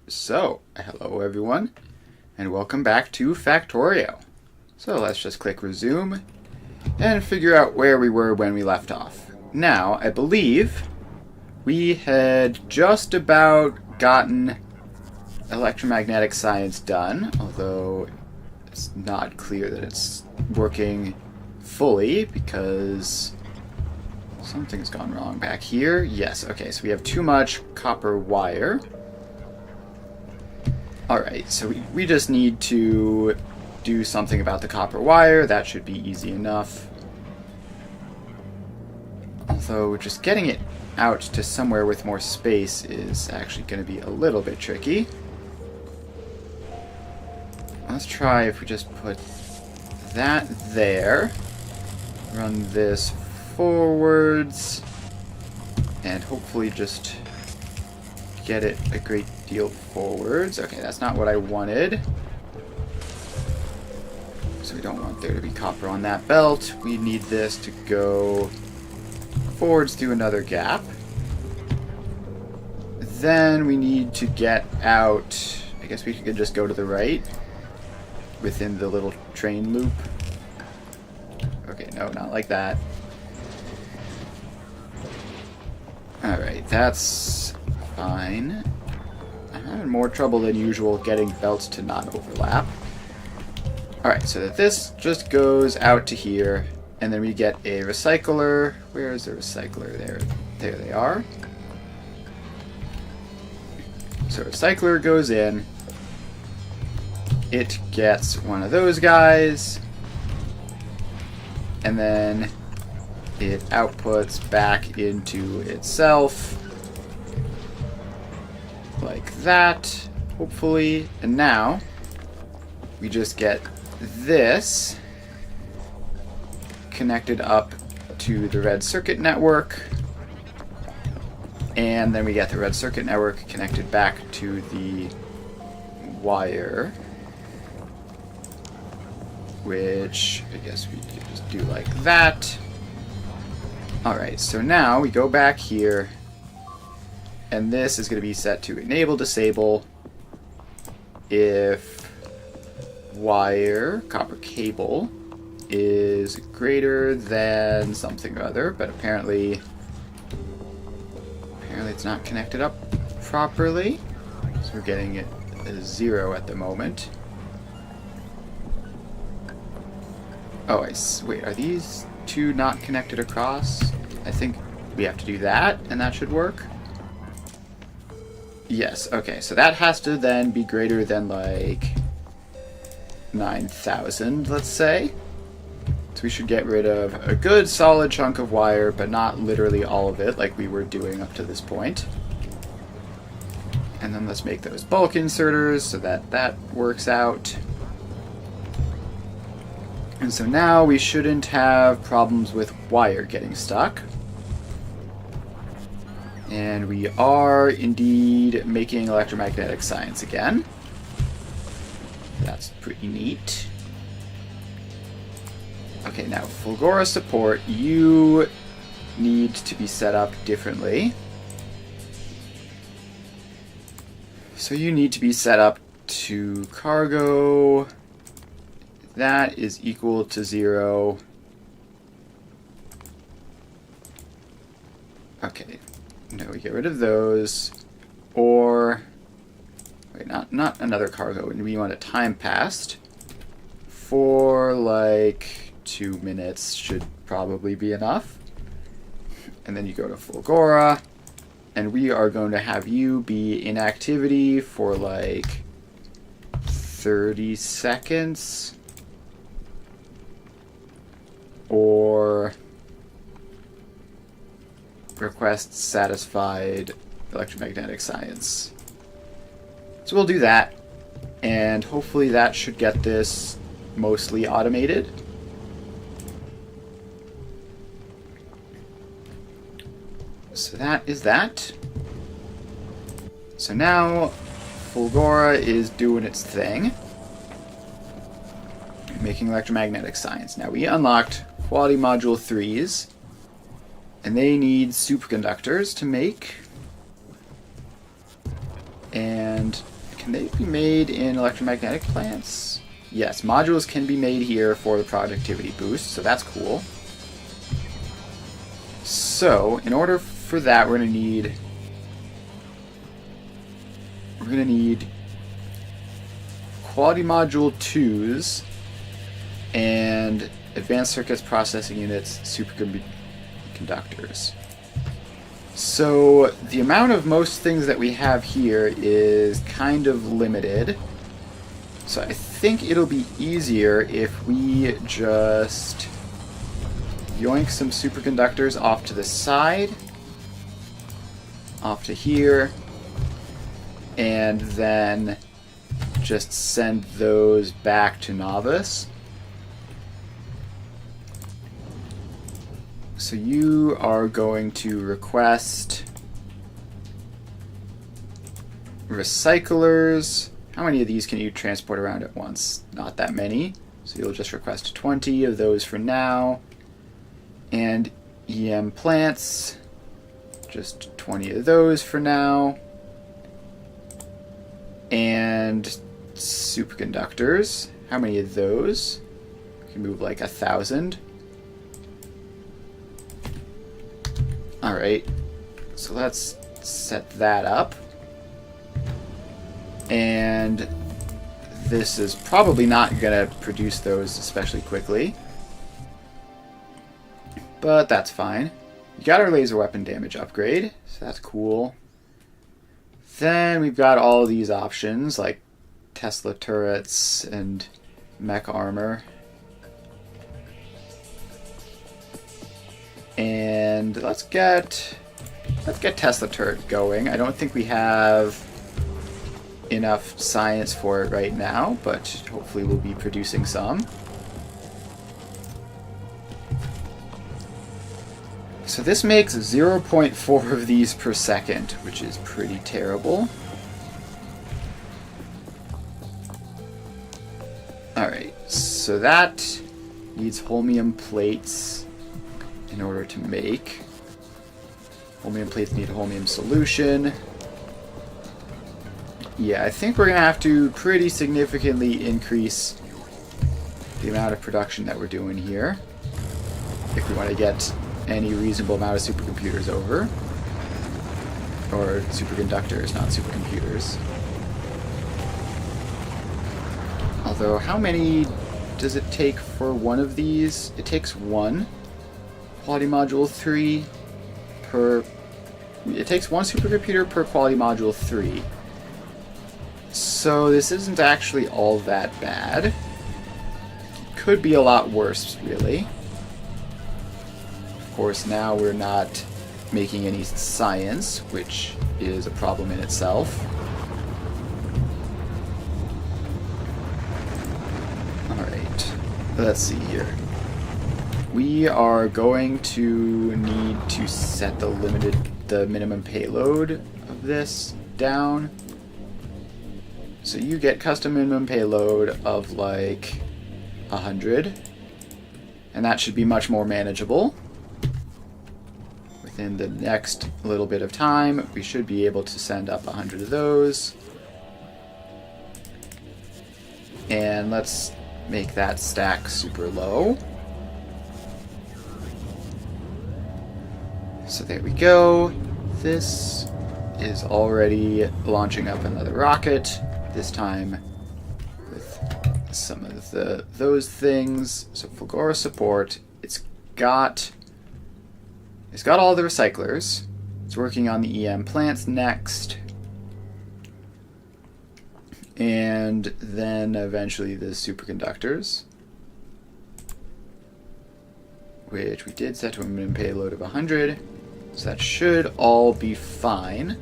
So, hello everyone, and welcome back to Factorio. So let's just click resume and figure out where we were when we left off. Now, I believe we had just about gotten electromagnetic science done, although it's not clear that it's working fully because something's gone wrong back here. Yes, okay, so we have too much copper wire. Alright, so we just need to do something about the copper wire. That should be easy enough. Although just getting it out to somewhere with more space is actually going to be a little bit tricky. Let's try if we just put that there. Run this forwards. And hopefully just get it a great deal forwards. Okay, that's not what I wanted. So we don't want there to be copper on that belt. We need this to go forwards through another gap. Then we need to get out, I guess we could just go to the right within the little train loop. Okay, no, not like that. Alright, that's fine. I'm having more trouble than usual getting belts to not overlap. Alright, so that this just goes out to here, and then we get a recycler. Where is the recycler? There they are. So recycler goes in. It gets one of those guys, and then it outputs back into itself. Like that, hopefully. And now we just get this connected up to the red circuit network, and then we get the red circuit network connected back to the wire, which I guess we could just do like that. Alright, so now we go back here, and this is going to be set to enable disable if wire, copper cable, is greater than something or other, but apparently it's not connected up properly. So we're getting it a 0 at the moment. Oh, wait, are these two not connected across? I think we have to do that, and that should work. Yes, okay, so that has to then be greater than, like, 9,000, let's say. So we should get rid of a good solid chunk of wire, but not literally all of it, like we were doing up to this point. And then let's make those bulk inserters so that that works out. And so now we shouldn't have problems with wire getting stuck. And we are indeed making electromagnetic science again. That's pretty neat. Okay, now Fulgora support, you need to be set up differently. So you need to be set up to cargo. That is equal to 0. Okay. No, we get rid of those, or wait, not another cargo. We want a time passed for like 2 minutes should probably be enough. And then you go to Fulgora, and we are going to have you be in activity for like 30 seconds, or request satisfied electromagnetic science. So we'll do that, and hopefully that should get this mostly automated. So that is that. So now Fulgora is doing its thing, making electromagnetic science. Now we unlocked quality module 3s, and they need superconductors to make. And Can they be made in electromagnetic plants? Yes, modules can be made here for the productivity boost, so that's cool. So, in order for that, we're going to need quality module 2s and advanced circuits processing units, superconductors. So the amount of most things that we have here is kind of limited. So I think it'll be easier if we just yoink some superconductors off to the side, off to here, and then just send those back to Novice. So you are going to request recyclers. How many of these can you transport around at once? Not that many. So you'll just request 20 of those for now. And EM plants, just 20 of those for now. And superconductors, how many of those? We can move like 1,000. Alright, so let's set that up. And this is probably not going to produce those especially quickly. But that's fine. We got our laser weapon damage upgrade, so that's cool. Then we've got all these options like Tesla turrets and mech armor. And let's get Tesla turret going. I don't think we have enough science for it right now, but hopefully we'll be producing some. So this makes 0.4 of these per second, which is pretty terrible. Alright, so that needs holmium plates in order to make. Holmium plates need a holmium solution. Yeah, I think we're going to have to pretty significantly increase the amount of production that we're doing here if we want to get any reasonable amount of supercomputers over. Or superconductors, not supercomputers. Although, how many does it take for one of these? It takes one. Quality module 3 per... It takes one supercomputer per quality module 3. So this isn't actually all that bad. Could be a lot worse, really. Of course, now we're not making any science, which is a problem in itself. Alright, let's see here. We are going to need to set the minimum payload of this down. So you get custom minimum payload of like 100, and that should be much more manageable. Within the next little bit of time, we should be able to send up 100 of those. And let's make that stack super low. So there we go. This is already launching up another rocket, this time with some of those things. So Fulgora support, it's got all the recyclers. It's working on the EM plants next. And then eventually the superconductors, which we did set to a minimum payload of 100. So that should all be fine.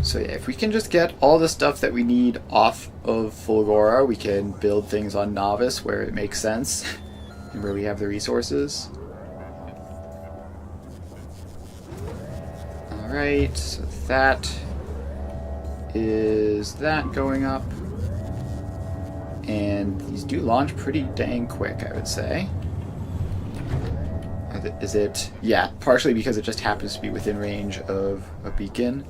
So yeah, if we can just get all the stuff that we need off of Fulgora, we can build things on Novice where it makes sense and where we have the resources. Alright, so that is that going up. And these do launch pretty dang quick, I would say. Are is it? Yeah, partially because it just happens to be within range of a beacon.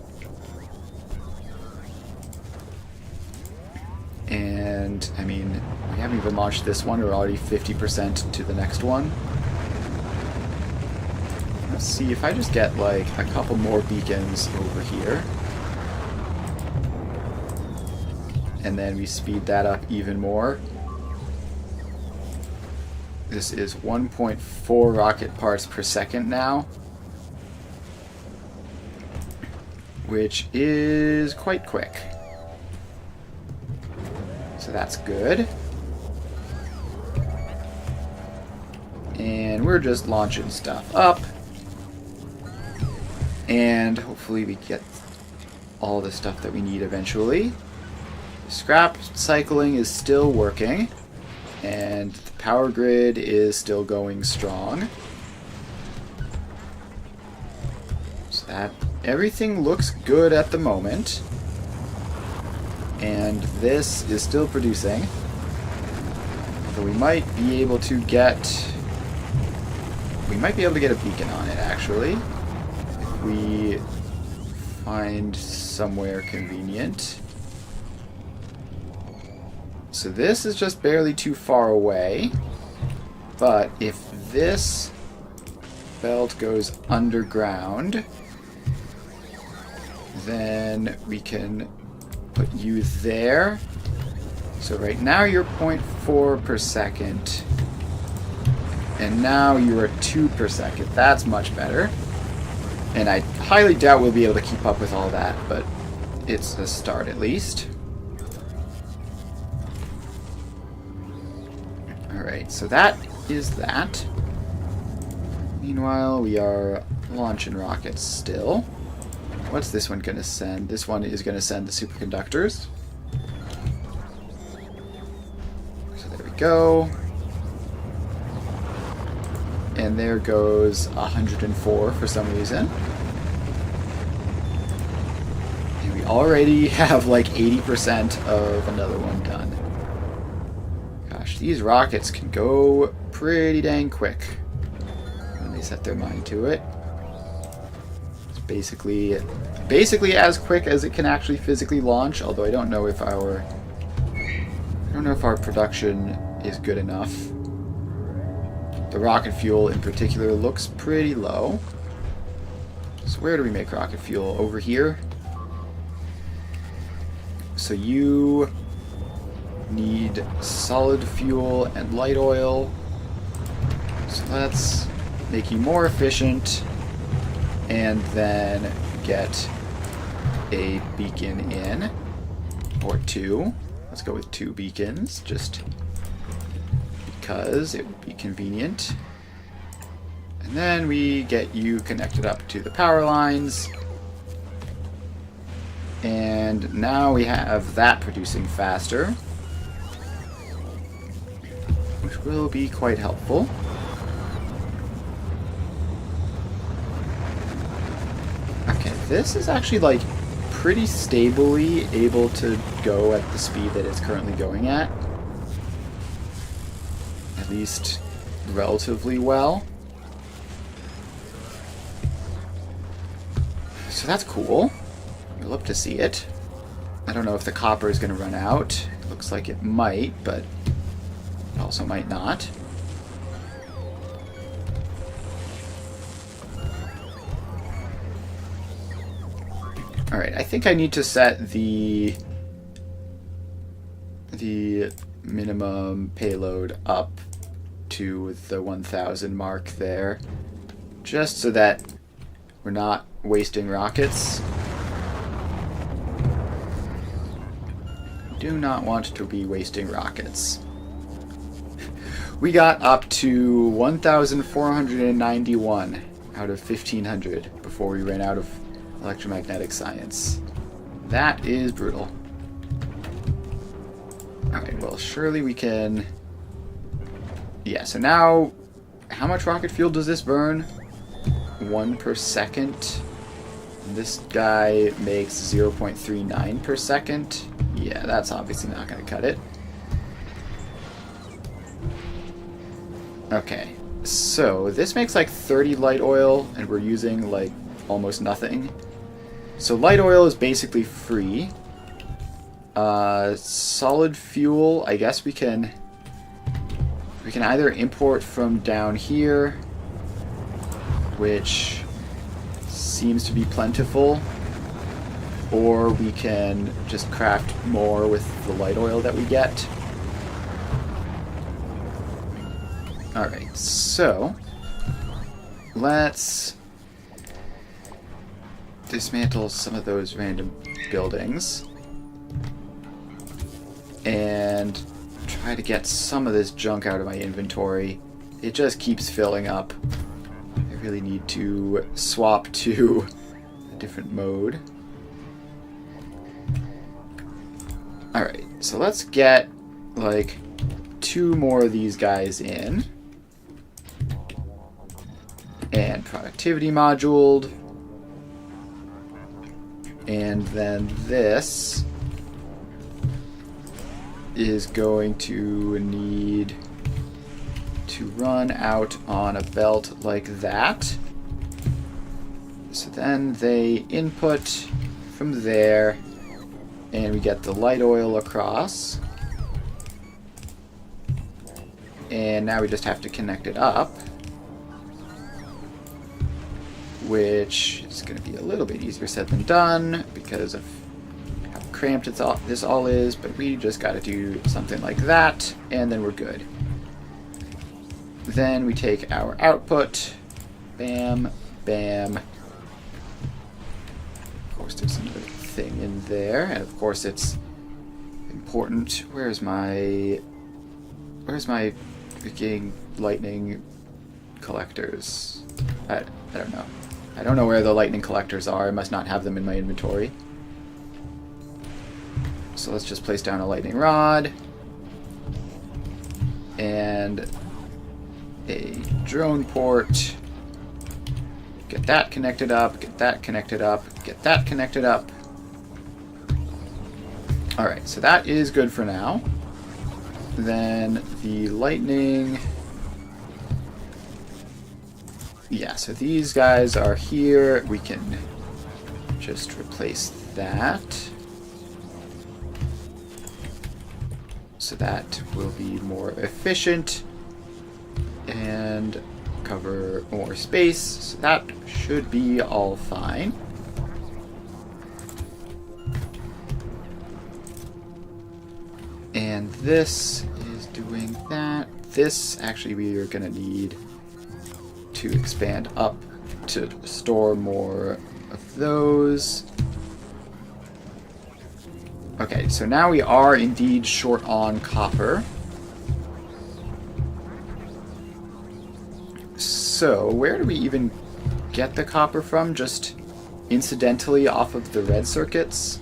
And, I mean, we haven't even launched this one. We're already 50% to the next one. Let's see if I just get, like, a couple more beacons over here. And then we speed that up even more. This is 1.4 rocket parts per second now, which is quite quick. So that's good. And we're just launching stuff up. And hopefully we get all the stuff that we need eventually. Scrap cycling is still working. And the power grid is still going strong. So that everything looks good at the moment. And this is still producing. So we might be able to get... We might be able to get a beacon on it, actually. If we find somewhere convenient. So this is just barely too far away. But if this belt goes underground, then we can put you there. So right now you're 0.4 per second. And now you're at 2 per second. That's much better. And I highly doubt we'll be able to keep up with all that, but it's a start at least. Alright, so that is that. Meanwhile, we are launching rockets still. What's this one going to send? This one is going to send the superconductors. So there we go. And there goes 104 for some reason. And we already have like 80% of another one done. Gosh, these rockets can go pretty dang quick when they set their mind to it. It's basically as quick as it can actually physically launch, although I don't know if our production is good enough. The rocket fuel in particular looks pretty low. So where do we make rocket fuel? Over here. So you need solid fuel and light oil. So let's make you more efficient and then get a beacon in, or two. Let's go with 2 beacons, just because it would be convenient. And then we get you connected up to the power lines. And now we have that producing faster, which will be quite helpful. Okay, this is actually like pretty stably able to go at the speed that it's currently going at. At least relatively well. So that's cool. We'd love to see it. I don't know if the copper is going to run out. It looks like it might, but it also might not. Alright, I think I need to set the minimum payload up to the 1,000 mark there, just so that we're not wasting rockets. Do not want to be wasting rockets. We got up to 1,491 out of 1,500 before we ran out of electromagnetic science. That is brutal. Alright, well, surely we can... Yeah, so now, how much rocket fuel does this burn? 1 per second. This guy makes 0.39 per second. Yeah, that's obviously not going to cut it. Okay, So this makes like 30 light oil, and we're using like almost nothing. So light oil is basically free. Solid fuel, I guess we can either import from down here, which seems to be plentiful, or we can just craft more with the light oil that we get. Alright, so let's dismantle some of those random buildings and try to get some of this junk out of my inventory. It just keeps filling up. I really need to swap to a different mode. Alright, so let's get like 2 more of these guys in. And productivity moduled. And then this is going to need to run out on a belt like that. So then they input from there, and we get the light oil across. And now we just have to connect it up, which is going to be a little bit easier said than done because of how cramped this all is, but we just got to do something like that, and then we're good. Then we take our output, bam, bam. Of course there's another thing in there, and of course it's important. Where's my freaking lightning collectors? I don't know. I don't know where the lightning collectors are. I must not have them in my inventory. So let's just place down a lightning rod and a drone port. Get that connected up, get that connected up, get that connected up. Alright, so that is good for now. Then the lightning... Yeah, so these guys are here. We can just replace that. So that will be more efficient and cover more space. So that should be all fine. And this is doing that. This, actually, we are going to need to expand up to store more of those. Okay, so now we are indeed short on copper. So, where do we even get the copper from? Just incidentally off of the red circuits?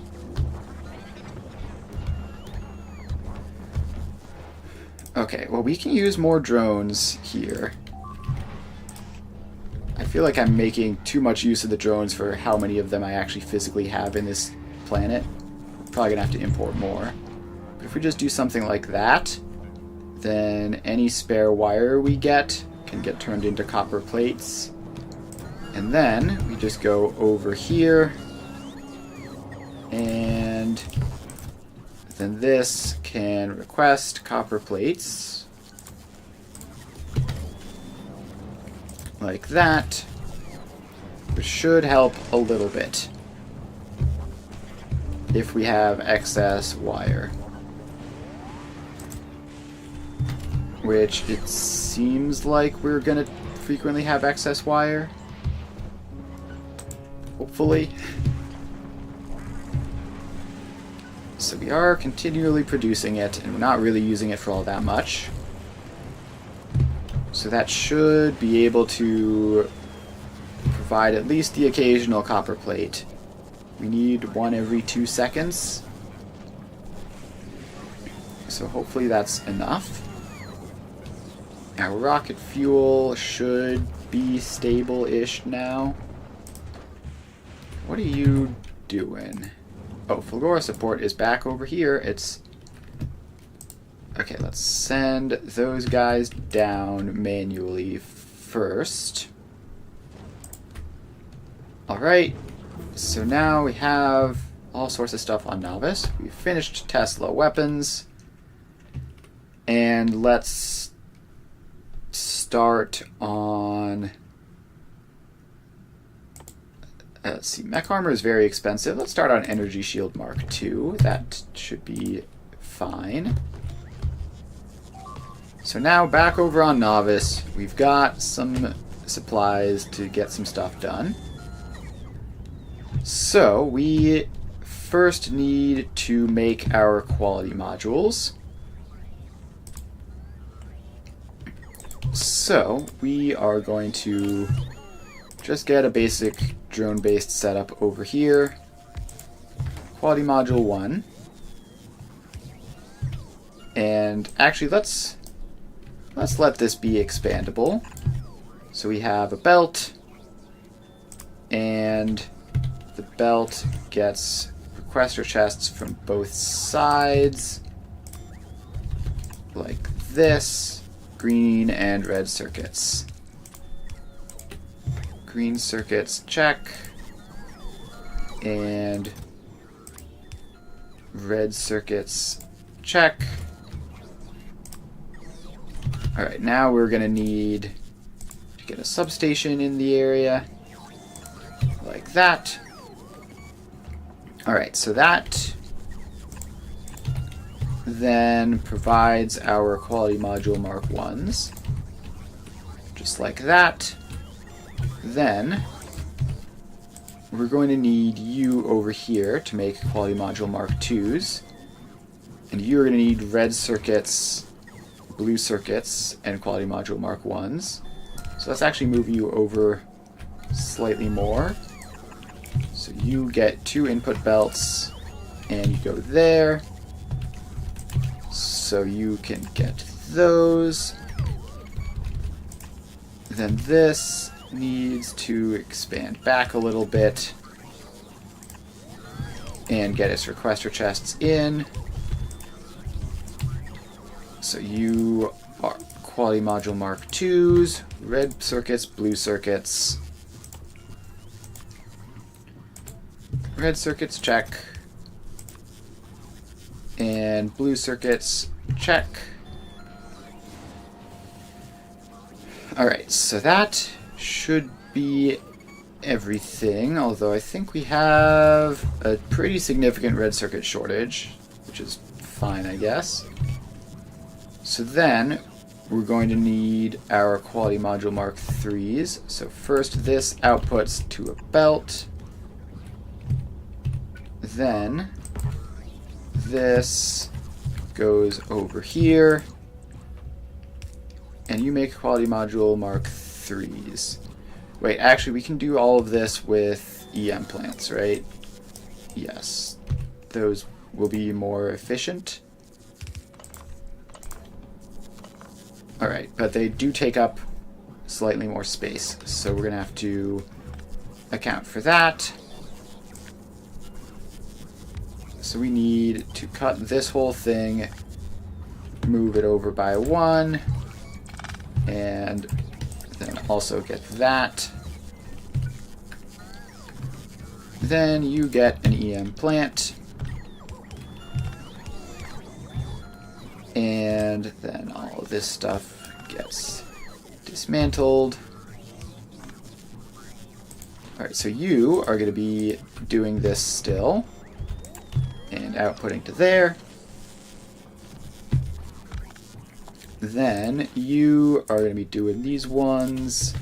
Okay, well, we can use more drones here. I feel like I'm making too much use of the drones for how many of them I actually physically have in this planet. Probably gonna have to import more. But if we just do something like that, then any spare wire we get can get turned into copper plates. And then we just go over here, and then this can request copper plates. Like that, which should help a little bit if we have excess wire, which it seems like we're gonna frequently have excess wire, hopefully. So we are continually producing it, and we're not really using it for all that much. So that should be able to provide at least the occasional copper plate. We need one every 2 seconds. So hopefully that's enough. Our rocket fuel should be stable-ish now. What are you doing? Oh, Fulgora support is back over here. It's... Okay, let's send those guys down manually first. Alright, so now we have all sorts of stuff on Novice. We've finished Tesla weapons. And let's start on... let's see, mech armor is very expensive. Let's start on Energy Shield Mark II. That should be fine. So now back over on Novice, we've got some supplies to get some stuff done. So we first need to make our quality modules. So we are going to just get a basic drone-based setup over here. Quality module 1. And actually let's let this be expandable. So we have a belt, and the belt gets requester chests from both sides, like this, green and red circuits. Green circuits, check, and red circuits, check. Alright, now we're going to need to get a substation in the area, like that. Alright, so that then provides our quality module Mark 1s, just like that. Then we're going to need you over here to make quality module Mark 2s, and you're going to need red circuits, blue circuits, and quality module Mark 1s. So let's actually move you over slightly more. So you get 2 input belts, and you go there. So you can get those. Then this needs to expand back a little bit and get its requester chests in. So you are quality module Mark 2s, red circuits, blue circuits. Red circuits, check. And blue circuits, check. Alright, so that should be everything, although I think we have a pretty significant red circuit shortage, which is fine, I guess. So then we're going to need our quality module Mark 3s. So first this outputs to a belt. Then this goes over here. And you make quality module Mark 3s. Wait, actually we can do all of this with EM plants, right? Yes. Those will be more efficient. Alright, but they do take up slightly more space, so we're going to have to account for that. So we need to cut this whole thing, move it over by 1, and then also get that. Then you get an EM plant. And then all of this stuff gets dismantled. Alright, so you are going to be doing this still. And outputting to there. Then you are going to be doing these ones.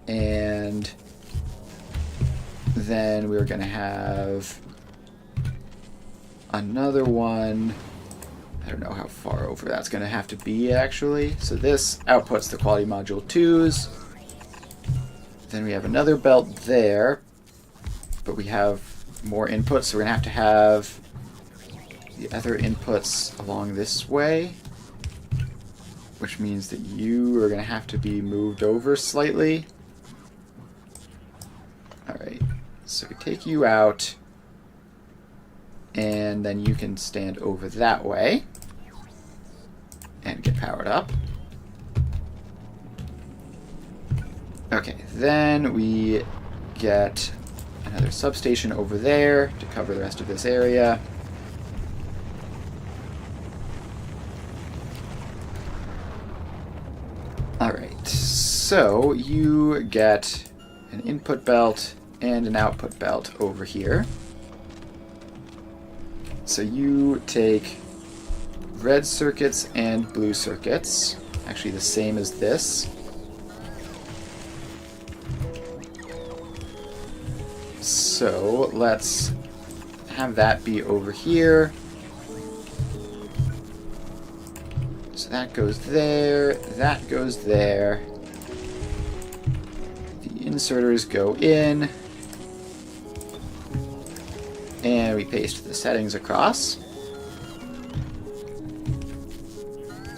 And then we're going to have another one. I don't know how far over that's going to have to be, actually. So this outputs the quality module 2s. Then we have another belt there. But we have more inputs, so we're going to have the other inputs along this way. Which means that you are going to have to be moved over slightly. Alright, so we take you out. And then you can stand over that way and get powered up. Okay, then we get another substation over there to cover the rest of this area. Alright, so you get an input belt and an output belt over here. So you take red circuits and blue circuits, actually the same as this. So let's have that be over here. So that goes there, that goes there. The inserters go in. And we paste the settings across.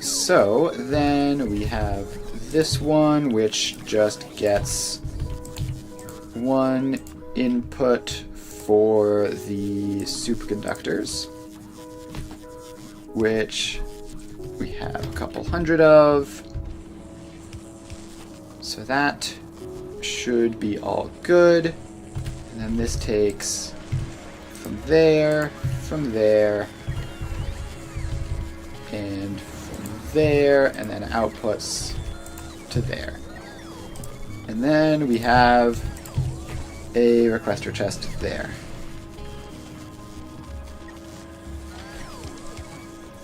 So then we have this one, which just gets one input for the superconductors, which we have a couple hundred of. So that should be all good. And then this takes from there, and from there, and then outputs to there. And then we have a requester chest there.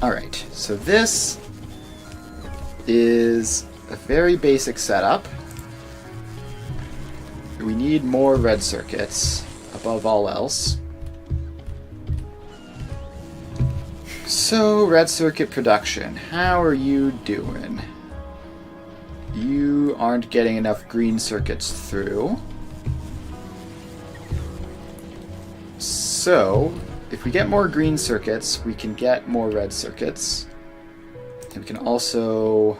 Alright, so this is a very basic setup. We need more red circuits above all else. So, red circuit production, how are you doing? You aren't getting enough green circuits through. So, if we get more green circuits, we can get more red circuits. And we can also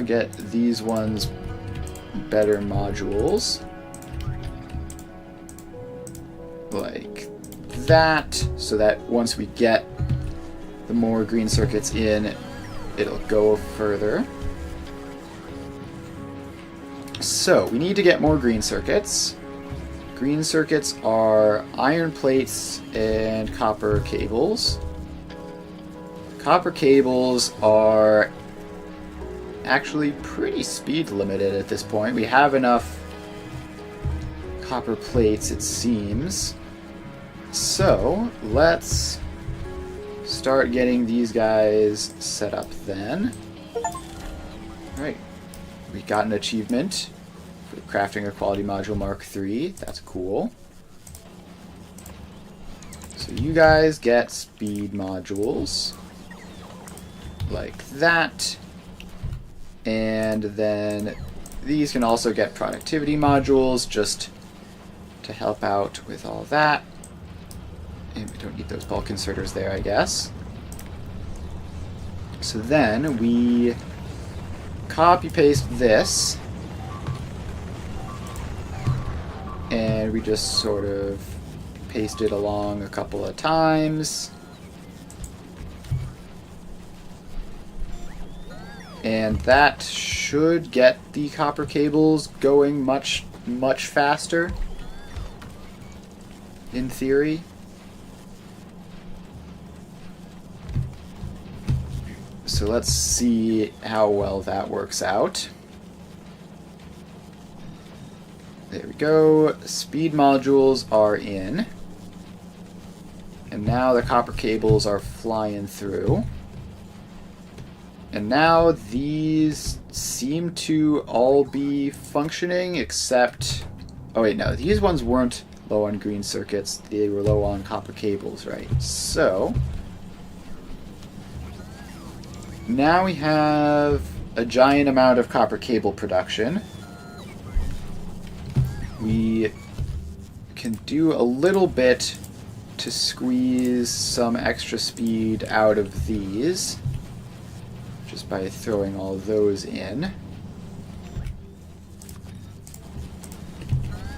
get these ones better modules. Like that, so that once we get the more green circuits in, it'll go further. So, we need to get more green circuits. Green circuits are iron plates and copper cables. Copper cables are actually pretty speed limited at this point. We have enough copper plates, it seems. So, let's start getting these guys set up then. Alright, we got an achievement for crafting a quality module Mark III. That's cool. So you guys get speed modules like that. And then these can also get productivity modules just to help out with all that. And we don't need those bulk inserters there, I guess. So then we copy paste this, and we just sort of paste it along a couple of times. And that should get the copper cables going much, much faster, in theory. So let's see how well that works out. There we go. Speed modules are in. And now the copper cables are flying through. And now these seem to all be functioning except... Oh wait, no. These ones weren't low on green circuits. They were low on copper cables, right? So... now we have a giant amount of copper cable production. We can do a little bit to squeeze some extra speed out of these, just by throwing all those in.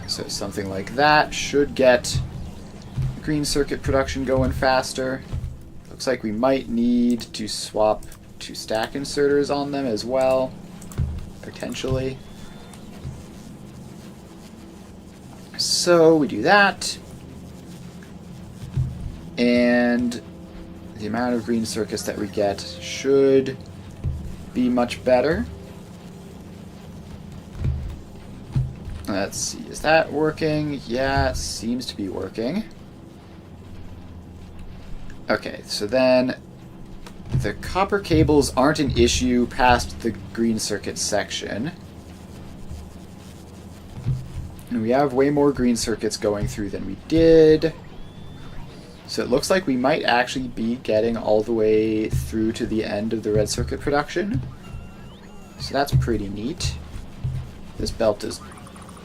So something like that should get green circuit production going faster. Looks like we might need to swap 2 stack inserters on them as well. potentially. So we do that. And the amount of green circuits that we get should be much better. Let's see, is that working? Yeah, it seems to be working. Okay, so then the copper cables aren't an issue past the green circuit section. And we have way more green circuits going through than we did. So it looks like we might actually be getting all the way through to the end of the red circuit production. So that's pretty neat. This belt is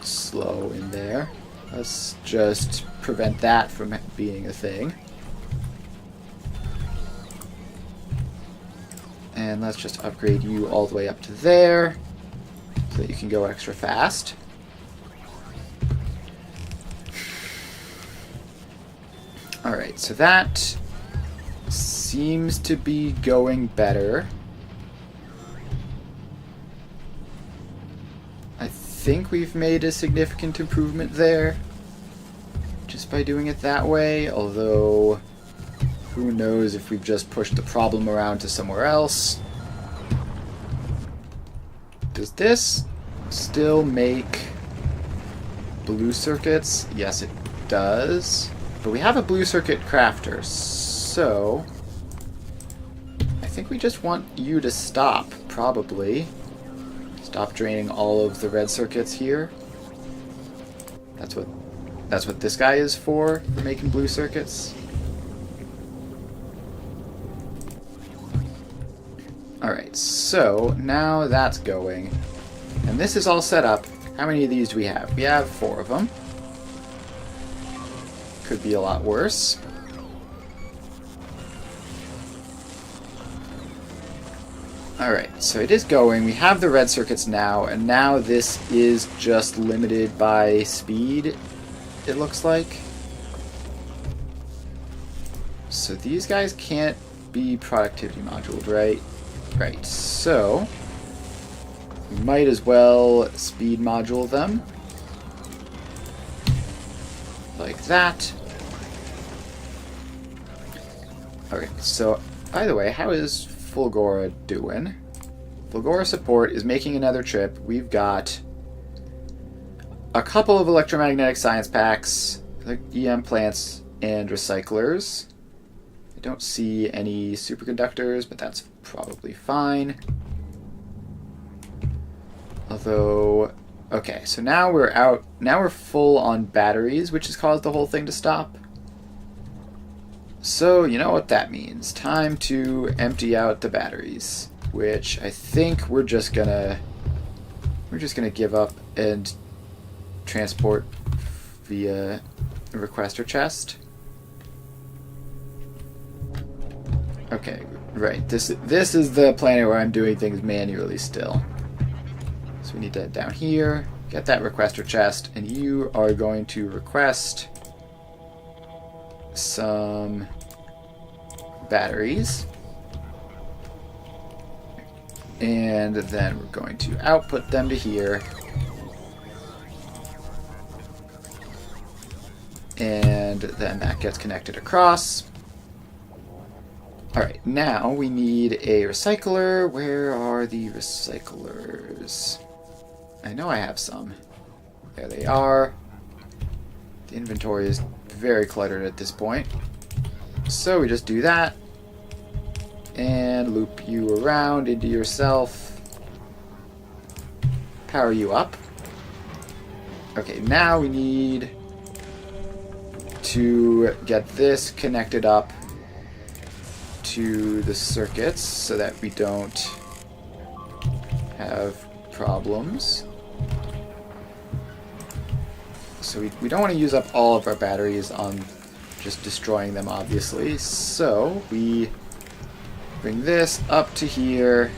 slow in there. Let's just prevent that from being a thing. And let's just upgrade you all the way up to there so that you can go extra fast. Alright, so that seems to be going better. I think we've made a significant improvement there just by doing it that way, although who knows if we've just pushed the problem around to somewhere else. Does this still make blue circuits? Yes, it does. But we have a blue circuit crafter, so I think we just want you to stop, probably. Stop draining all of the red circuits here. That's what this guy is for making blue circuits. Alright, so now that's going. And this is all set up. How many of these do we have? We have 4 of them. Could be a lot worse. Alright, so it is going. We have the red circuits now, and now this is just limited by speed, it looks like. So these guys can't be productivity moduled, right? Right, so we might as well speed module them. Like that. Okay, so by the way, how is Fulgora doing? Fulgora support is making another trip. We've got a couple of electromagnetic science packs, like EM plants and recyclers. I don't see any superconductors, but that's probably fine. Although, okay, so now we're out. Now we're full on batteries, which has caused the whole thing to stop. So, you know what that means. Time to empty out the batteries, which I think we're just gonna give up and transport via a requester chest. Okay, right. This is the planet where I'm doing things manually still. So we need to head down here, get that requester chest, and you are going to request some batteries. And then we're going to output them to here. And then that gets connected across. Alright, now we need a recycler. Where are the recyclers? I know I have some. There they are. The inventory is very cluttered at this point. So we just do that. And loop you around into yourself. Power you up. Okay, now we need to get this connected up to the circuits so that we don't have problems. So we don't want to use up all of our batteries on just destroying them, obviously. So we bring this up to here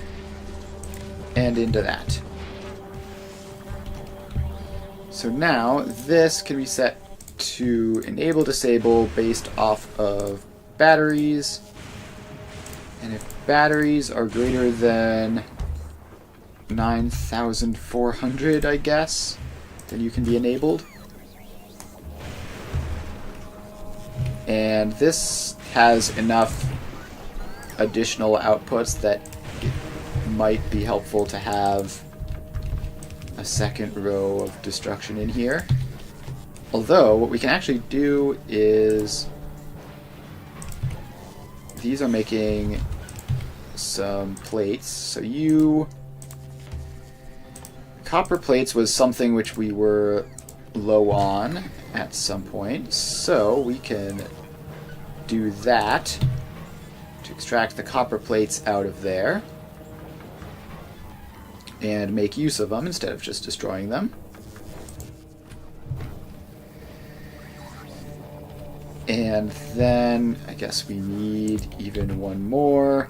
and into that. So now this can be set to enable disable based off of batteries. And if batteries are greater than 9,400, I guess, then you can be enabled. And this has enough additional outputs that it might be helpful to have a second row of destruction in here. Although, what we can actually do is... these are making some plates, so copper plates was something which we were low on at some point, so we can do that to extract the copper plates out of there and make use of them instead of just destroying them. And then I guess we need even one more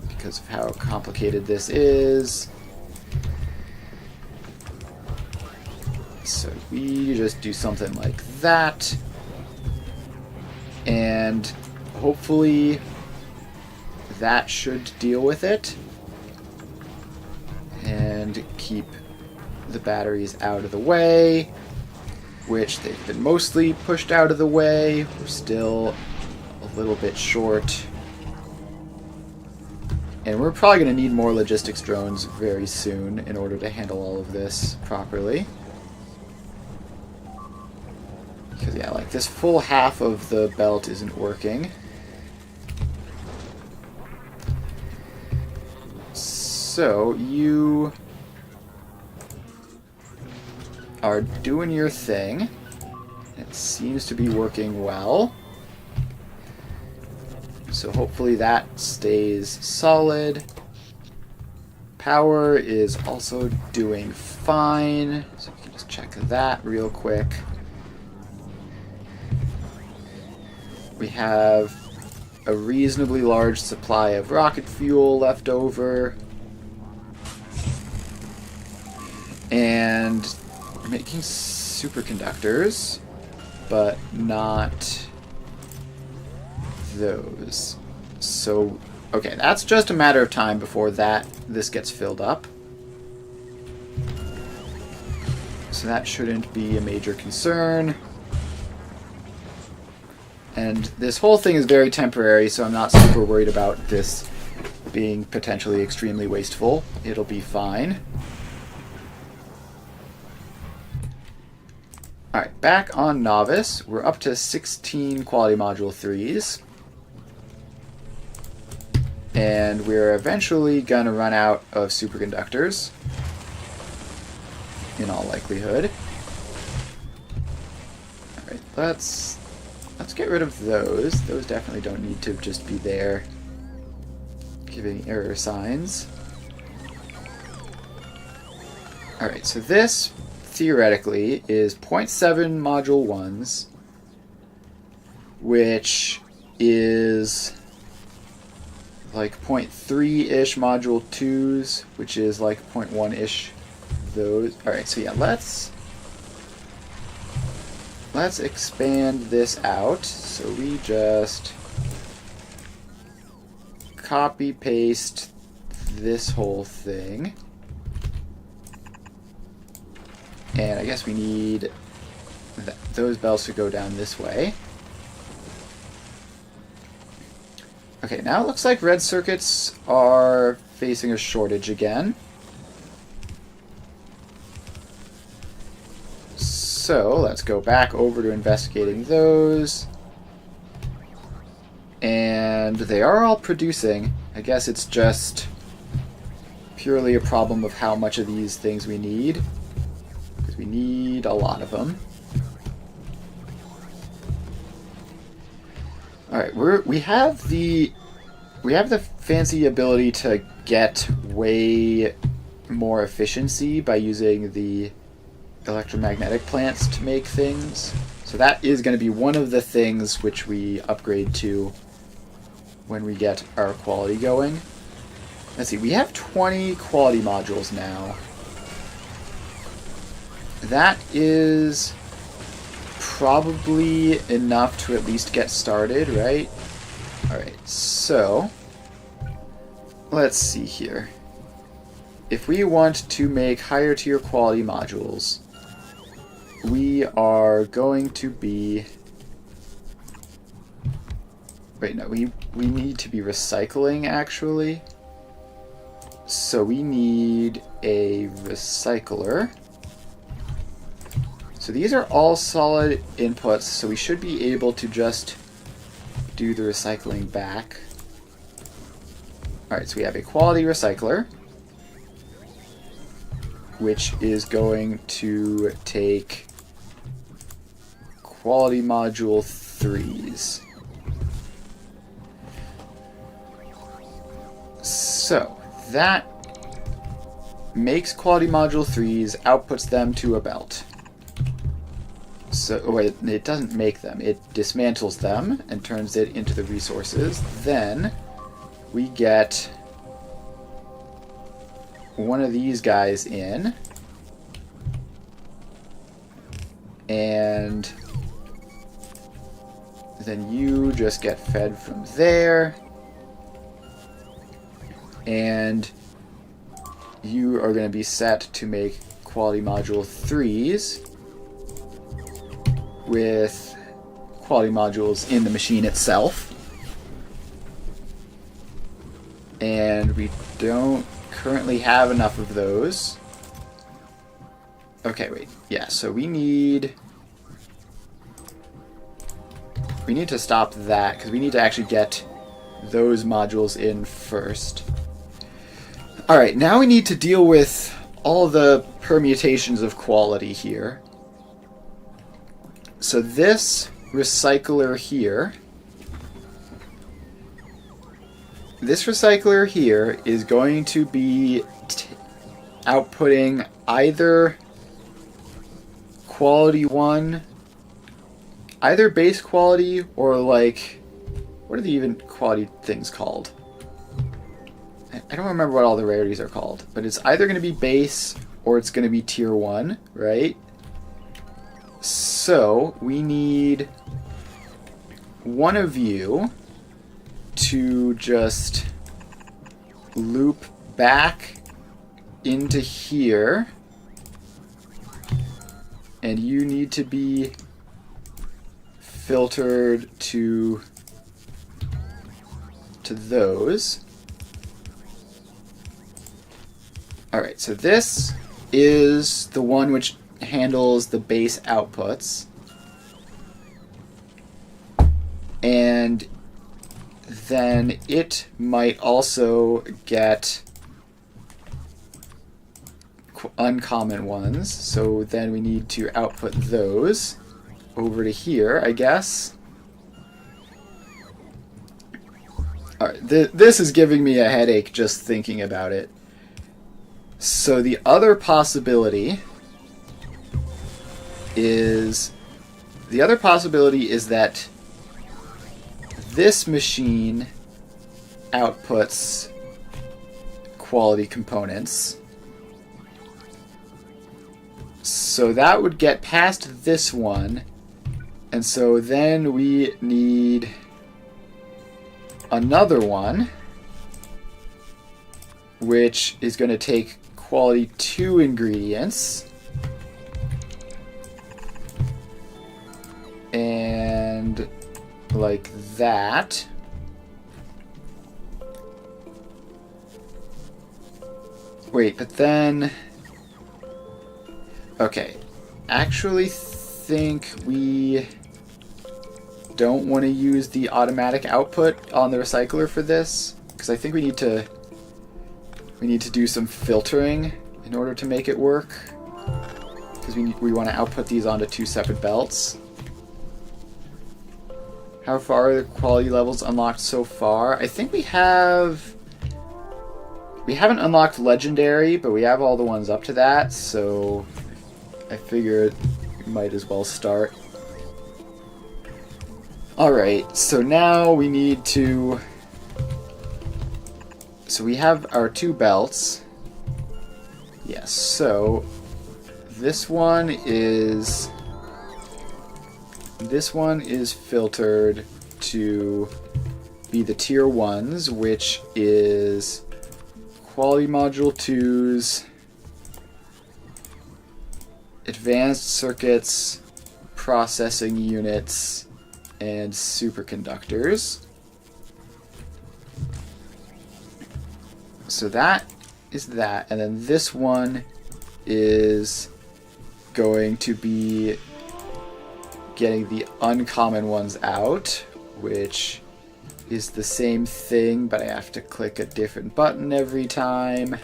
because of how complicated this is. So we just do something like that, and hopefully that should deal with it and keep the batteries out of the way, which they've been mostly pushed out of the way. We're still a little bit short, and we're probably going to need more logistics drones very soon in order to handle all of this properly. Because, yeah, like, this full half of the belt isn't working. So, you are doing your thing. It seems to be working well. So hopefully that stays solid. Power is also doing fine. So we can just check that real quick. We have a reasonably large supply of rocket fuel left over. And we're making superconductors, but not those. So, okay, that's just a matter of time before this gets filled up. So that shouldn't be a major concern. And this whole thing is very temporary, so I'm not super worried about this being potentially extremely wasteful. It'll be fine. Alright, back on Novice. We're up to 16 quality module 3s. And we're eventually gonna run out of superconductors, in all likelihood. Alright, let's get rid of those. Those definitely don't need to just be there giving error signs. Alright, so this theoretically is 0.7 module 1s, which is like 0.3-ish module 2s, which is like 0.1-ish those. Alright, so yeah, let's expand this out. So we just copy paste this whole thing. And I guess we need those bells to go down this way. Okay, now it looks like red circuits are facing a shortage again. So let's go back over to investigating those. And they are all producing. I guess it's just purely a problem of how much of these things we need. Because we need a lot of them. Alright, we have the fancy ability to get way more efficiency by using the electromagnetic plants to make things. So that is going to be one of the things which we upgrade to when we get our quality going. Let's see, we have 20 quality modules now. That is probably enough to at least get started, right? Alright, so let's see here. if we want to make higher tier quality modules, we are going to be... Wait, no, we need to be recycling, actually. So we need a recycler. So these are all solid inputs, so we should be able to just do the recycling back. Alright, so we have a quality recycler, which is going to take quality module 3s. So that makes quality module 3s, outputs them to a belt. So, oh wait, it doesn't make them. It dismantles them and turns it into the resources. Then we get one of these guys in. And then you just get fed from there. And you are going to be set to make quality module 3s with quality modules in the machine itself. And we don't currently have enough of those. Okay, wait. Yeah, so we need to stop that, because we need to actually get those modules in first. Alright, now we need to deal with all the permutations of quality here. So this recycler here, is going to be outputting either quality 1, either base quality, or like, what are the even quality things called? I don't remember what all the rarities are called, but it's either going to be base or it's going to be tier 1, right? So we need one of you to just loop back into here, and you need to be filtered to those. Alright, so this is the one which handles the base outputs. And then it might also get uncommon ones. So then we need to output those over to here, I guess. Alright, this is giving me a headache just thinking about it. So the other possibility is that this machine outputs quality components. So that would get past this one, and so then we need another one, which is going to take quality 2 ingredients. And like that. Wait, but then... Okay. Actually think we don't want to use the automatic output on the recycler for this, because I think we need to do some filtering in order to make it work, because we want to output these onto 2 separate belts. How far are the quality levels unlocked so far? I think we haven't unlocked legendary, but we have all the ones up to that, so I figured we might as well start. Alright, so now we need to... So we have our 2 belts. Yes, so this one is filtered to be the tier 1s, which is quality module 2s, advanced circuits, processing units, and superconductors. So that is that, and then this one is going to be getting the uncommon ones out, which is the same thing, but I have to click a different button every time.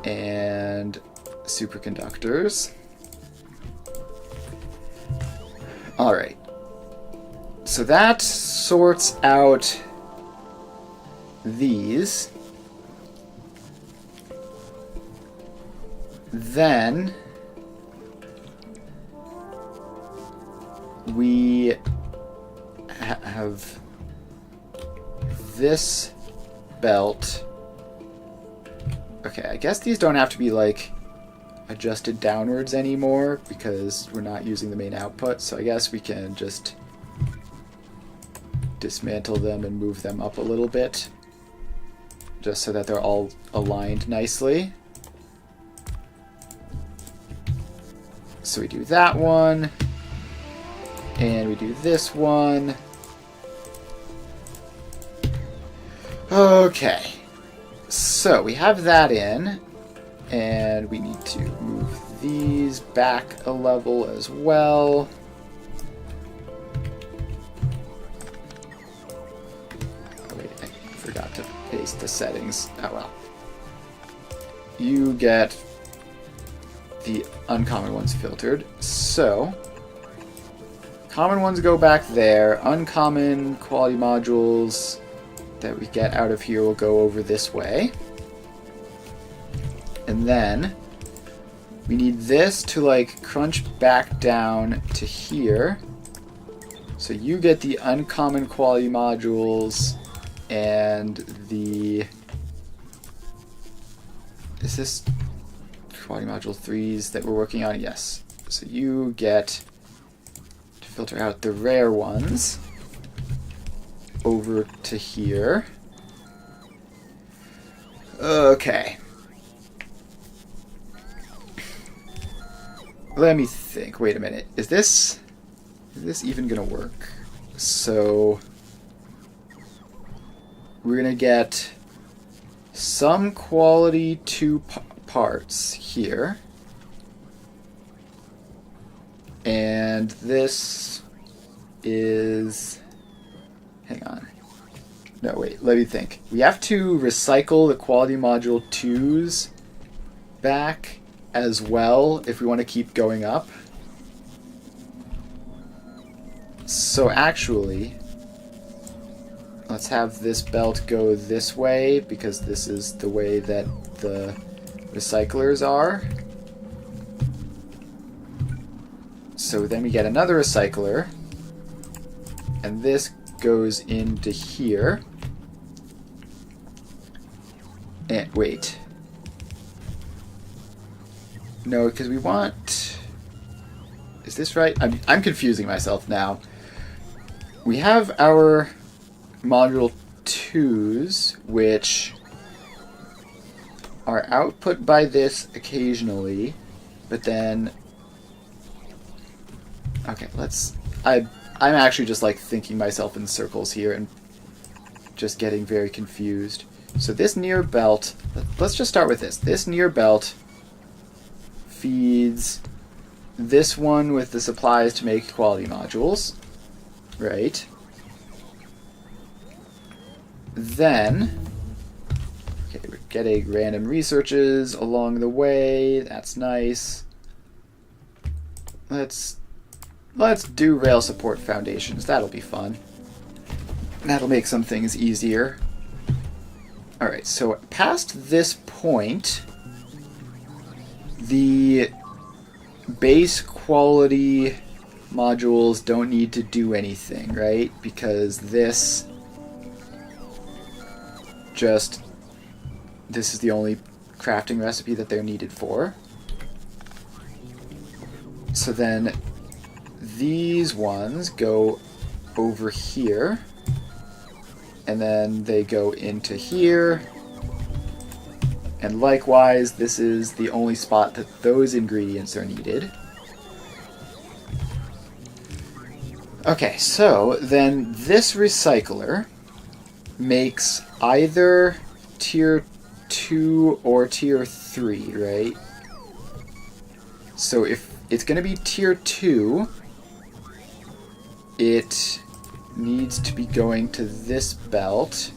And superconductors. Alright. So that sorts out these. Then we have this belt. Okay, I guess these don't have to be like adjusted downwards anymore because we're not using the main output, so I guess we can just dismantle them and move them up a little bit just so that they're all aligned nicely. So we do that one, and we do this one. Okay, so we have that in, and we need to move these back a level as well. Oh wait, I forgot to paste the settings. Oh well. You get the uncommon ones filtered. So, common ones go back there. Uncommon quality modules that we get out of here will go over this way. And then we need this to like crunch back down to here. So you get the uncommon quality modules and the... Is this quality module 3s that we're working on? Yes. So you get to filter out the rare ones over to here. Okay. Let me think. Wait a minute. Is this even gonna work? So we're gonna get some quality 2 parts here, and this is, hang on, no wait, let me think. We have to recycle the quality module 2s back as well if we want to keep going up. So actually, let's have this belt go this way because this is the way that the recyclers are. So then we get another recycler, and this goes into here. And wait. No, because we want... Is this right? I'm confusing myself now. We have our module 2s, which are output by this occasionally, but then... Okay, I'm actually just like thinking myself in circles here and just getting very confused. So this near belt, let's just start with this. This near belt feeds this one with the supplies to make quality modules, right? Then, okay, we're getting random researches along the way. That's nice. Let's do rail support foundations. That'll be fun. That'll make some things easier. Alright, so past this point, the base quality modules don't need to do anything, right? Because this is the only crafting recipe that they're needed for. So then these ones go over here, and then they go into here. And likewise, this is the only spot that those ingredients are needed. Okay, so then this recycler makes either tier 2 or tier 3, right? So if it's going to be tier 2, it needs to be going to this belt,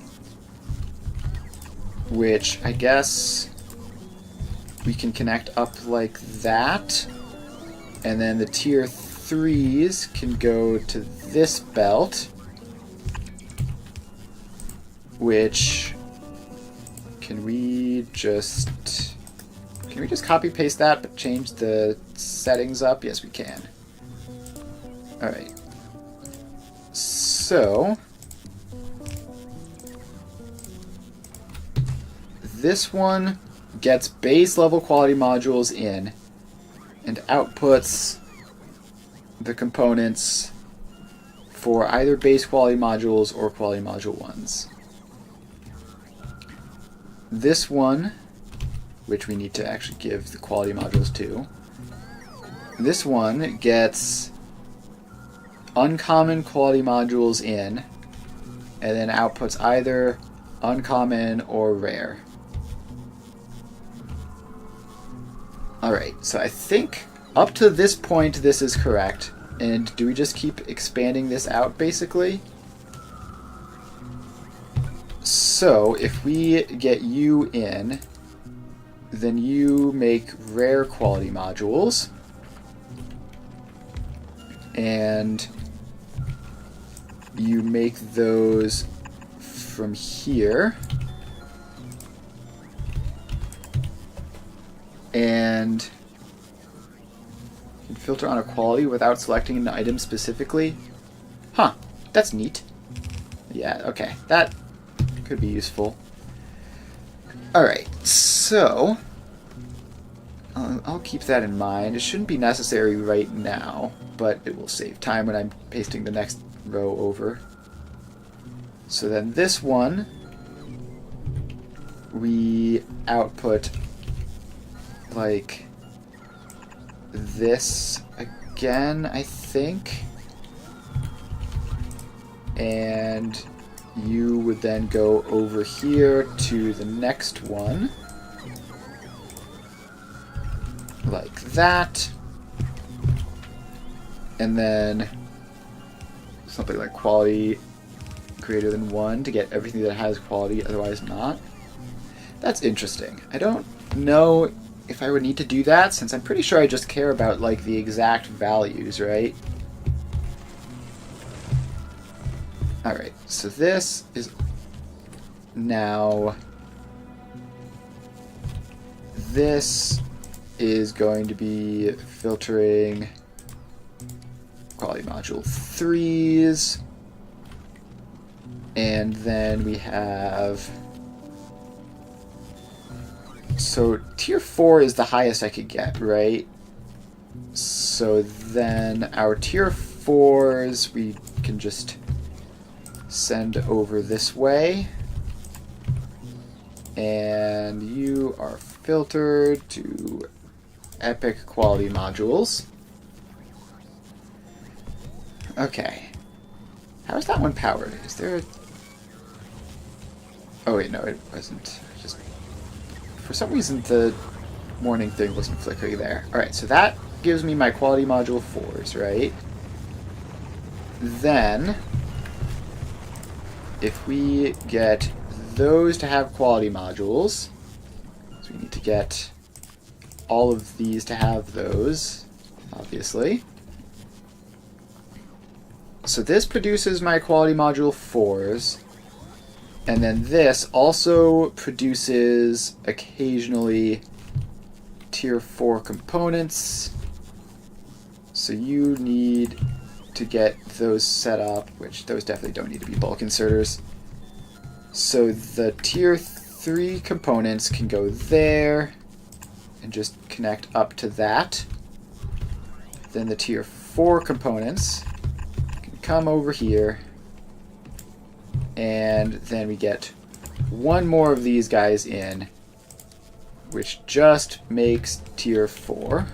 which I guess we can connect up like that, and then the tier 3s can go to this belt, which can we just copy paste that but change the settings up? Yes, we can. Alright. So this one gets base level quality modules in and outputs the components for either base quality modules or quality module 1s. This one, which we need to actually give the quality modules to, this one gets uncommon quality modules in and then outputs either uncommon or rare. Alright, so I think up to this point this is correct. And do we just keep expanding this out basically? So if we get you in, then you make rare quality modules. And you make those from here. And you can filter on a quality without selecting an item specifically. Huh, that's neat. Yeah, okay, that could be useful. Alright, so I'll keep that in mind. It shouldn't be necessary right now, but it will save time when I'm pasting the next row over. So then this one, we output like this again, I think. And you would then go over here to the next one. Like that. And then something like quality greater than 1 to get everything that has quality, otherwise not. That's interesting. I don't know if I would need to do that, since I'm pretty sure I just care about like the exact values, right? Alright, so this is now... This is going to be filtering quality module 3s. And then we have... So tier 4 is the highest I could get, right? So then our tier 4s we can just send over this way. And you are filtered to epic quality modules. Okay. How is that one powered? Is there a... Oh wait, no, it wasn't. Just for some reason the morning thing wasn't flickering there. Alright, so that gives me my quality module 4s, right? Then if we get those to have quality modules, so we need to get all of these to have those, obviously. So this produces my quality module 4s, and then this also produces occasionally tier 4 components. So you need to get those set up, which those definitely don't need to be bulk inserters. So the tier 3 components can go there and just connect up to that. Then the tier 4 components can come over here And then we get one more of these guys in, which just makes tier 4.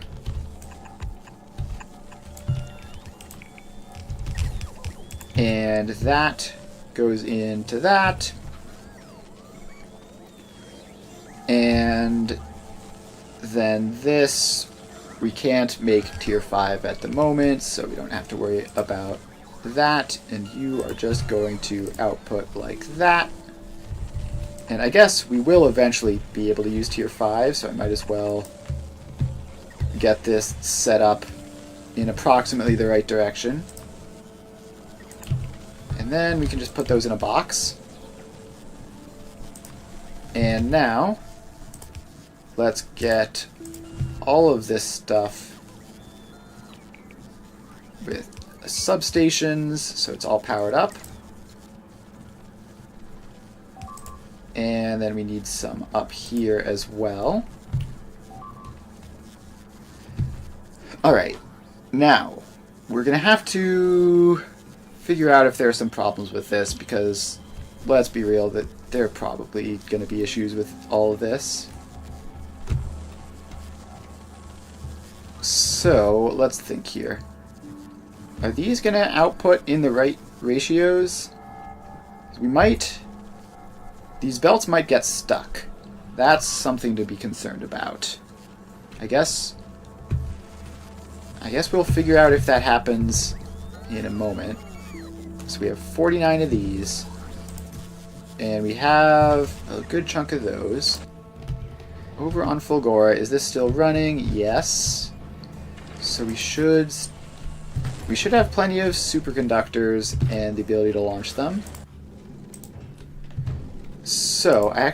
And that goes into that. And then this, we can't make tier 5 at the moment, so we don't have to worry about that. And you are just going to output like that. And I guess we will eventually be able to use tier 5, so I might as well get this set up in approximately the right direction. And then we can just put those in a box. And now, let's get all of this stuff with substations, so it's all powered up. And then we need some up here as well. Alright, now we're going to have to figure out if there are some problems with this, because let's be real, that there are probably going to be issues with all of this. So let's think here. Are these going to output in the right ratios? These belts might get stuck. That's something to be concerned about. I guess we'll figure out if that happens in a moment. So we have 49 of these. And we have a good chunk of those. Over on Fulgora, is this still running? Yes. So we should have plenty of superconductors and the ability to launch them. So, I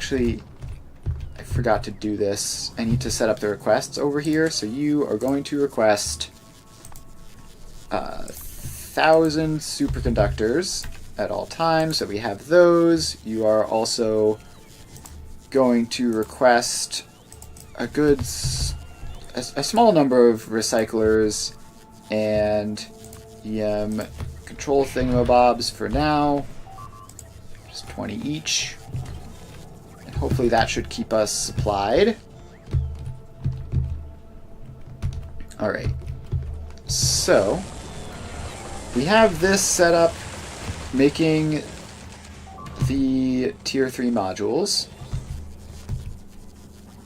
forgot to do this. I need to set up the requests over here. So you are going to request 1,000 superconductors at all times. So we have those. You are also going to request a small number of recyclers and EM control thingamabobs for now. Just 20 each. Hopefully that should keep us supplied. Alright. So, we have this set up making the tier 3 modules.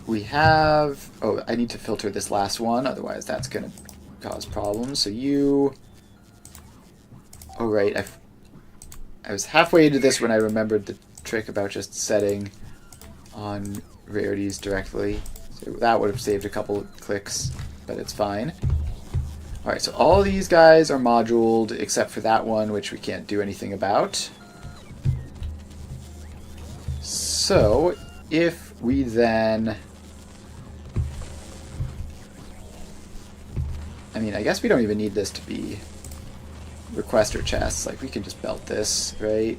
We have... Oh, I need to filter this last one, otherwise that's going to cause problems. So you... Oh, right. I was halfway into this when I remembered the trick about just setting on rarities directly. So that would have saved a couple of clicks, but it's fine. Alright, so all these guys are moduled except for that one, which we can't do anything about. So, if we then... I mean, I guess we don't even need this to be requester chests. Like, we can just belt this, right?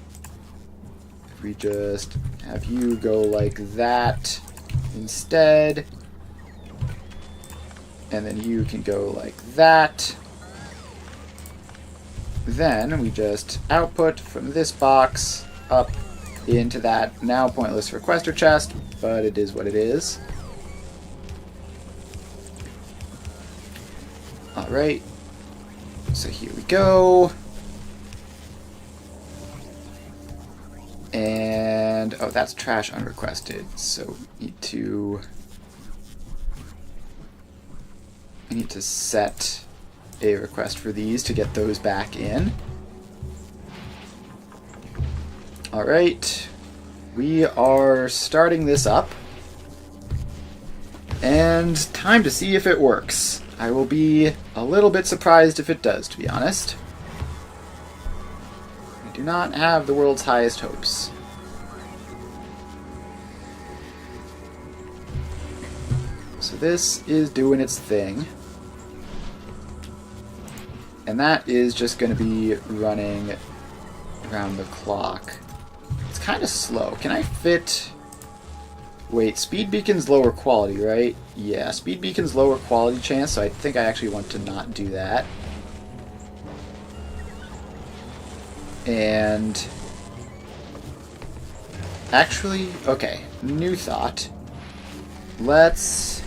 If we just have you go like that instead, and then you can go like that, then we just output from this box up into that now pointless requester chest, but it is what it is. Alright, so here we go. And, oh, that's trash unrequested, so I need to set a request for these to get those back in. Alright, we are starting this up, and time to see if it works. I will be a little bit surprised if it does, to be honest. I do not have the world's highest hopes. So this is doing its thing. And that is just going to be running around the clock. It's kind of slow. Can I fit... Wait, Speed Beacon's lower quality, right? Yeah, Speed Beacon's lower quality chance, so I think I actually want to not do that. And Actually, okay, new thought. Let's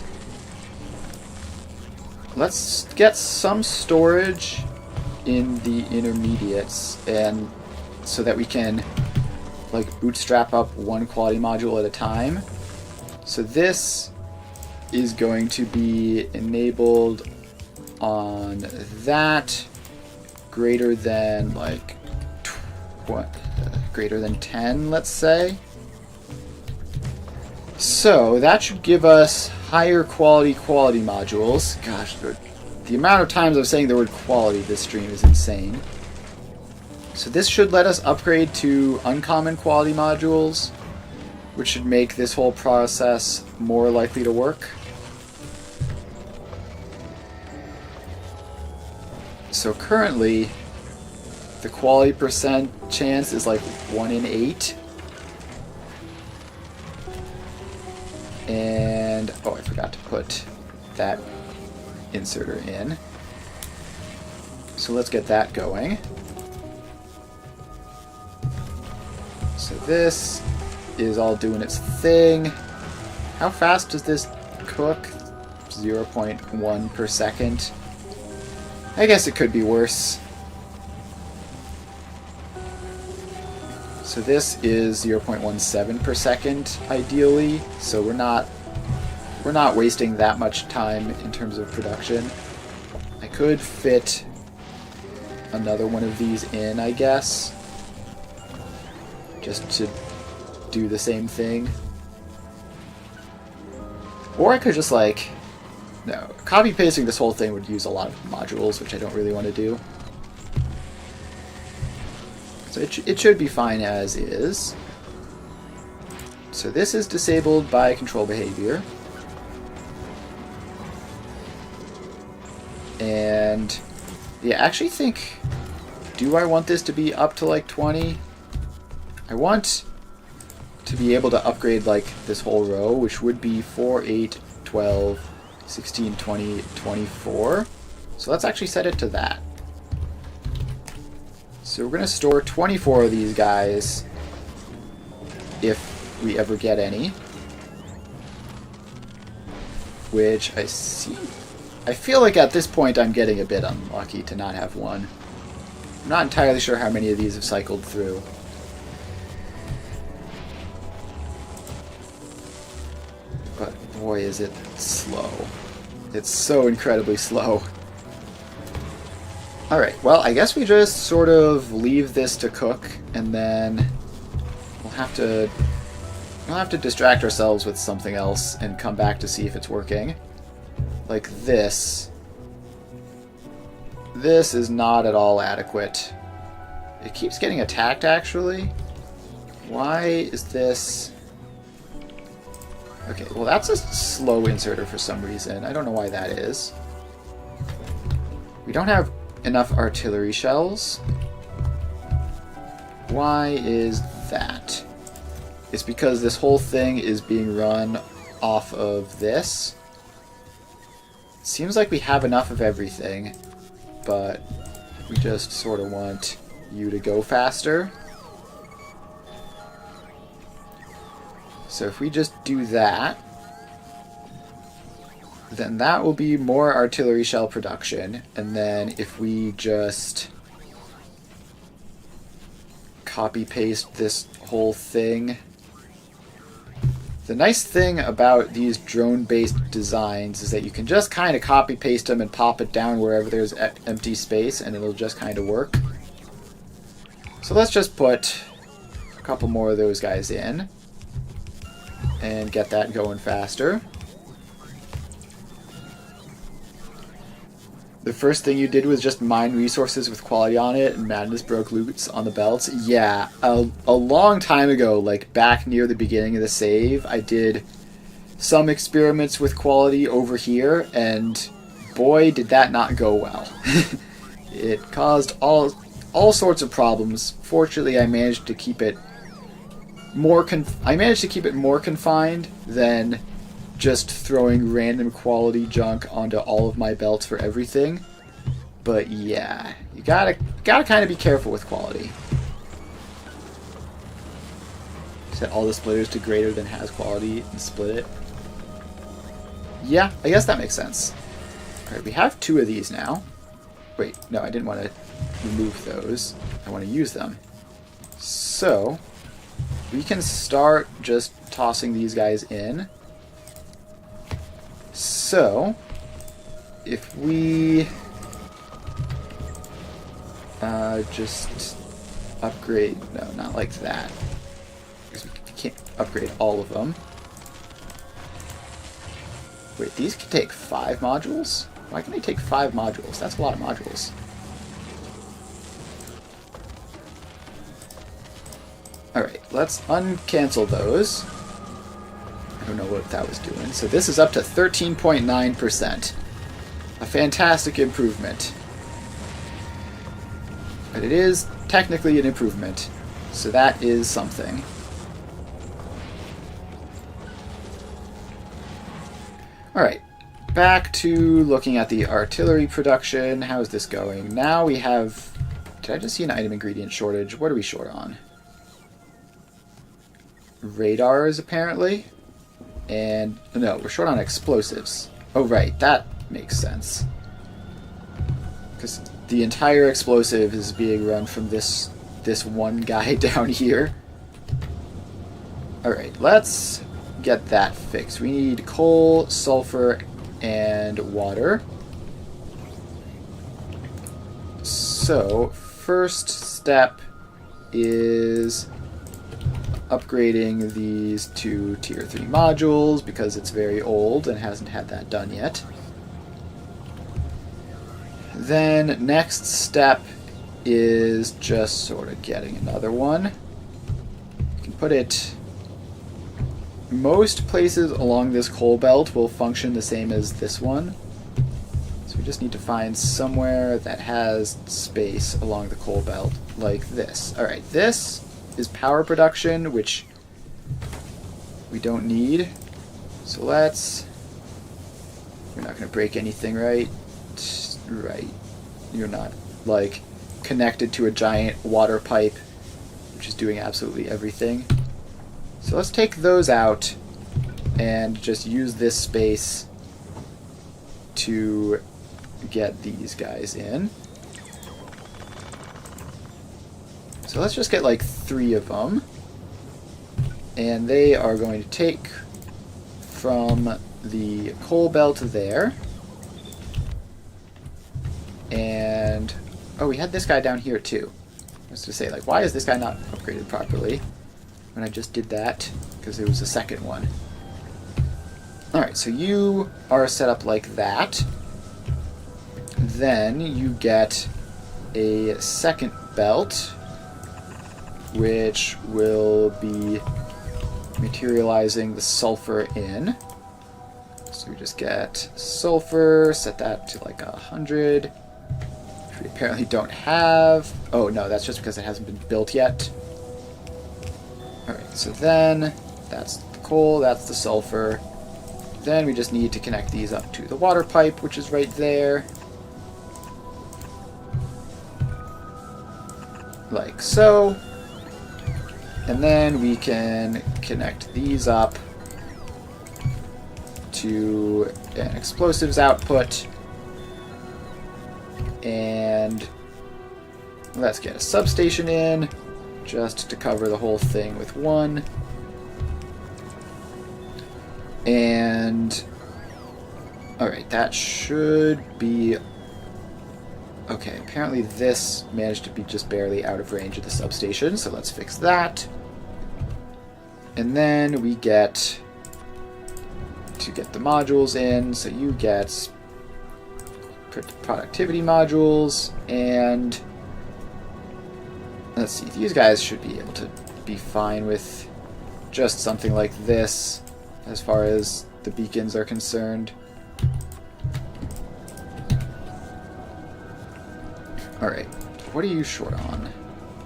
get some storage in the intermediates, and so that we can like bootstrap up one quality module at a time. So this is going to be enabled on that greater than like greater than 10, let's say. So that should give us higher quality modules. Gosh, the amount of times I'm saying the word quality this stream is insane. So this should let us upgrade to uncommon quality modules, which should make this whole process more likely to work. So currently, the quality percent chance is like 1 in 8. And, oh, I forgot to put that inserter in. So let's get that going. So this is all doing its thing. How fast does this cook? 0.1 per second. I guess it could be worse. So this is 0.17 per second, ideally. So we're not wasting that much time in terms of production. I could fit another one of these in, I guess, just to do the same thing. Or I could just like, no, copy pasting this whole thing would use a lot of modules, which I don't really want to do. So it should be fine as is. So this is disabled by control behavior. And yeah, I actually think, do I want this to be up to like 20? I want to be able to upgrade like this whole row, which would be 4, 8, 12, 16, 20, 24. So let's actually set it to that. So we're going to store 24 of these guys if we ever get any. Which I see. I feel like at this point I'm getting a bit unlucky to not have one. I'm not entirely sure how many of these have cycled through. But boy, is it slow. It's so incredibly slow. Alright, well, I guess we just sort of leave this to cook, and then we'll have to distract ourselves with something else and come back to see if it's working. Like this. This is not at all adequate. It keeps getting attacked, actually. Why is this... Okay, well that's a slow inserter for some reason. I don't know why that is. We don't have enough artillery shells. Why is that? It's because this whole thing is being run off of this. Seems like we have enough of everything, but we just sort of want you to go faster. So if we just do that, then that will be more artillery shell production. And then if we just copy paste this whole thing. The nice thing about these drone-based designs is that you can just kind of copy paste them and pop it down wherever there's empty space and it'll just kind of work. So let's just put a couple more of those guys in and get that going faster. The first thing you did was just mine resources with quality on it, and Madness broke loot on the belts. Yeah, a long time ago, like back near the beginning of the save, I did some experiments with quality over here, and boy, did that not go well. It caused all sorts of problems. Fortunately, I managed to keep it more confined than just throwing random quality junk onto all of my belts for everything. But yeah, you gotta kind of be careful with quality. Set all the splitters to greater than has quality and split it. Yeah, I guess that makes sense. Alright, we have 2 of these now. Wait, no, I didn't want to remove those. I want to use them. So, we can start just tossing these guys in. So, if we just upgrade... No, not like that. Because we can't upgrade all of them. Wait, these can take 5 modules? Why can they take 5 modules? That's a lot of modules. Alright, let's uncancel those. I don't know what that was doing. So this is up to 13.9%. A fantastic improvement. But it is technically an improvement. So that is something. Alright, back to looking at the artillery production. How is this going? Now we have... Did I just see an item ingredient shortage? What are we short on? Radars, apparently. And... No, we're short on explosives. Oh, right, that makes sense. Because the entire explosive is being run from this one guy down here. Alright, let's get that fixed. We need coal, sulfur, and water. So, first step is upgrading these to tier 3 modules because it's very old and hasn't had that done yet. Then next step is just sort of getting another one. You can put it... Most places along this coal belt will function the same as this one. So we just need to find somewhere that has space along the coal belt, like this. Alright, this is power production, which we don't need. So let's... We're not going to break anything, right? Right. You're not, like, connected to a giant water pipe, which is doing absolutely everything. So let's take those out and just use this space to get these guys in. So let's just get like 3 of them. And they are going to take from the coal belt there. And... Oh, we had this guy down here too. I was to say, like, why is this guy not upgraded properly? When I just did that, because there was a second one. Alright, so you are set up like that. Then you get a second belt, which will be materializing the sulfur in. So we just get sulfur, set that to like 100, which we apparently don't have. Oh no, that's just because it hasn't been built yet. Alright, so then that's the coal, that's the sulfur. Then we just need to connect these up to the water pipe, which is right there. Like so. And then we can connect these up to an explosives output. And let's get a substation in, just to cover the whole thing with one. And... Alright, that should be... Okay, apparently this managed to be just barely out of range of the substation, so let's fix that. And then we get to get the modules in, so you get productivity modules, and let's see, these guys should be able to be fine with just something like this as far as the beacons are concerned. Alright, what are you short on?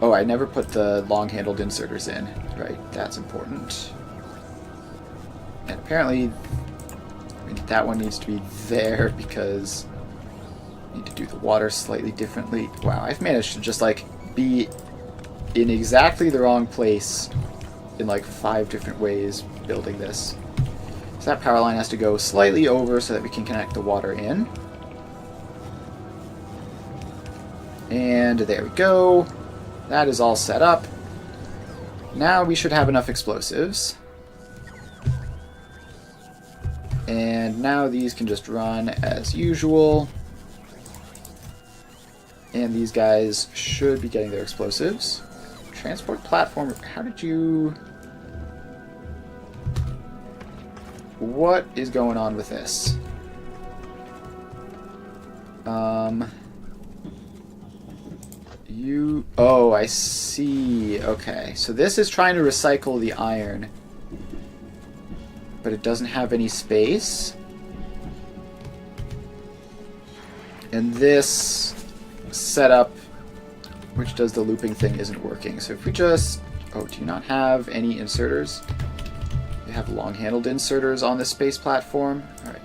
Oh, I never put the long-handled inserters in. Right, that's important. And apparently, I mean, that one needs to be there because I need to do the water slightly differently. Wow, I've managed to just, like, be in exactly the wrong place in like 5 different ways building this. So that power line has to go slightly over so that we can connect the water in. And there we go. That is all set up. Now we should have enough explosives. And now these can just run as usual. And these guys should be getting their explosives. Transport platform, how did you... What is going on with this? Oh, I see. Okay, so this is trying to recycle the iron. But it doesn't have any space. And this setup, which does the looping thing, isn't working. So if we just... Oh, do you not have any inserters? You have long-handled inserters on this space platform? Alright.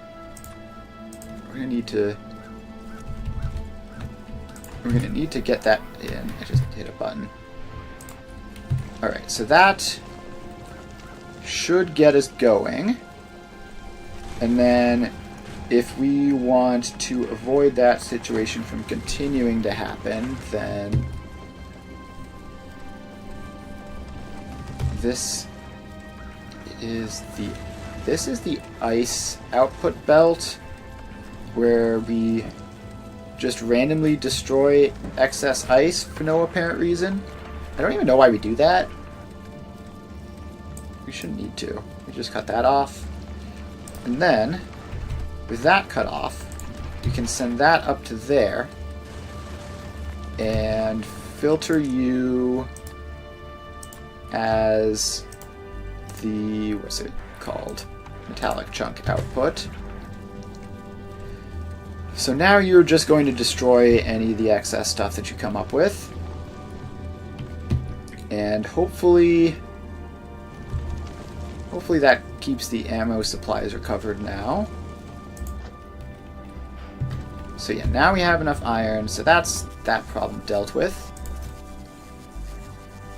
We're going to need to get that in. I just hit a button. Alright, so that should get us going. And then if we want to avoid that situation from continuing to happen, then this is the ice output belt, where we just randomly destroy excess ice for no apparent reason. I don't even know why we do that. We shouldn't need to. We just cut that off. And then, with that cut off, we can send that up to there and filter you as the, what's it called? Metallic chunk output. So now you're just going to destroy any of the excess stuff that you come up with. And hopefully that keeps the ammo supplies recovered now. So yeah, now we have enough iron, so that's that problem dealt with.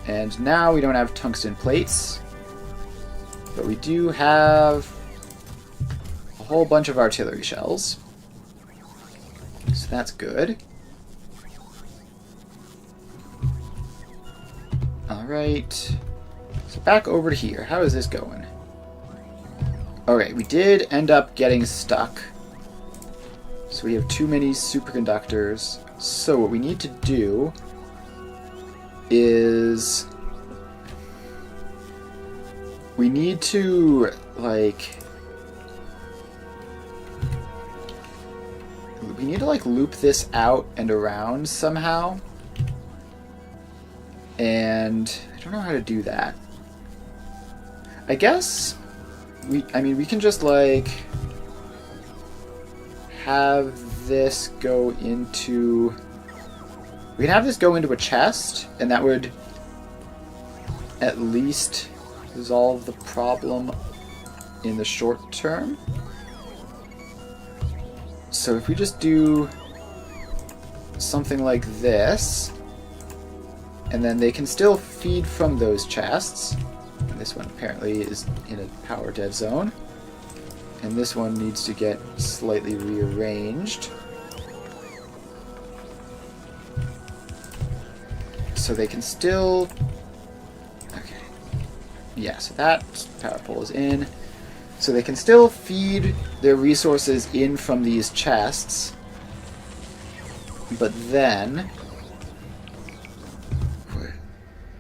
And now we don't have tungsten plates, but we do have a whole bunch of artillery shells. So that's good. Alright. So back over to here. How is this going? Alright, we did end up getting stuck. So we have too many superconductors. So what we need to do is... we need to, like... we need to, like, loop this out and around somehow. And I don't know how to do that. I guess we can just, like, have this go into... we can have this go into a chest, and that would at least resolve the problem in the short term. So if we just do something like this, and then they can still feed from those chests. And this one apparently is in a power dead zone. And this one needs to get slightly rearranged. So they can still... okay. Yeah, so that power pole is in. So they can still feed their resources in from these chests. But then...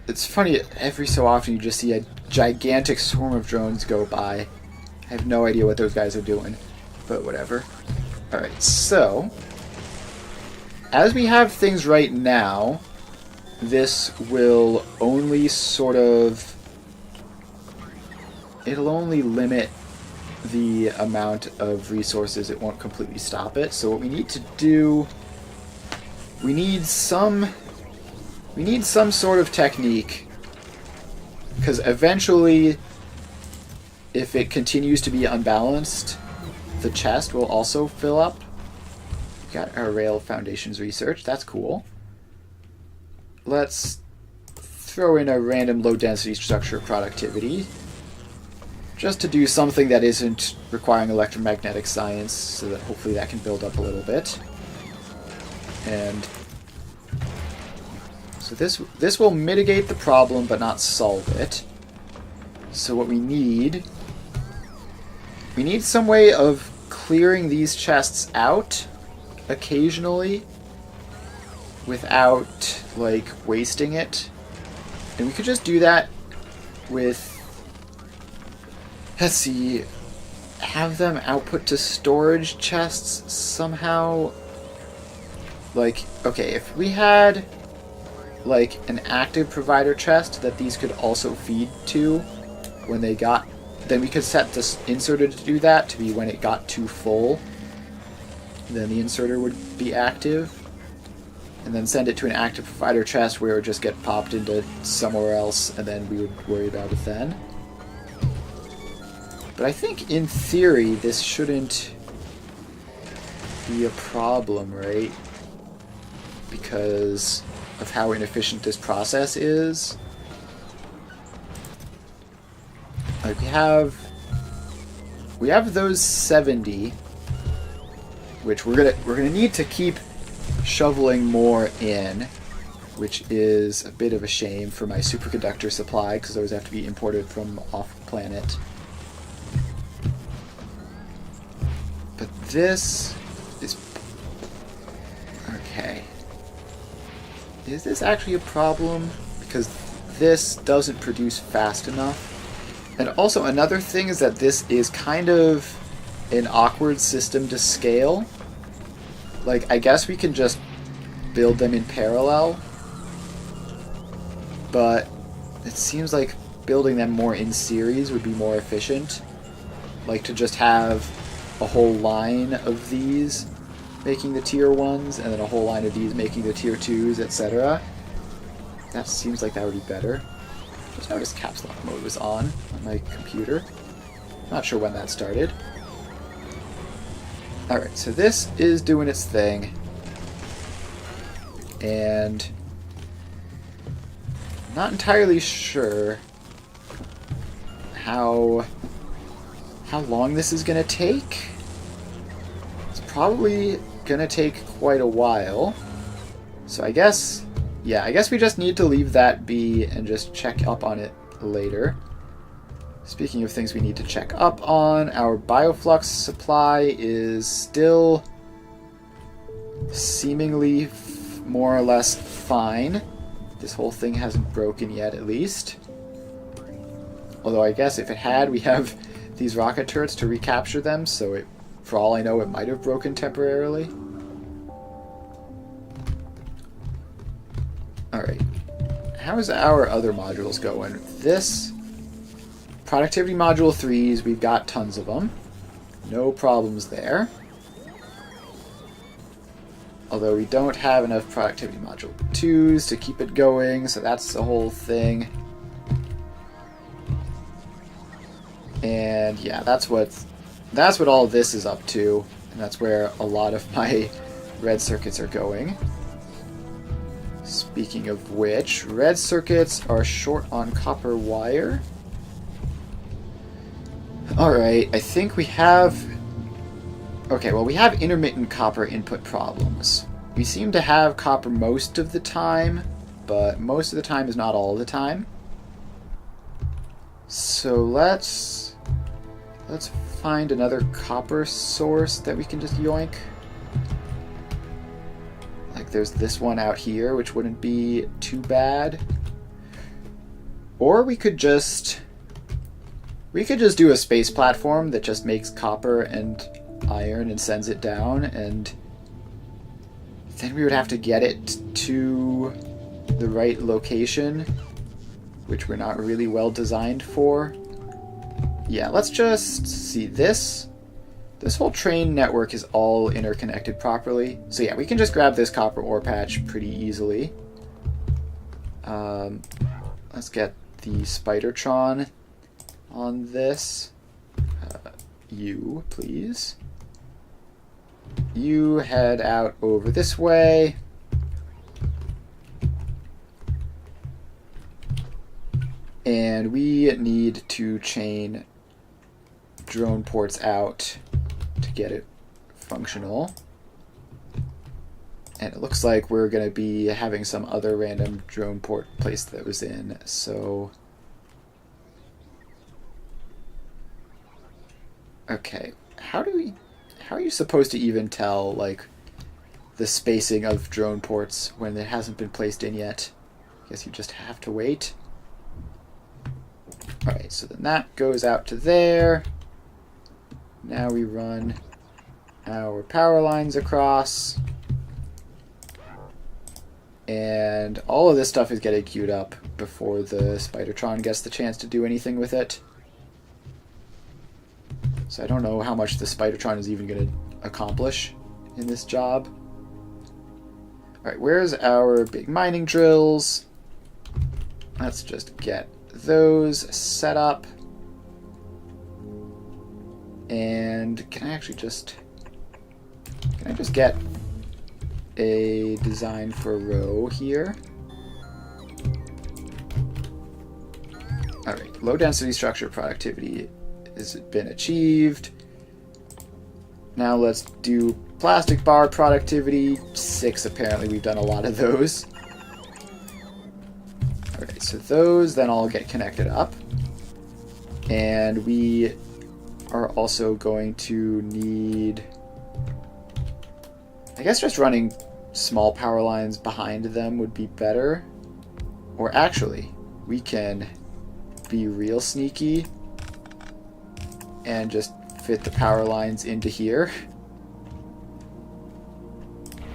it's funny, every so often you just see a gigantic swarm of drones go by. I have no idea what those guys are doing, but whatever. Alright, so... as we have things right now, this will only sort of... it'll only limit the amount of resources. It won't completely stop it. So what we need to do... we need some sort of technique, because eventually, if it continues to be unbalanced, the chest will also fill up. We got our rail foundations research. That's cool. Let's throw in a random low-density structure productivity, just to do something that isn't requiring electromagnetic science, so that hopefully that can build up a little bit. And so this will mitigate the problem, but not solve it. So what we need some way of clearing these chests out occasionally without, like, wasting it. And we could just do that with, let's see, have them output to storage chests somehow. Like, okay, if we had, like, an active provider chest that these could also feed to when they got, then we could set this inserter to do that, to be when it got too full. Then the inserter would be active. And then send it to an active provider chest where it would just get popped into somewhere else, and then we would worry about it then. But I think, in theory, this shouldn't be a problem, right? Because of how inefficient this process is. Like, we have those 70, which we're gonna need to keep shoveling more in, which is a bit of a shame for my superconductor supply, because those have to be imported from off-planet. But this is... okay. Is this actually a problem? Because this doesn't produce fast enough. And also another thing is that this is kind of an awkward system to scale. Like, I guess we can just build them in parallel, but it seems like building them more in series would be more efficient. Like, to just have a whole line of these making the tier 1s, and then a whole line of these making the tier 2s, etc. That seems like that would be better. Just noticed caps lock mode was on my computer. Not sure when that started. Alright, so this is doing its thing. And I'm not entirely sure how long this is going to take. It's probably going to take quite a while. So I guess we just need to leave that be and just check up on it later. Speaking of things we need to check up on, our bioflux supply is still seemingly more or less fine. This whole thing hasn't broken yet, at least. Although I guess if it had, we have these rocket turrets to recapture them, so it, for all I know, it might have broken temporarily. Alright. How's our other modules going? This productivity module 3s, we've got tons of them. No problems there. Although we don't have enough productivity module 2s to keep it going, so that's the whole thing. And yeah, that's what all this is up to, and that's where a lot of my red circuits are going. Speaking of which, red circuits are short on copper wire. Alright, I think we have... okay, well, we have intermittent copper input problems. We seem to have copper most of the time, but most of the time is not all the time. So let's find another copper source that we can just yoink. Like, there's this one out here, which wouldn't be too bad. Or we could just do a space platform that just makes copper and iron and sends it down, and then we would have to get it to the right location, which we're not really well designed for. Yeah, let's just see this. This whole train network is all interconnected properly. So yeah, we can just grab this copper ore patch pretty easily. Let's get the Spidertron on this. You, please. You head out over this way. And we need to chain drone ports out to get it functional. And it looks like we're going to be having some other random drone port placed that was in. So, okay, how are you supposed to even tell like the spacing of drone ports when it hasn't been placed in yet? I guess you just have to wait. Alright, so then that goes out to there. Now we run our power lines across. And all of this stuff is getting queued up before the Spidertron gets the chance to do anything with it. So I don't know how much the Spidertron is even going to accomplish in this job. Alright, where's our big mining drills? Let's just get those set up. And can I just get a design for a row here? Alright, low density structure productivity has been achieved. Now let's do plastic bar productivity. 6 apparently, we've done a lot of those. Alright, so those then all get connected up. And we are also going to need, I guess just running small power lines behind them would be better. Or actually, we can be real sneaky and just fit the power lines into here.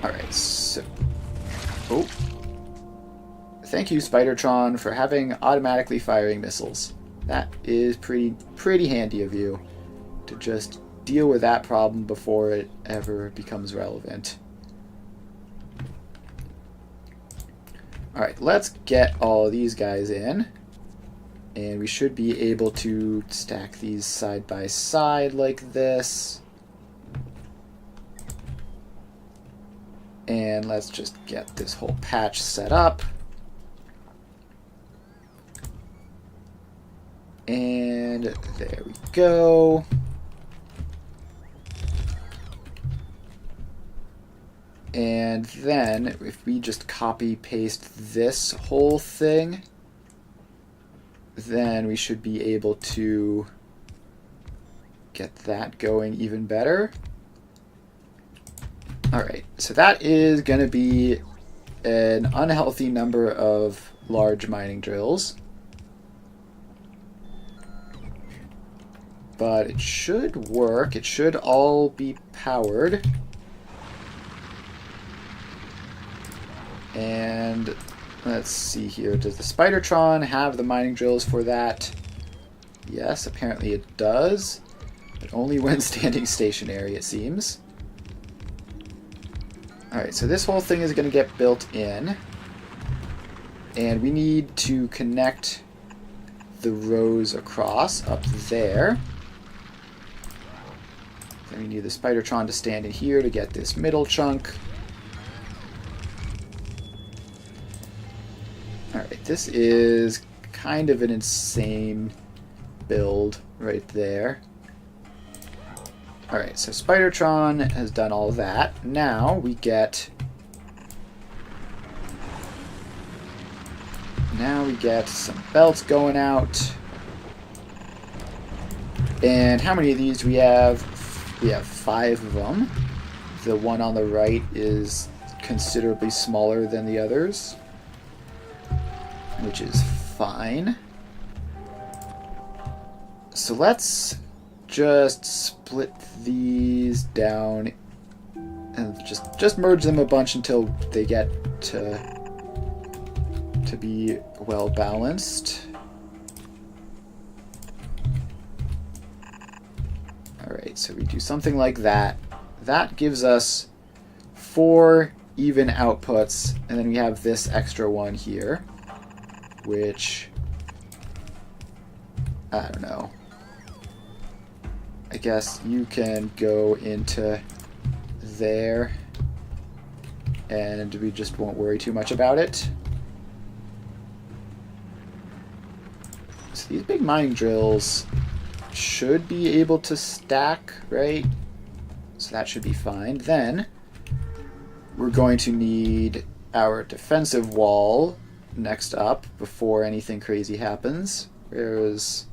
Alright, so... Oh. Thank you, Spidertron, for having automatically firing missiles. That is pretty handy of you to just deal with that problem before it ever becomes relevant. Alright, let's get all of these guys in. And we should be able to stack these side by side like this. And let's just get this whole patch set up. And there we go. And then if we just copy paste this whole thing, then we should be able to get that going even better. Alright, so that is going to be an unhealthy number of large mining drills. But it should work. It should all be powered. And let's see here. Does the Spidertron have the mining drills for that? Yes, apparently it does. But only when standing stationary, it seems. Alright, so this whole thing is going to get built in. And we need to connect the rows across up there. Then we need the Spidertron to stand in here to get this middle chunk. Alright, this is kind of an insane build right there. Alright, so Spidertron has done all that. Now we get some belts going out. And how many of these do we have? We have 5 of them. The one on the right is considerably smaller than the others, which is fine. So let's just split these down and just merge them a bunch until they get to be well balanced. Alright, so we do something like that. That gives us 4 even outputs, and then we have this extra one here, which, I don't know. I guess you can go into there, and we just won't worry too much about it. these big mining drills should be able to stack, right? So that should be fine. Then we're going to need our defensive wall next up before anything crazy happens. Where's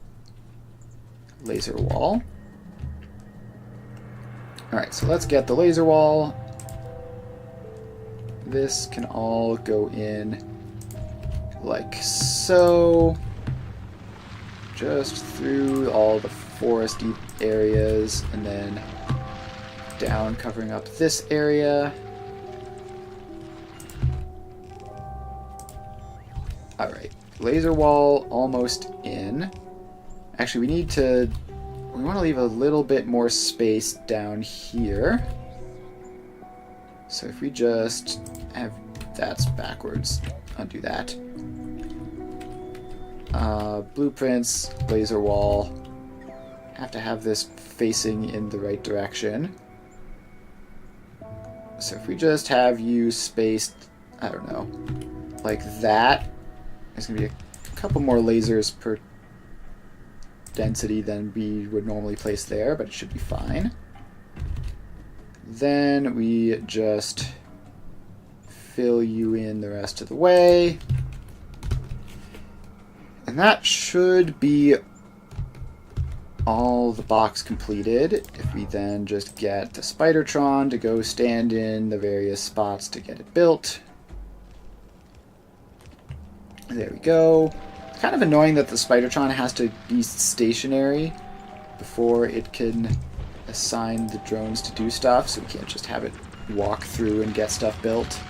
laser wall? Alright, so let's get the laser wall. This can all go in like so. Just through all the foresty areas and then down, covering up this area. Alright, laser wall almost in. Actually, we want to leave a little bit more space down here. So if we just have, that's backwards, undo that. Blueprints, laser wall. Have to have this facing in the right direction. So if we just have you spaced, I don't know, like that, there's going to be a couple more lasers per density than we would normally place there, but it should be fine. Then we just fill you in the rest of the way. And that should be all the box completed. If we then just get the Spidertron to go stand in the various spots to get it built. There we go. It's kind of annoying that the Spidertron has to be stationary before it can assign the drones to do stuff, so we can't just have it walk through and get stuff built.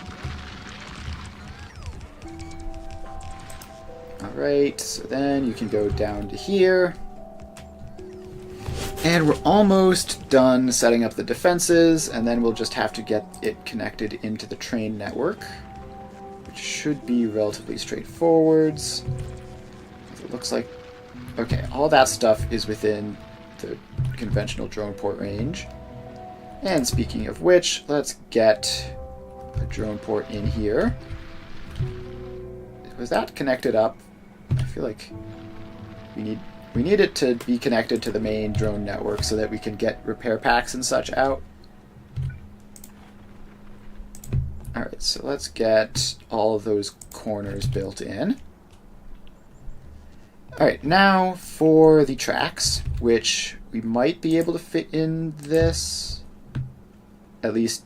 Alright, so then you can go down to here. And we're almost done setting up the defenses, and then we'll just have to get it connected into the train network, which should be relatively straightforward. It looks like... Okay, all that stuff is within the conventional drone port range. And speaking of which, let's get a drone port in here. Was that connected up? I feel like we need it to be connected to the main drone network so that we can get repair packs and such out. Alright, so let's get all of those corners built in. Alright, now for the tracks, which we might be able to fit in this. At least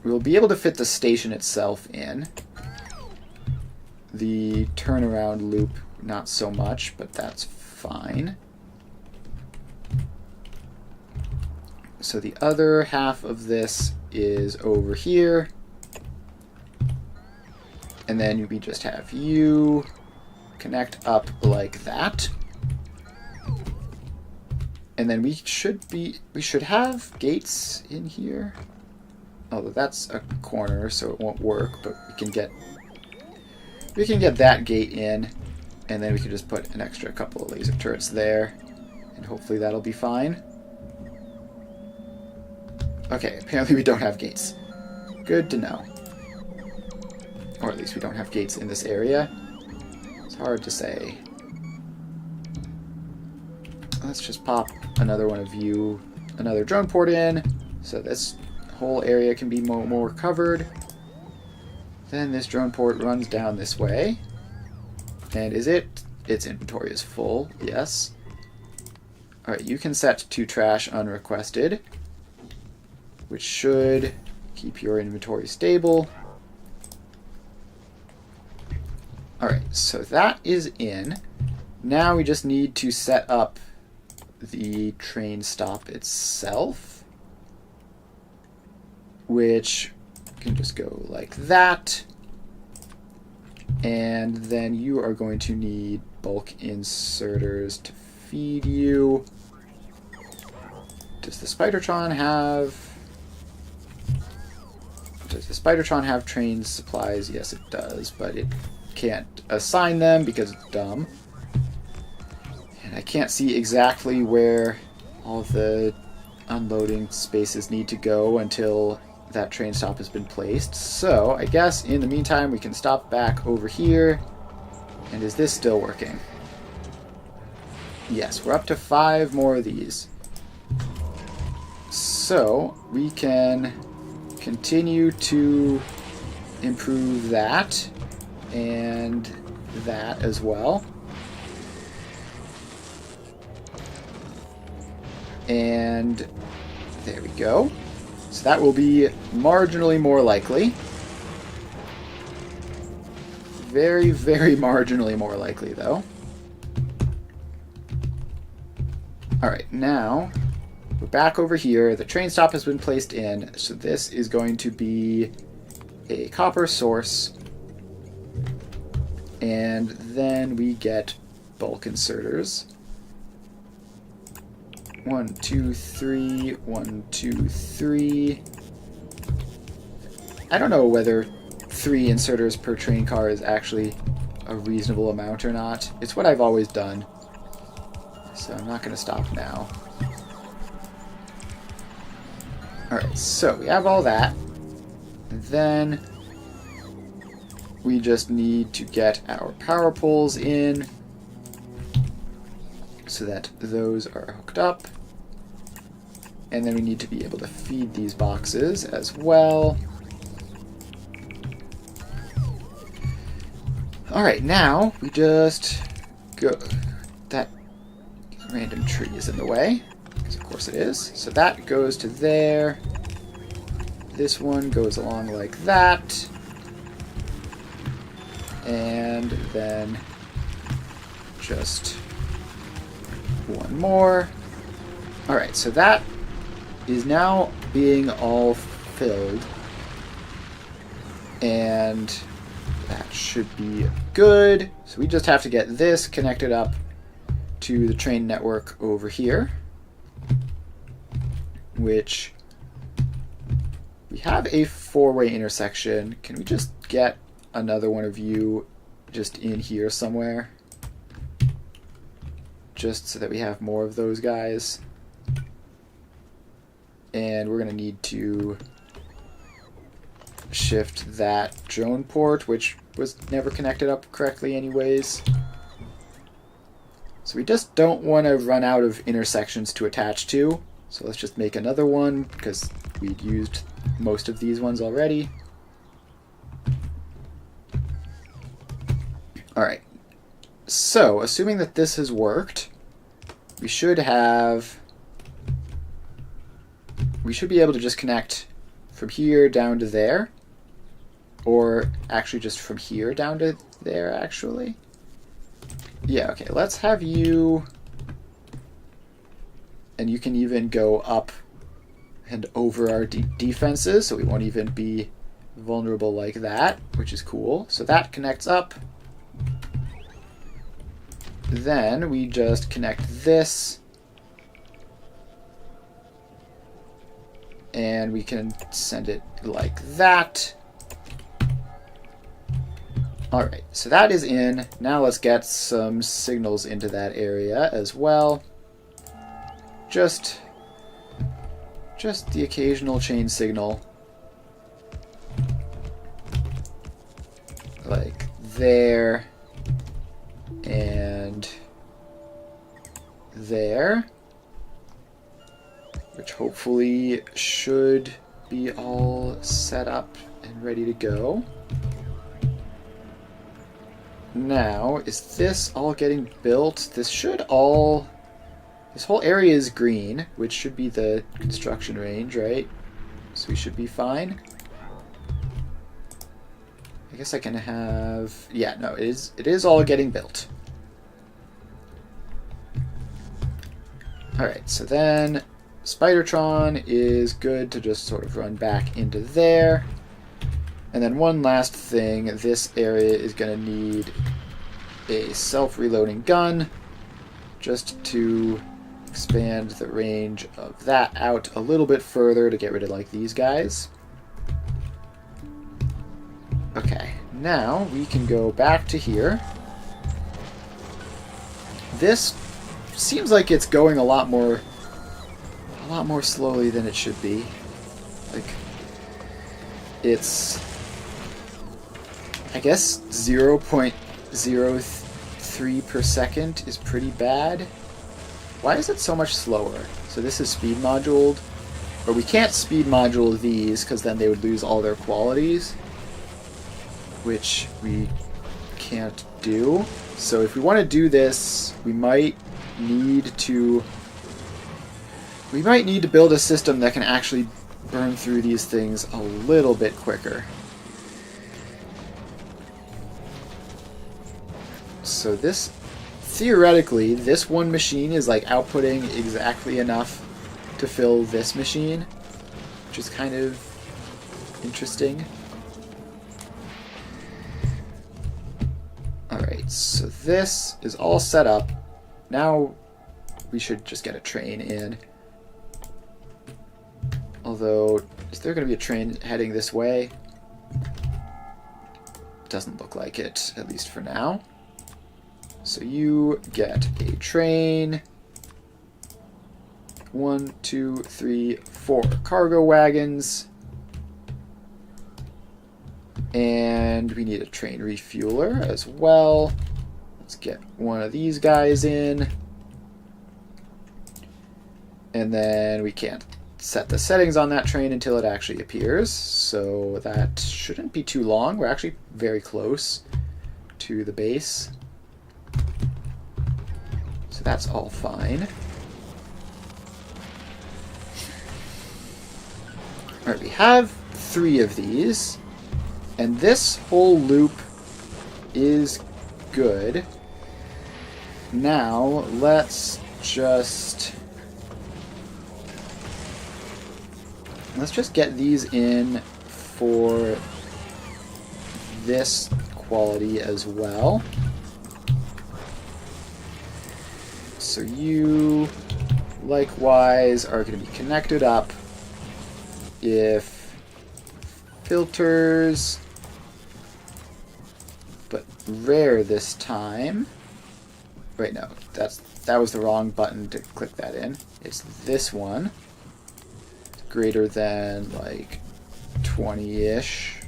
we'll be able to fit the station itself in. The turnaround loop, not so much, but that's fine. So the other half of this is over here. And then we just have you connect up like that. And then we should have gates in here. Although that's a corner, so it won't work, but we can get that gate in, and then we can just put an extra couple of laser turrets there, and hopefully that'll be fine. Okay, apparently we don't have gates. Good to know. Or at least we don't have gates in this area. It's hard to say. Let's just pop another one of you, another drone port in, so this whole area can be more covered. Then this drone port runs down this way. And is it? Its inventory is full, yes. Alright, you can set to trash unrequested, which should keep your inventory stable. Alright, so that is in. Now we just need to set up the train stop itself, which can just go like that. And then you are going to need bulk inserters to feed you. Does the Spidertron have train supplies? Yes, it does, but it can't assign them because it's dumb. And I can't see exactly where all the unloading spaces need to go until that train stop has been placed. So I guess in the meantime we can stop back over here. And is this still working? Yes, we're up to 5 more of these. So we can continue to improve that and that as well. And there we go. So that will be marginally more likely. Very, very marginally more likely, though. Alright, now we're back over here. The train stop has been placed in, so this is going to be a copper source. And then we get bulk inserters. 1, 2, 3, 1, 2, 3. I don't know whether 3 inserters per train car is actually a reasonable amount or not. It's what I've always done. So I'm not going to stop now. Alright, so we have all that. And then we just need to get our power poles in so that those are hooked up. And then we need to be able to feed these boxes as well. Alright, now we just go... That random tree is in the way, because of course it is. So that goes to there. This one goes along like that. And then just one more. Alright, so that is now being all filled. And that should be good. So we just have to get this connected up to the train network over here, which we have a 4-way intersection. Can we just get another one of you just in here somewhere? Just so that we have more of those guys. And we're going to need to shift that drone port, which was never connected up correctly anyways. So we just don't want to run out of intersections to attach to. So let's just make another one, because we'd used most of these ones already. Alright. So, assuming that this has worked, we should be able to just connect from here down to there. Or actually just from here down to there, actually. Yeah, okay, let's have you... And you can even go up and over our defenses, so we won't even be vulnerable like that, which is cool. So that connects up. Then we just connect this. And we can send it like that. Alright, so that is in. Now let's get some signals into that area as well. Just the occasional chain signal. Like there. And there. Which hopefully should be all set up and ready to go. Now, is this all getting built? This whole area is green, which should be the construction range, right? So we should be fine. I guess I can have... Yeah, no, it is all getting built. Alright, so then Spidertron is good to just sort of run back into there. And then one last thing, this area is going to need a self-reloading gun just to expand the range of that out a little bit further to get rid of like these guys. Okay, now we can go back to here. This seems like it's going a lot more slowly than it should be. Like, it's, I guess 0.03 per second is pretty bad. Why is it so much slower? So this is speed moduled. But we can't speed module these because then they would lose all their qualities, which we can't do. So if we want to do this, we might need to build a system that can actually burn through these things a little bit quicker. So this, theoretically, this one machine is like outputting exactly enough to fill this machine, which is kind of interesting. Alright, so this is all set up. Now we should just get a train in. Although, is there going to be a train heading this way? Doesn't look like it, at least for now. So you get a train. 1, 2, 3, 4 cargo wagons. And we need a train refueler as well. Let's get one of these guys in. And then we can't set the settings on that train until it actually appears. So that shouldn't be too long. We're actually very close to the base. So that's all fine. Alright, we have 3 of these, and this whole loop is good. Now, let's just get these in for this quality as well. So you, likewise, are going to be connected up. If filters, but rare this time. Wait, no, that was the wrong button to click that in. It's this one. It's greater than like 20-ish,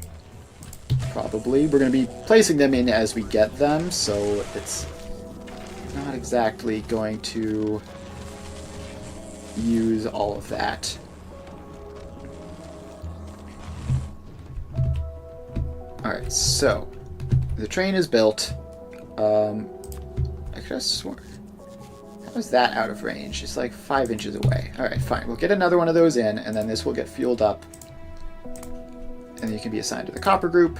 probably. We're going to be placing them in as we get them, so it's not exactly going to use all of that. Alright, so the train is built. I could have sworn. How is that out of range? It's like 5 inches away. Alright, fine. We'll get another one of those in, and then this will get fueled up. And you can be assigned to the copper group.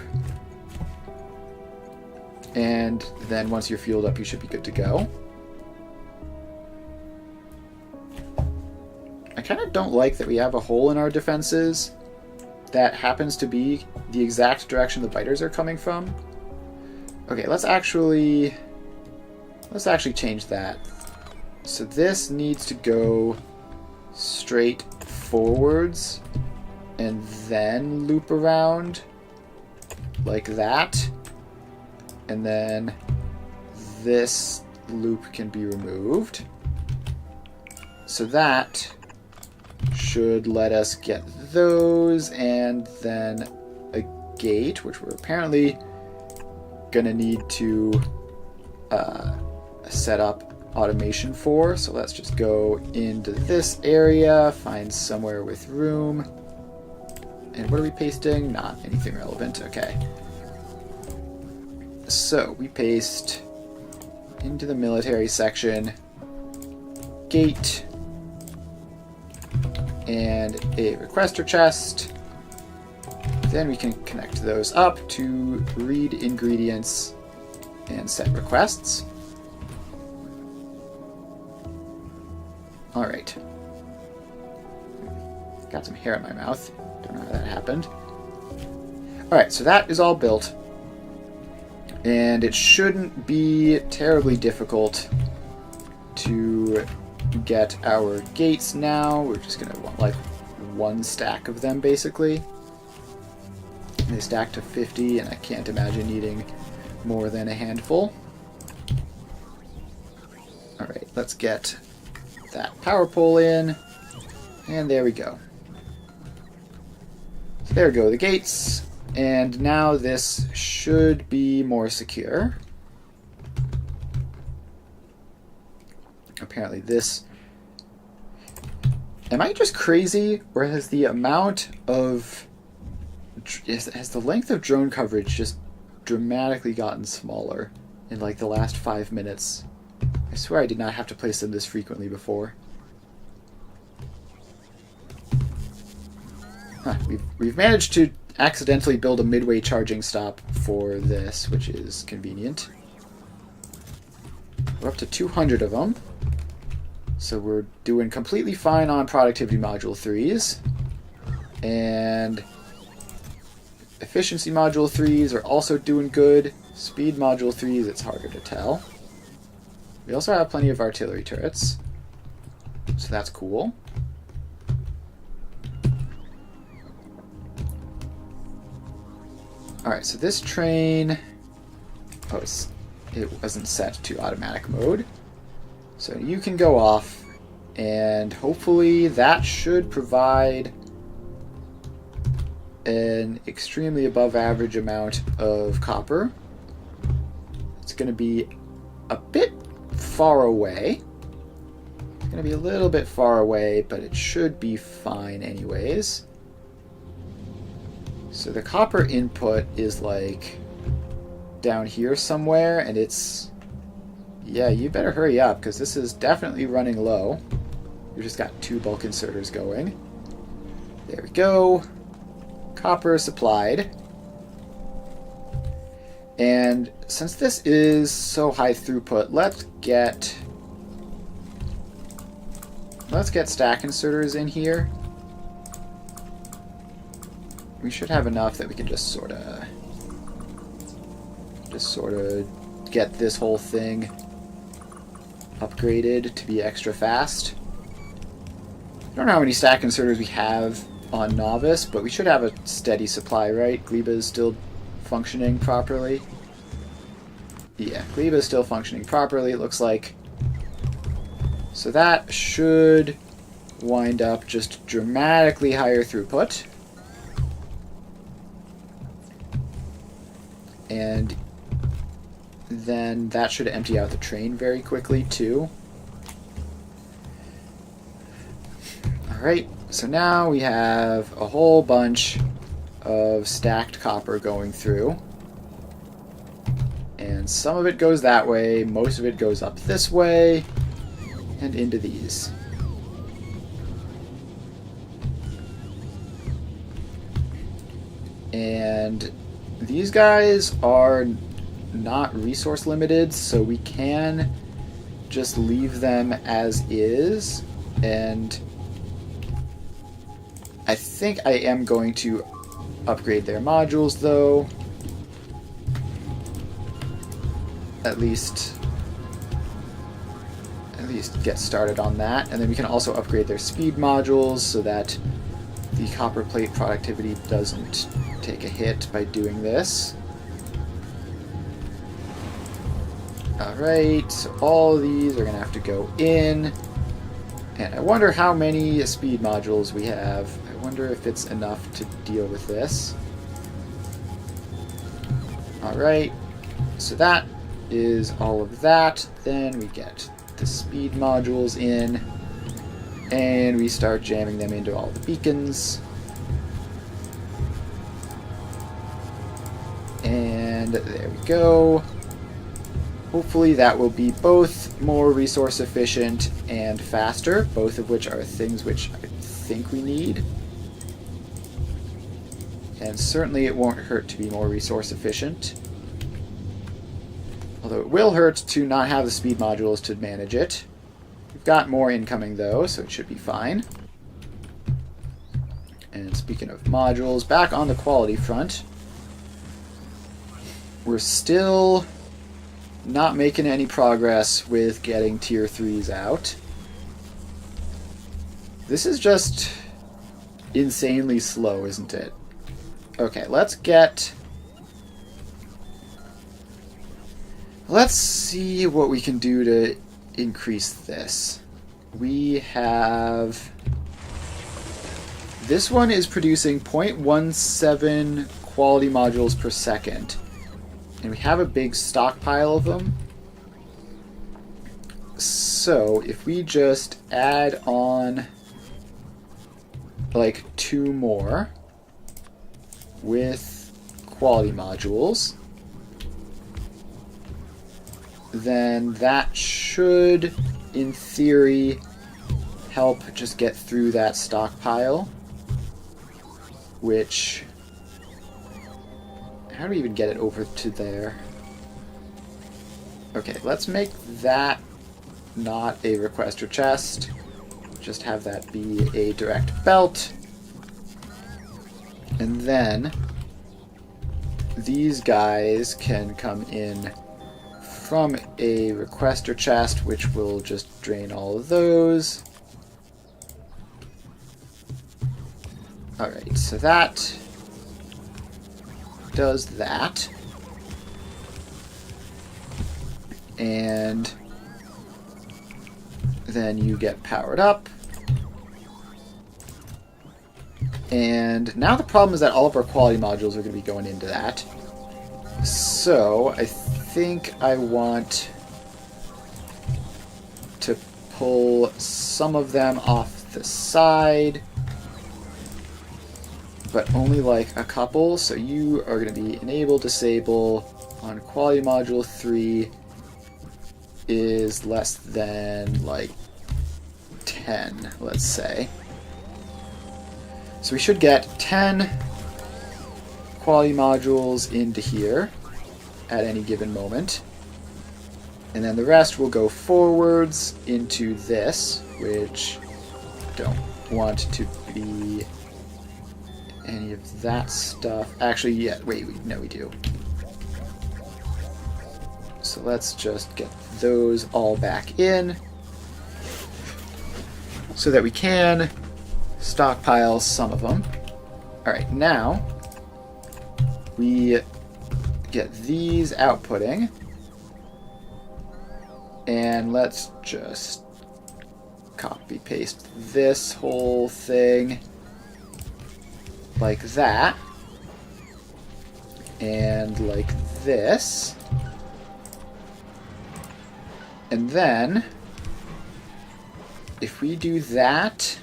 And then once you're fueled up, you should be good to go. I kind of don't like that we have a hole in our defenses that happens to be the exact direction the biters are coming from. Okay, let's actually change that. So this needs to go straight forwards and then loop around like that. And then this loop can be removed. So that should let us get those, and then a gate, which we're apparently going to need to set up automation for. So let's just go into this area, find somewhere with room. And what are we pasting? Not anything relevant. Okay. So we paste into the military section, gate, and a requester chest. Then we can connect those up to read ingredients and set requests. Alright. Got some hair in my mouth. Don't know how that happened. Alright, so that is all built. And it shouldn't be terribly difficult to get our gates now. We're just going to want like 1 stack of them, basically. They stack to 50, and I can't imagine needing more than a handful. Alright, let's get that power pole in. And there we go. So there go the gates. And now this should be more secure. apparently this... Am I just crazy? Or has the amount of... Has the length of drone coverage just dramatically gotten smaller in like the last 5 minutes? I swear I did not have to place them this frequently before. Huh, we've managed to accidentally build a midway charging stop for this, which is convenient. We're up to 200 of them. So we're doing completely fine on productivity module 3s. And efficiency module 3s are also doing good. Speed module 3s, it's harder to tell. We also have plenty of artillery turrets. So that's cool. Alright, so this train... Oh, it wasn't set to automatic mode. So you can go off, and hopefully that should provide an extremely above average amount of copper. It's going to be a bit far away. It's going to be a little bit far away, but it should be fine anyways. So the copper input is like down here somewhere, and it's... Yeah, you better hurry up, because this is definitely running low. We've just got 2 bulk inserters going. There we go. Copper supplied. And since this is so high throughput, let's get stack inserters in here. We should have enough that we can just sort of get this whole thing upgraded to be extra fast. I don't know how many stack inserters we have on Novice, but we should have a steady supply, right? Gleba is still functioning properly. Yeah, Gleba is still functioning properly, it looks like. So that should wind up just dramatically higher throughput. And then that should empty out the train very quickly, too. Alright, so now we have a whole bunch of stacked copper going through. And some of it goes that way, most of it goes up this way, and into these. And these guys are not resource limited, so we can just leave them as is. And I think I am going to upgrade their modules, though. At least get started on that. And then we can also upgrade their speed modules so that the copper plate productivity doesn't take a hit by doing this. Alright, so all of these are going to have to go in. And I wonder how many speed modules we have. I wonder if it's enough to deal with this. Alright, so that is all of that. Then we get the speed modules in. And we start jamming them into all the beacons. And there we go. Hopefully that will be both more resource efficient and faster, both of which are things which I think we need. And certainly it won't hurt to be more resource efficient. Although it will hurt to not have the speed modules to manage it. We've got more incoming though, so it should be fine. And speaking of modules, back on the quality front, we're still not making any progress with getting tier 3s out. This is just insanely slow, isn't it? Okay, let's see what we can do to increase this. We have... This one is producing 0.17 quality modules per second. And we have a big stockpile of them. So if we just add on like 2 more with quality modules, then that should, in theory, help just get through that stockpile. Which, how do we even get it over to there? Okay, let's make that not a requester chest. Just have that be a direct belt. And then these guys can come in from a requester chest, which will just drain all of those. Alright, so that does that. And then you get powered up. And now the problem is that all of our quality modules are going to be going into that. So I think I want to pull some of them off the side, but only like a couple. So you are going to be enable, disable on quality module 3 is less than like 10, let's say. So we should get 10 quality modules into here at any given moment. And then the rest will go forwards into this, which don't want to be any of that stuff. Actually, yeah, wait, no, we do. So let's just get those all back in so that we can stockpile some of them. Alright, now we get these outputting, and let's just copy paste this whole thing like that, and like this. And then if we do that,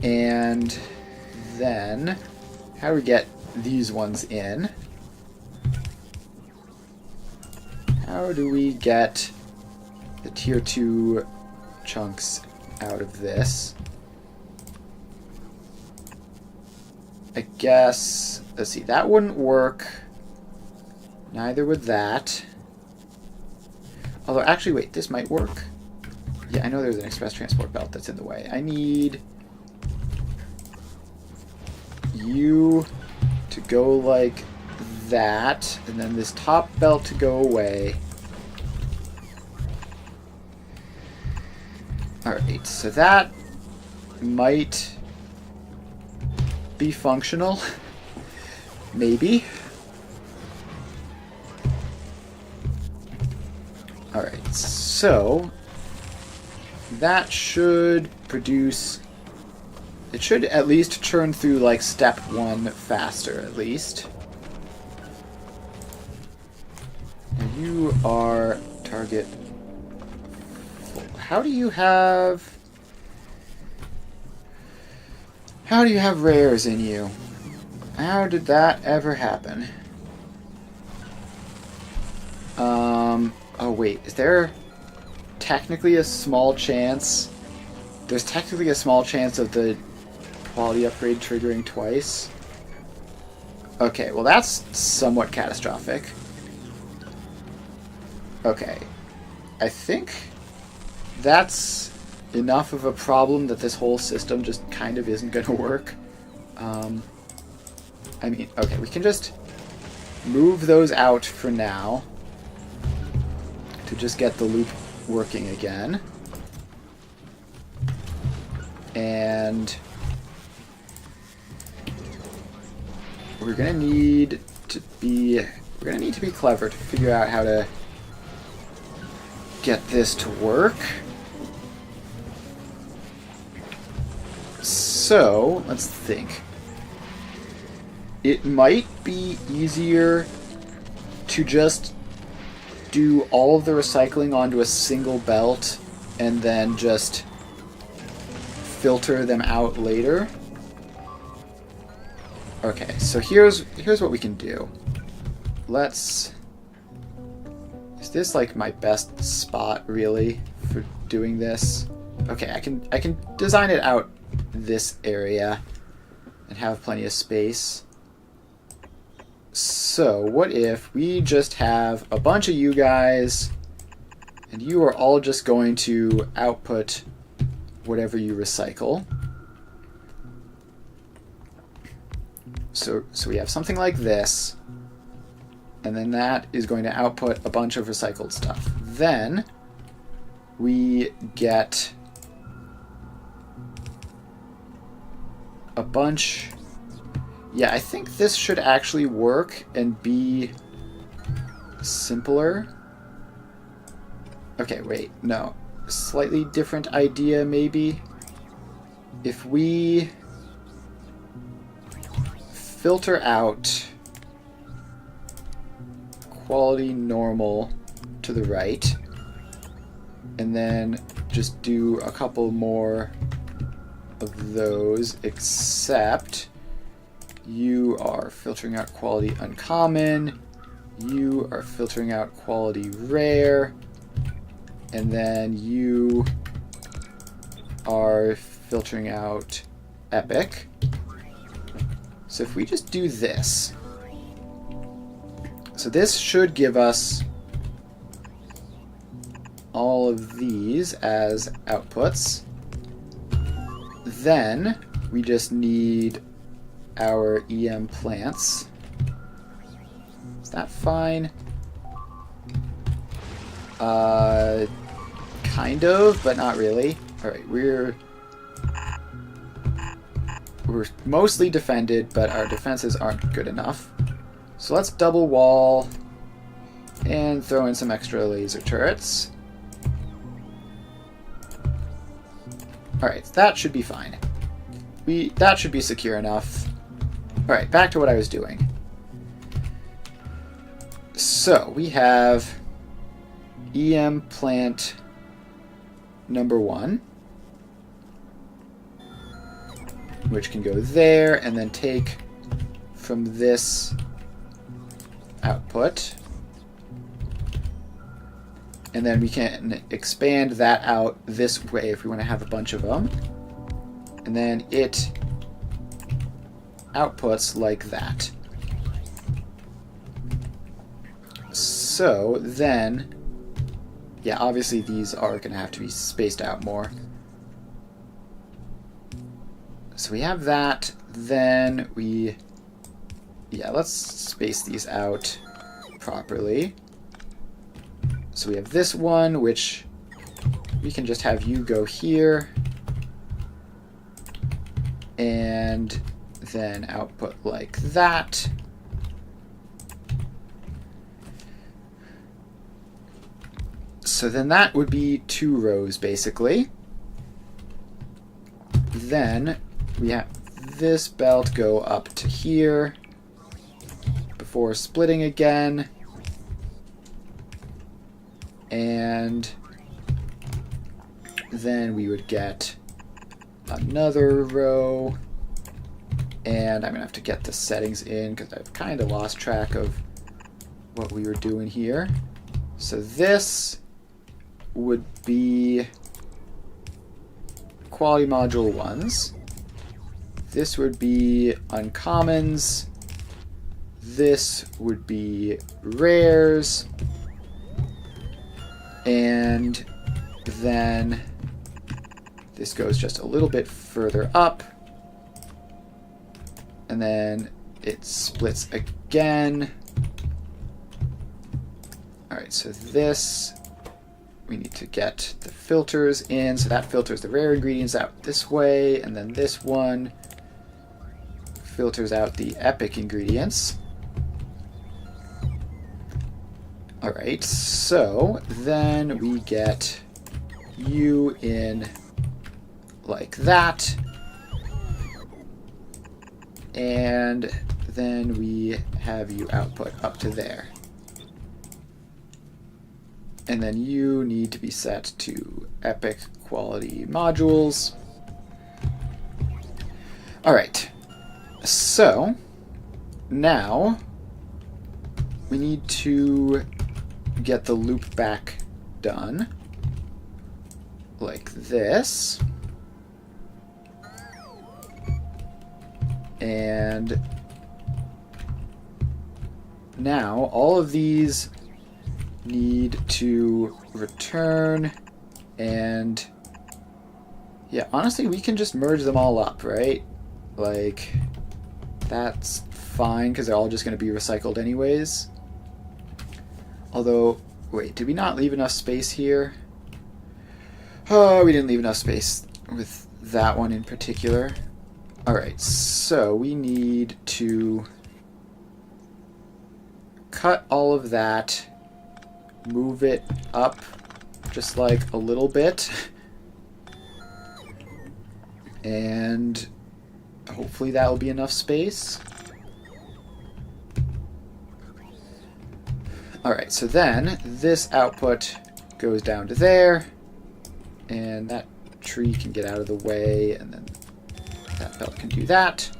and then how do we get these ones in? How do we get the tier 2 chunks out of this? I guess, let's see, that wouldn't work. Neither would that. Although, actually, wait, this might work. Yeah, I know there's an express transport belt that's in the way. I need you to go like that, and then this top belt to go away. Alright, so that might be functional. Maybe. Alright, so that should produce, it should at least churn through like step 1 faster, at least. And you are target full. How do you have rares in you? How did that ever happen? Oh wait, is there technically a small chance? There's technically a small chance of the quality upgrade triggering twice. Okay, well that's somewhat catastrophic. Okay, I think that's enough of a problem that this whole system just kind of isn't going to work. I mean, okay, we can just move those out for now to just get the loop working again. And we're gonna need to be clever to figure out how to get this to work. So let's think. It might be easier to just do all of the recycling onto a single belt and then just filter them out later. Okay, so here's what we can do. Let's... Is this like my best spot really for doing this? Okay, I can design it out this area and have plenty of space. So what if we just have a bunch of you guys and you are all just going to output whatever you recycle. So we have something like this, and then that is going to output a bunch of recycled stuff. Then we get a bunch... Yeah, I think this should actually work and be simpler. Okay, wait, no. Slightly different idea, maybe. If we filter out quality normal to the right, and then just do a couple more of those, except you are filtering out quality uncommon, you are filtering out quality rare, and then you are filtering out epic. So if we just do this, so this should give us all of these as outputs. Then we just need our EM plants. Is that fine? Kind of, but not really. Alright, we're mostly defended, but our defenses aren't good enough. So let's double wall and throw in some extra laser turrets. Alright, that should be fine. That should be secure enough. Alright, back to what I was doing. So, we have EM plant number 1, which can go there, and then take from this output. And then we can expand that out this way if we want to have a bunch of them. And then it outputs like that. So then, yeah, obviously these are going to have to be spaced out more. So we have that, then let's space these out properly. So we have this one, which we can just have you go here, and then output like that. So then that would be 2 rows, basically. Then we have this belt go up to here before splitting again. And then we would get another row. And I'm going to have to get the settings in because I've kind of lost track of what we were doing here. So this would be quality module 1s. This would be uncommons. This would be rares. And then this goes just a little bit further up. And then it splits again. Alright, so this, we need to get the filters in. So that filters the rare ingredients out this way. And then this one filters out the epic ingredients. Alright, so then we get you in like that. And then we have you output up to there. And then you need to be set to epic quality modules. Alright, so now we need to get the loop back done like this. And now all of these need to return, and yeah, honestly, we can just merge them all up, right? Like, that's fine because they're all just going to be recycled anyways. Although, wait, did we not leave enough space here? Oh, we didn't leave enough space with that one in particular. Alright, so we need to cut all of that, move it up just like a little bit, and hopefully that will be enough space. Alright, so then this output goes down to there, and that tree can get out of the way, and then that belt can do that.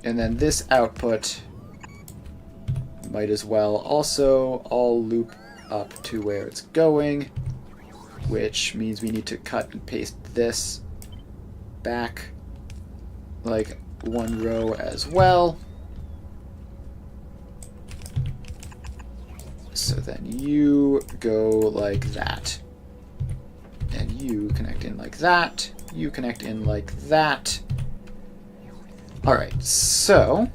And then this output might as well also all loop up to where it's going, which means we need to cut and paste this back like one row as well. So then you go like that, and you connect in like that, you connect in like that. Alright, so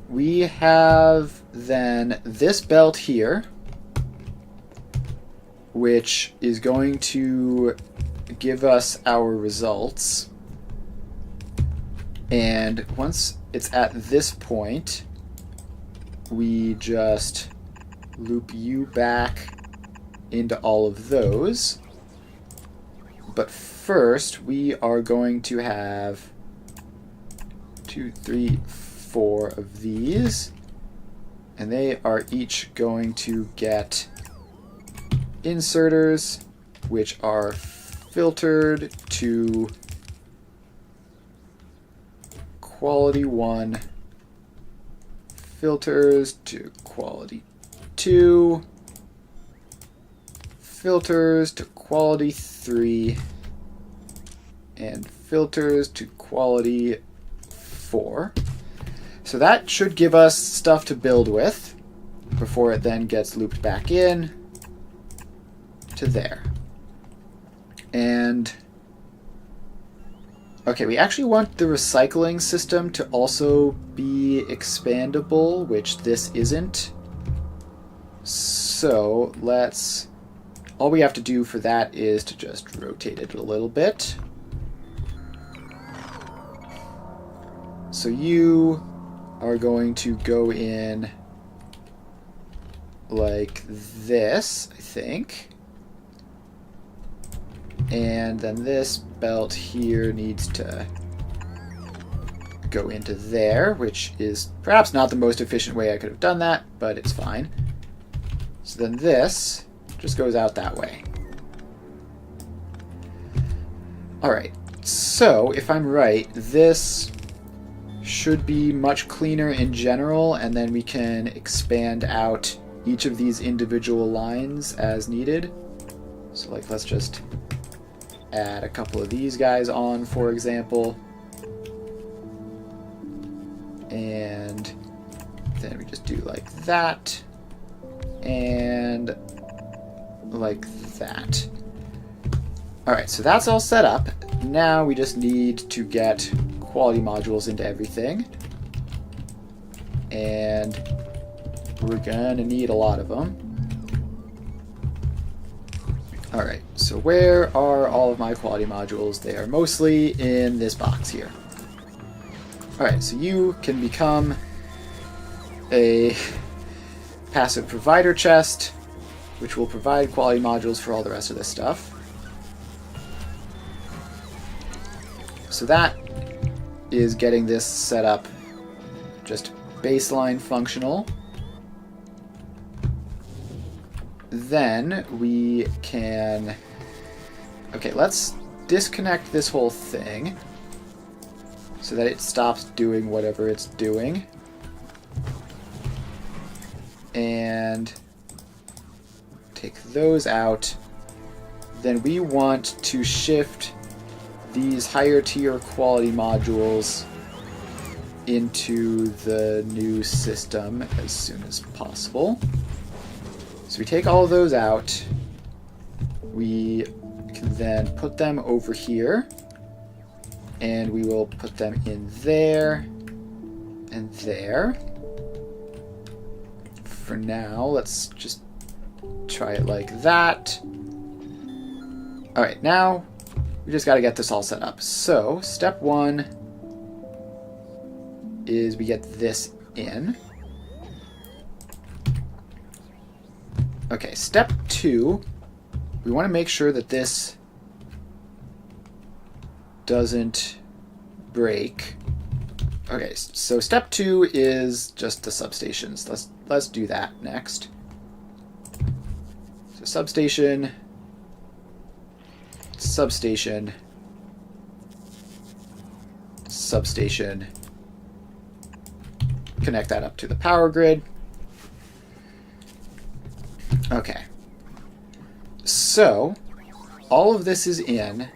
we have then this belt here, which is going to give us our results. And once it's at this point, we just loop you back into all of those. But first, we are going to have 2, 3, 4 of these, and they are each going to get inserters, which are filtered to quality 1, filters to quality 2, filters to quality 3, and filters to quality 4. So that should give us stuff to build with before it then gets looped back in to there. And okay, we actually want the recycling system to also be expandable, which this isn't. So let's, all we have to do for that is to just rotate it a little bit. So you are going to go in like this, I think. And then this belt here needs to go into there, which is perhaps not the most efficient way I could have done that, but it's fine. So then this just goes out that way. Alright, so if I'm right, this should be much cleaner in general, and then we can expand out each of these individual lines as needed. So like, let's just add a couple of these guys on, for example. And then we just do like that, and like that. Alright, so that's all set up. Now we just need to get quality modules into everything. And we're gonna need a lot of them. Alright, so where are all of my quality modules? They are mostly in this box here. Alright, so you can become a passive provider chest, which will provide quality modules for all the rest of this stuff. So that is getting this set up just baseline functional. then we can... Okay, let's disconnect this whole thing so that it stops doing whatever it's doing. And take those out. Then we want to shift these higher tier quality modules into the new system as soon as possible. So we take all of those out. We can then put them over here. And we will put them in there and there. For now, let's just try it like that. Alright, now we just got to get this all set up. So, step one is we get this in. Okay, step two, we want to make sure that this doesn't break. Okay, so step two is just the substations. Let's do that next. So substation, substation, substation. Connect that up to the power grid. Okay. So all of this is in.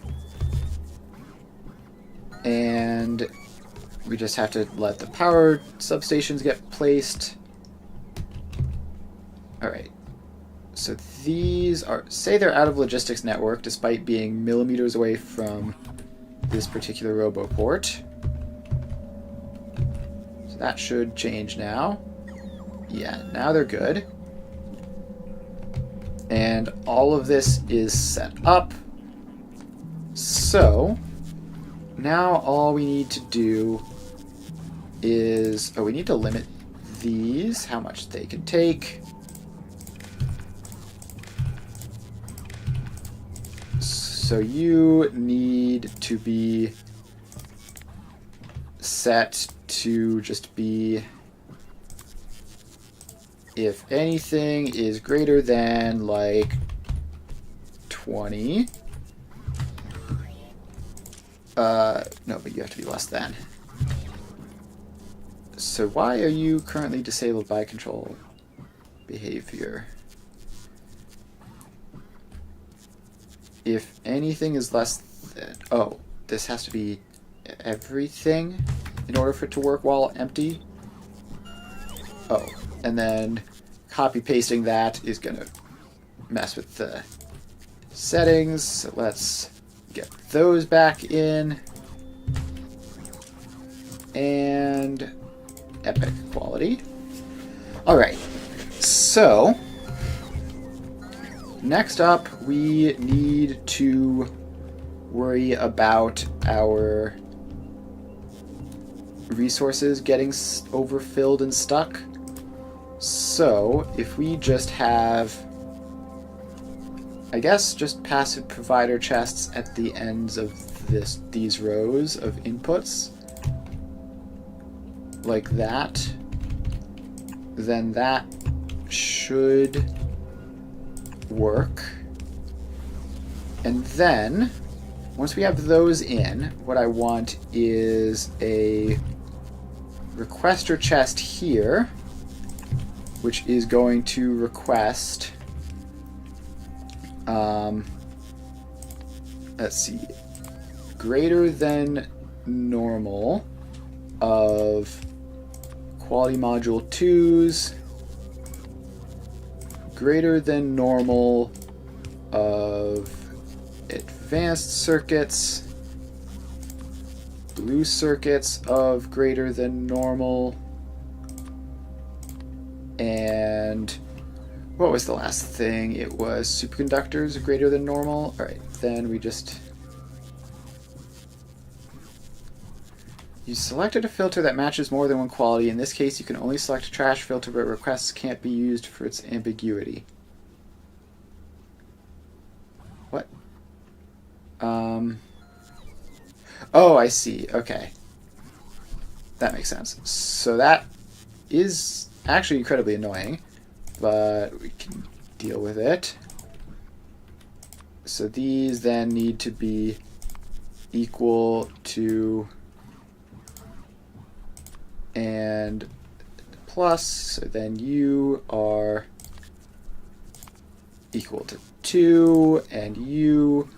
And we just have to let the power substations get placed. Alright. So these are... Say they're out of logistics network despite being millimeters away from this particular roboport. So that should change now. Yeah, now they're good. And all of this is set up. So... now all we need to do is... Oh, we need to limit these, how much they can take. So you need to be set to just be... if anything is greater than, like, 20... no, but you have to be less than. So why are you currently disabled by control behavior? If anything is less than... Oh, this has to be everything in order for it to work while empty? Oh, and then copy-pasting that is going to mess with the settings. So let's get those back in. And epic quality. Alright, so next up we need to worry about our resources getting overfilled and stuck. So if we just have, I guess, just passive provider chests at the ends of these rows of inputs, like that, then that should work. And then, once we have those in, what I want is a requester chest here, which is going to request, let's see, greater than normal of quality module 2s, greater than normal of advanced circuits, blue circuits of greater than normal, and what was the last thing? It was superconductors greater than normal. Alright, then we just... You selected a filter that matches more than one quality. In this case, you can only select a trash filter, but requests can't be used for its ambiguity. What? Oh, I see. Okay. That makes sense. So that is actually incredibly annoying, but we can deal with it. So these then need to be equal to and plus, so then you are equal to 2, and you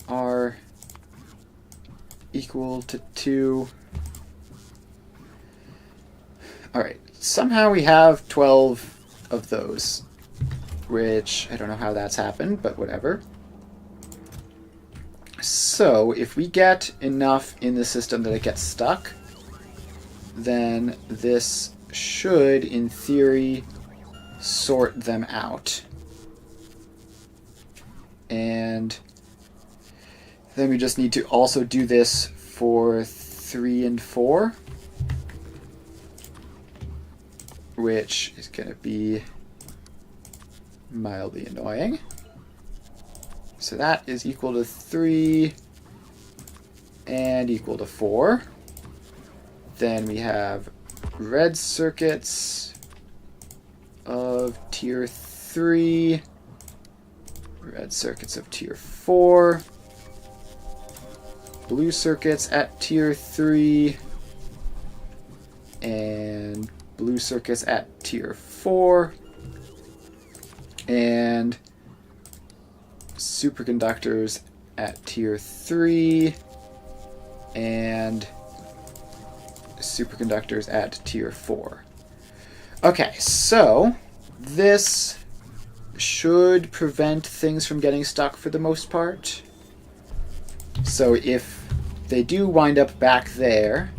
are equal to 2. Alright, somehow we have 12 of those, which I don't know how that's happened, but whatever. So if we get enough in the system that it gets stuck, then this should, in theory, sort them out. And then we just need to also do this for 3 and 4, which is going to be mildly annoying. So that is equal to 3 and equal to 4. Then we have red circuits of tier 3, red circuits of tier 4, blue circuits at tier 3, and blue circuits at tier 4, and superconductors at tier 3, and superconductors at tier 4. Okay, so this should prevent things from getting stuck for the most part. So if they do wind up back there,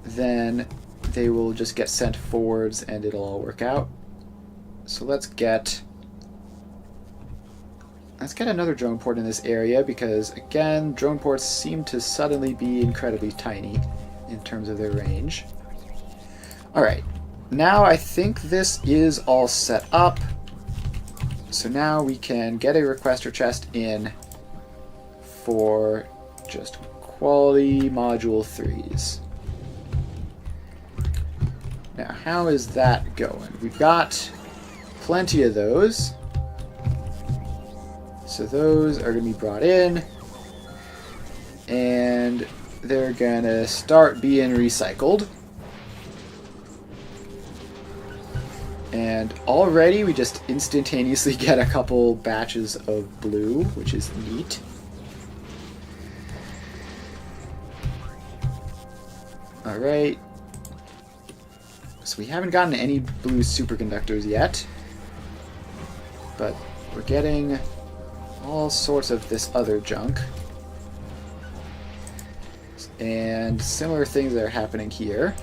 then they will just get sent forwards and it'll all work out. So let's get another drone port in this area, because again, drone ports seem to suddenly be incredibly tiny in terms of their range. Alright, now I think this is all set up. So now we can get a requester chest in for just quality module 3s. Now, how is that going? We've got plenty of those. So those are going to be brought in, and they're going to start being recycled. And already we just instantaneously get a couple batches of blue, which is neat. Alright. So we haven't gotten any blue superconductors yet, but we're getting all sorts of this other junk. And similar things that are happening here.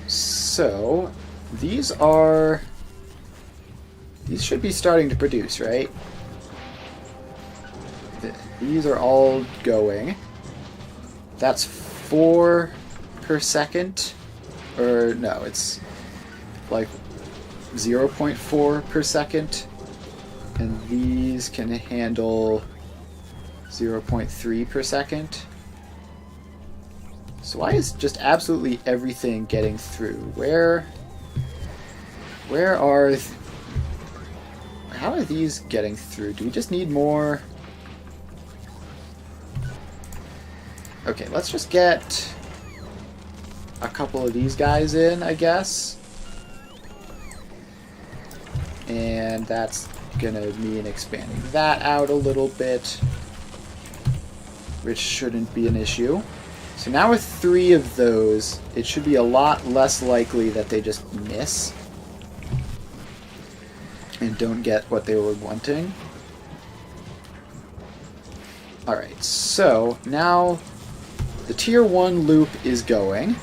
So these should be starting to produce, right? These are all going. That's 4 per second. Or no, it's like 0.4 per second. And these can handle 0.3 per second. So why is just absolutely everything getting through? How are these getting through? Do we just need more? Okay, let's just get a couple of these guys in, I guess. And that's gonna mean expanding that out a little bit, which shouldn't be an issue. So now with 3 of those, it should be a lot less likely that they just miss and don't get what they were wanting. Alright, so now the tier 1 loop is going,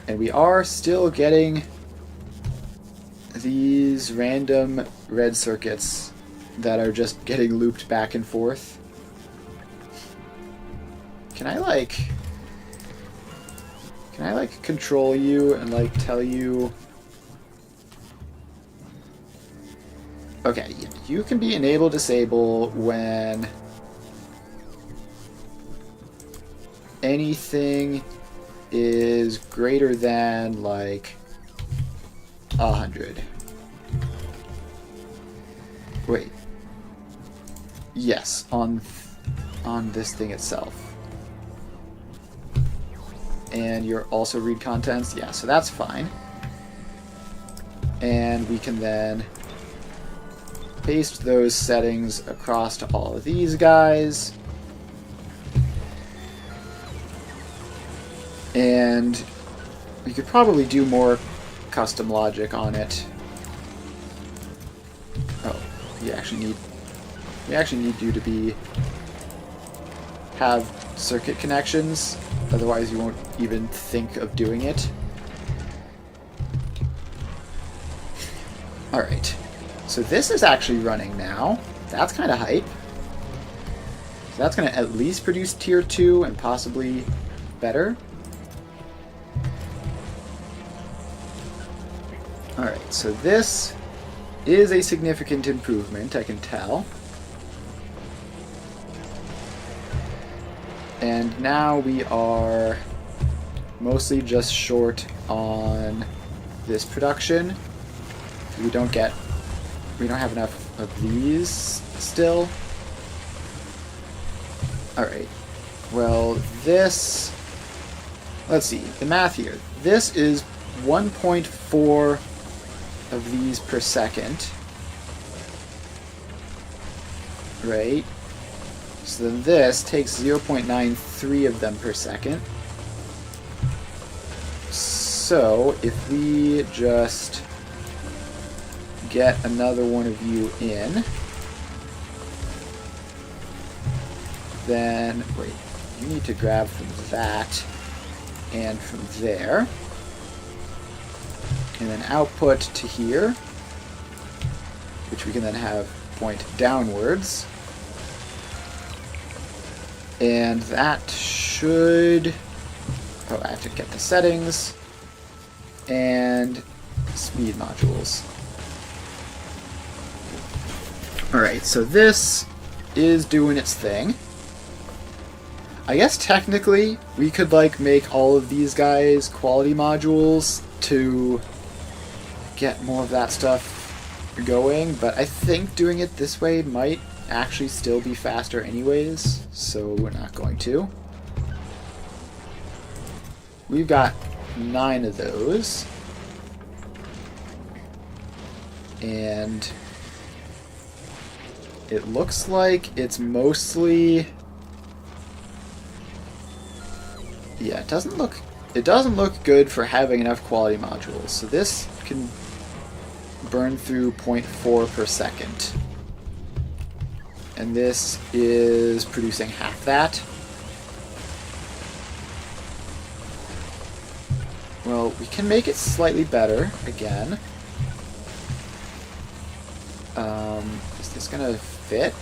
and we are still getting these random red circuits that are just getting looped back and forth. Can I control you and tell you? Okay, you can be enable disable when anything is greater than like 100. Wait. Yes, on this thing itself. And you're also read contents? Yeah, so that's fine. And we can then paste those settings across to all of these guys. And we could probably do more custom logic on it. Oh, we actually need you to have circuit connections, otherwise you won't even think of doing it. Alright, so this is actually running now. That's kind of hype. So that's going to at least produce tier 2 and possibly better. Alright, so this is a significant improvement, I can tell. And now we are mostly just short on this production. We don't have enough of these still. Alright. Well, this... Let's see. The math here. This is 1.4 of these per second. Right? So then this takes 0.93 of them per second. So if we just get another one of you in, then, wait, you need to grab from that and from there, and then output to here, which we can then have point downwards. And that should... Oh, I have to get the settings and speed modules. Alright, so this is doing its thing. I guess technically we could like make all of these guys quality modules to get more of that stuff going, but I think doing it this way might actually still be faster anyways, so we're not going to. We've got 9 of those. And it looks like it's mostly... Yeah, it doesn't look good for having enough quality modules. So this can burn through 0.4 per second. And this is producing half that. Well, we can make it slightly better again. Is this gonna fit?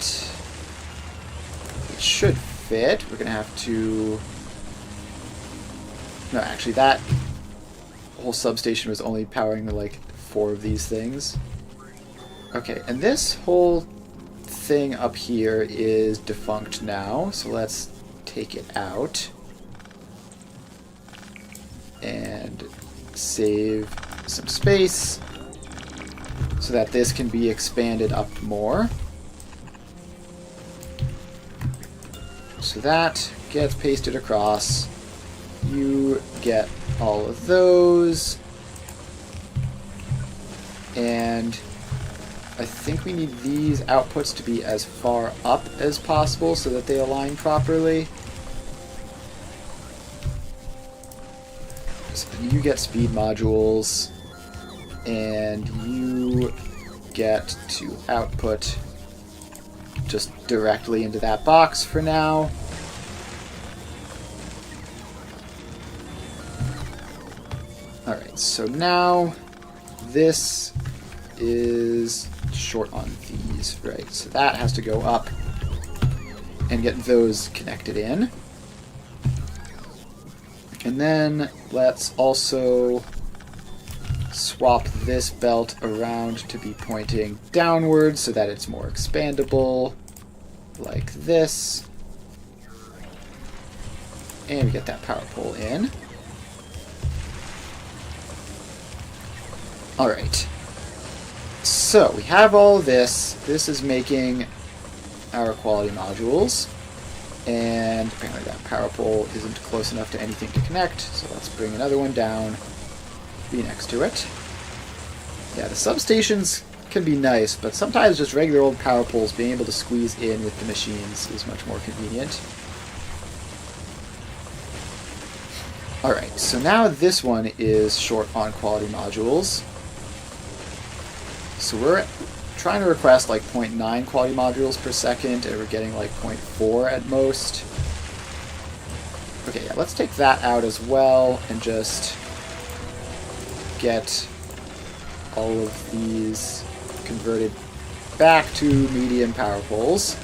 It should fit. We're gonna have to... No, actually that whole substation was only powering like 4 of these things. Okay, and this whole thing up here is defunct now, so let's take it out and save some space so that this can be expanded up more. So that gets pasted across. You get all of those, and I think we need these outputs to be as far up as possible so that they align properly. So you get speed modules, and you get to output just directly into that box for now. Alright, so now this is short on these, right? So that has to go up and get those connected in. And then let's also swap this belt around to be pointing downwards so that it's more expandable, like this. And we get that power pole in. Alright. So, we have all this. This is making our quality modules. And apparently that power pole isn't close enough to anything to connect, so let's bring another one down, be next to it. Yeah, the substations can be nice, but sometimes just regular old power poles being able to squeeze in with the machines is much more convenient. Alright, so now this one is short on quality modules. So we're trying to request like 0.9 quality modules per second, and we're getting like 0.4 at most. Okay, yeah, let's take that out as well and just get all of these converted back to medium power poles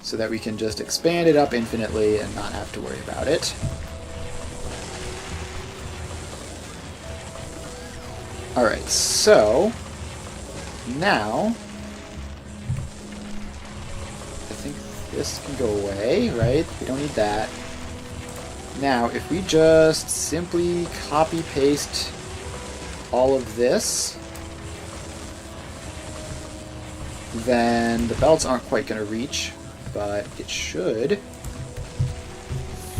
so that we can just expand it up infinitely and not have to worry about it. Alright, so now I think this can go away, right? We don't need that. Now, if we just simply copy-paste all of this, then the belts aren't quite going to reach, but it should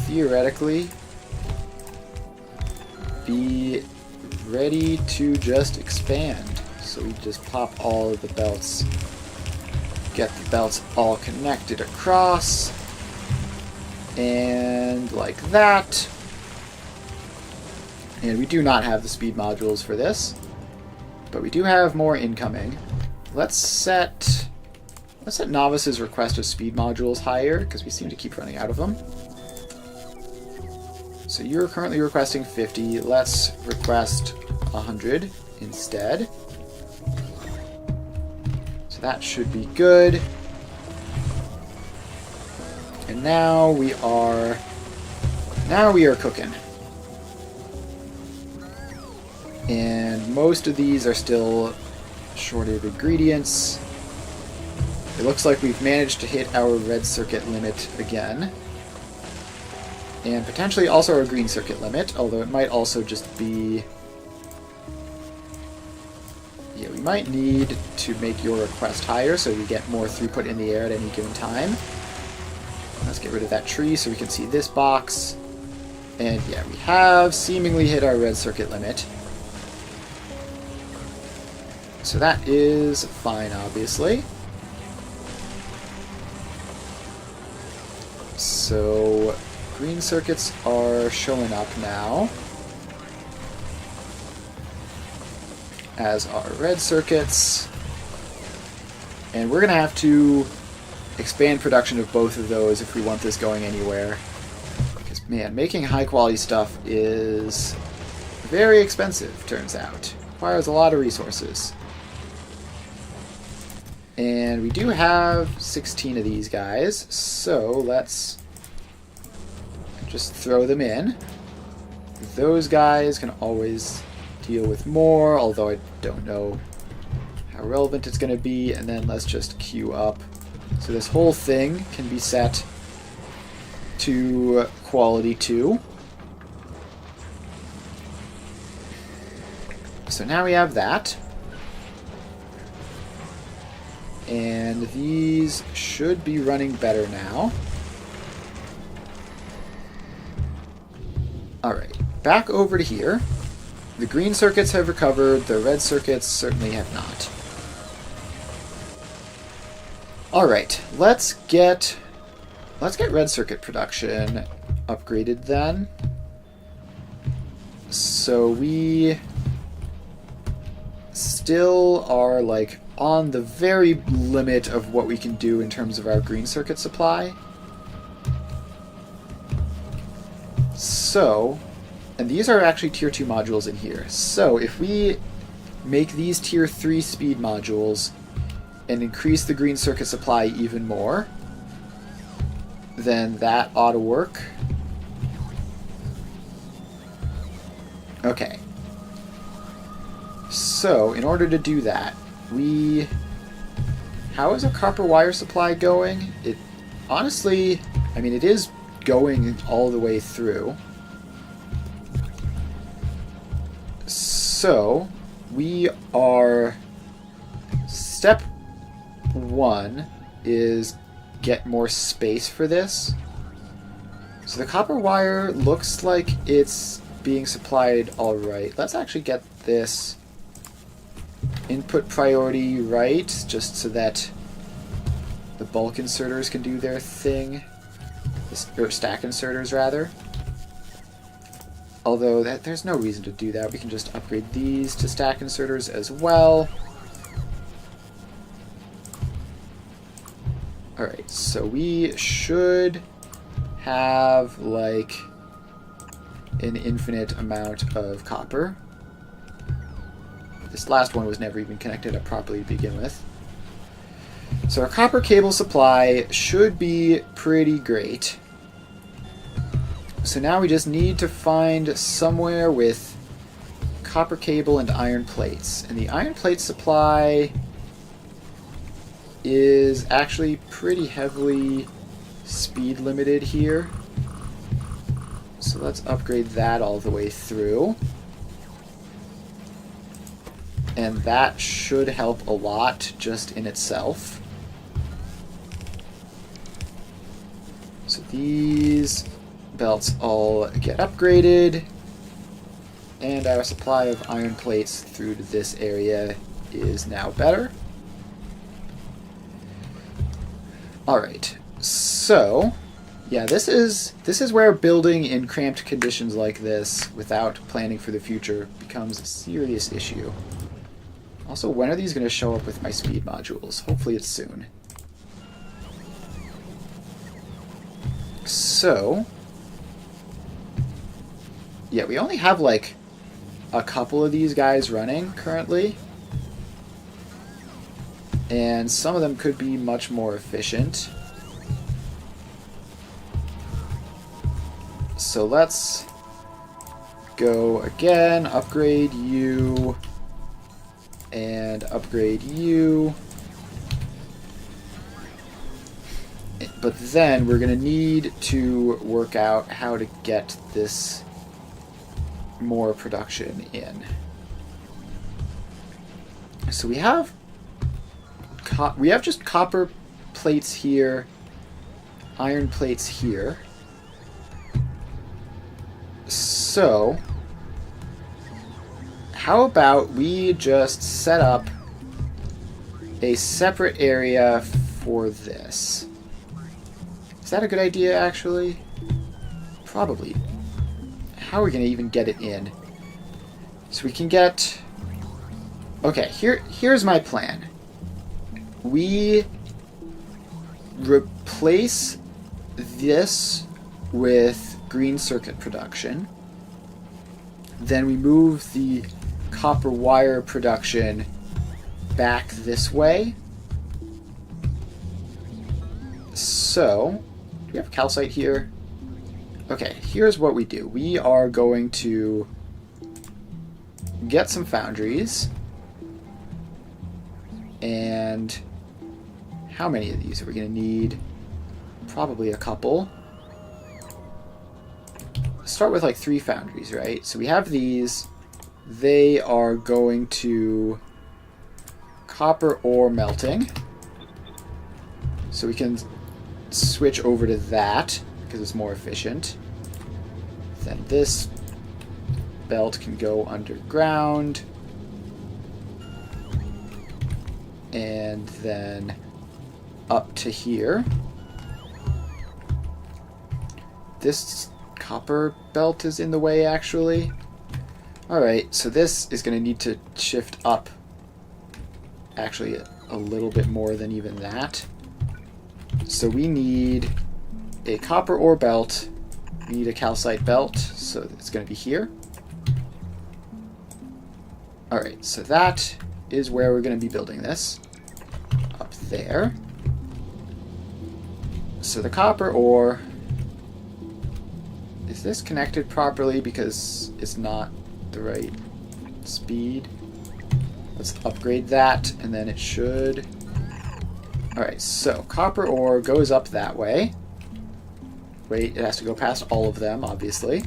theoretically be ready to just expand. So we just pop all of the belts, get the belts all connected across, and like that. And we do not have the speed modules for this, but we do have more incoming. Let's set Novice's request of speed modules higher, because we seem to keep running out of them. So you're currently requesting 50. Let's request 100 instead. So that should be good. And now we are cooking. And most of these are still short of ingredients. It looks like we've managed to hit our red circuit limit again. And potentially also our green circuit limit, although it might also just be... Yeah, we might need to make your request higher so we get more throughput in the air at any given time. Let's get rid of that tree so we can see this box. And yeah, we have seemingly hit our red circuit limit. So that is fine, obviously. So green circuits are showing up now, as are red circuits. And we're going to have to expand production of both of those if we want this going anywhere. Because, man, making high-quality stuff is very expensive, turns out. Requires a lot of resources. And we do have 16 of these guys, so let's just throw them in. Those guys can always deal with more, although I don't know how relevant it's going to be. And then let's just queue up. So this whole thing can be set to quality 2. So now we have that. And these should be running better now. Alright, back over to here. The green circuits have recovered, the red circuits certainly have not. Alright, let's get red circuit production upgraded then. So we still are like on the very limit of what we can do in terms of our green circuit supply. So, and these are actually tier 2 modules in here. So if we make these tier 3 speed modules and increase the green circuit supply even more, then that ought to work. Okay. So, in order to do that, how is our copper wire supply going? It honestly, I mean, it is going all the way through. So, we are... Step 1 is get more space for this. So the copper wire looks like it's being supplied alright. Let's actually get this input priority right, just so that the bulk inserters can do their thing. Or stack inserters, rather. Although there's no reason to do that. We can just upgrade these to stack inserters as well. Alright, so we should have, like, an infinite amount of copper. This last one was never even connected up properly to begin with. So our copper cable supply should be pretty great. So now we just need to find somewhere with copper cable and iron plates. And the iron plate supply is actually pretty heavily speed limited here. So let's upgrade that all the way through. And that should help a lot just in itself. So these belts all get upgraded. And our supply of iron plates through to this area is now better. Alright, so yeah, this is where building in cramped conditions like this without planning for the future becomes a serious issue. Also, when are these going to show up with my speed modules? Hopefully it's soon. So, yeah, we only have like a couple of these guys running currently. And some of them could be much more efficient. So let's go again, upgrade you, and upgrade you. But then we're going to need to work out how to get this more production in. So we have just copper plates here, iron plates here. So, how about we just set up a separate area for this? Is that a good idea, actually? Probably. How are we going to even get it in? So we can get... Okay, here's my plan. We replace this with green circuit production. Then we move the copper wire production back this way. So, do we have calcite here? Okay, here's what we do. We are going to get some foundries. And how many of these are we going to need? Probably a couple. Start with like 3 foundries, right? So we have these. They are going to copper ore melting. So we can switch over to that because it's more efficient. Then this belt can go underground. And then up to here. This copper belt is in the way, actually. Alright, so this is going to need to shift up actually a little bit more than even that. So we need a copper ore belt, we need a calcite belt, so it's going to be here. Alright, so that is where we're going to be building this. Up there. So the copper ore... Is this connected properly because it's not the right speed? Let's upgrade that, and then it should... Alright, so copper ore goes up that way. Wait, it has to go past all of them, obviously.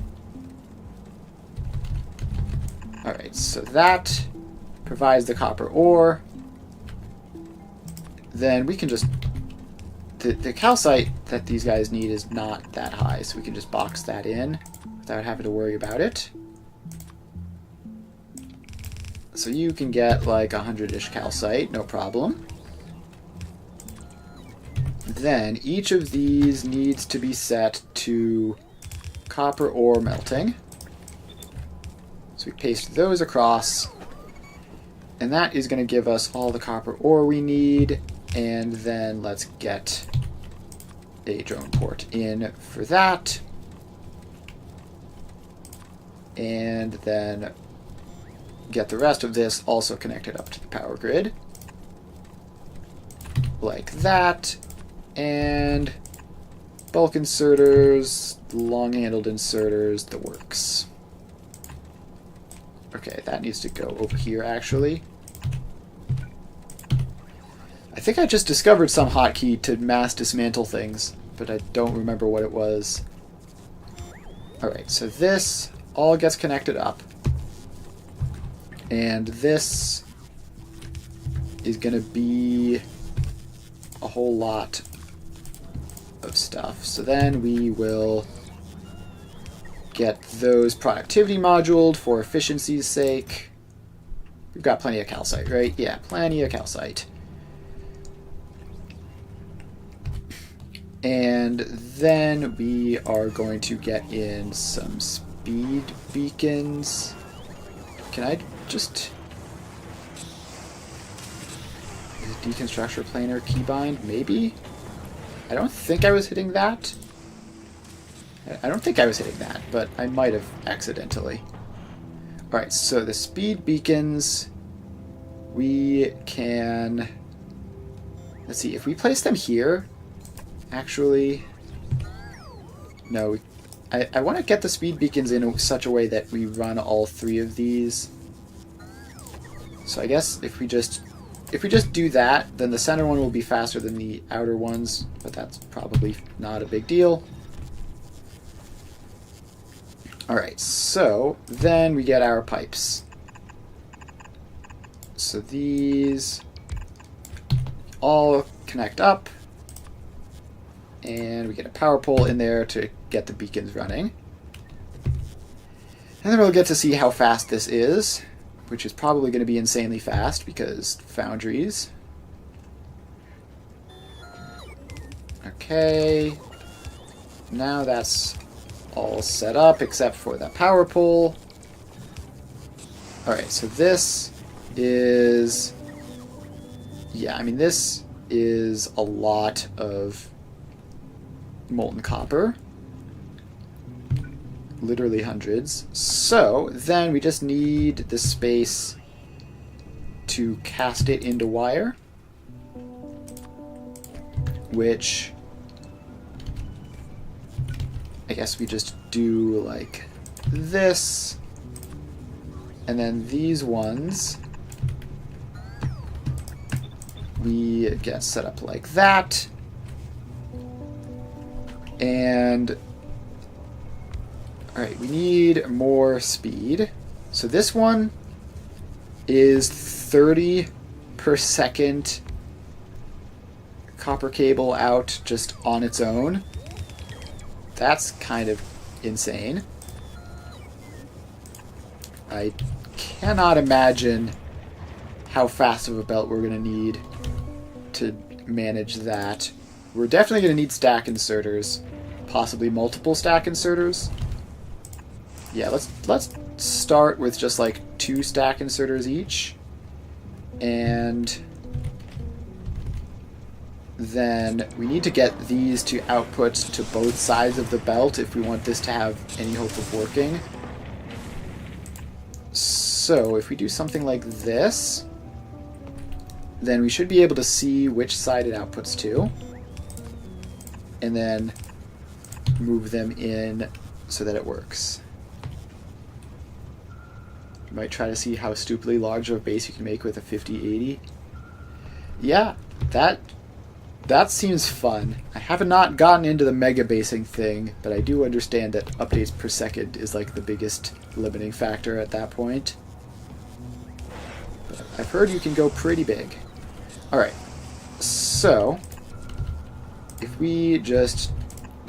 Alright, so that provides the copper ore. Then we can just... The calcite that these guys need is not that high, so we can just box that in without having to worry about it. So you can get like 100-ish calcite, no problem. Then each of these needs to be set to copper ore melting. So we paste those across, and that is going to give us all the copper ore we need. And then let's get a drone port in for that. And then get the rest of this also connected up to the power grid. Like that. And bulk inserters, long-handled inserters, the works. Okay, that needs to go over here, actually. I think I just discovered some hotkey to mass dismantle things, but I don't remember what it was. Alright, so this all gets connected up. And this is going to be a whole lot of stuff. So then we will get those productivity moduled for efficiency's sake. We've got plenty of calcite, right? Yeah, plenty of calcite. And then we are going to get in some speed beacons. Can I just... Is it deconstructor planar keybind? Maybe? I don't think I was hitting that. I don't think I was hitting that, but I might have accidentally. Alright, so the speed beacons, we can... Let's see, if we place them here... Actually, no. I want to get the speed beacons in such a way that we run all three of these. So I guess if we just do that, then the center one will be faster than the outer ones, but that's probably not a big deal. All right, so then we get our pipes. So these all connect up. And we get a power pole in there to get the beacons running. And then we'll get to see how fast this is, which is probably going to be insanely fast because foundries. Okay. Now that's all set up except for the power pole. Alright, so this is... Yeah, I mean, this is a lot of molten copper. Literally hundreds. So then we just need the space to cast it into wire, which I guess we just do like this, and then these ones we get set up like that. And alright, we need more speed. So this one is 30 per second copper cable out just on its own. That's kind of insane. I cannot imagine how fast of a belt we're going to need to manage that. We're definitely going to need stack inserters, possibly multiple stack inserters. Yeah, let's start with just like 2 stack inserters each, and then we need to get these to output to both sides of the belt if we want this to have any hope of working. So if we do something like this, then we should be able to see which side it outputs to, and then move them in so that it works. You might try to see how stupidly large of a base you can make with a 5080. Yeah, that seems fun. I have not gotten into the mega basing thing, but I do understand that updates per second is like the biggest limiting factor at that point. I've heard you can go pretty big. Alright, so if we just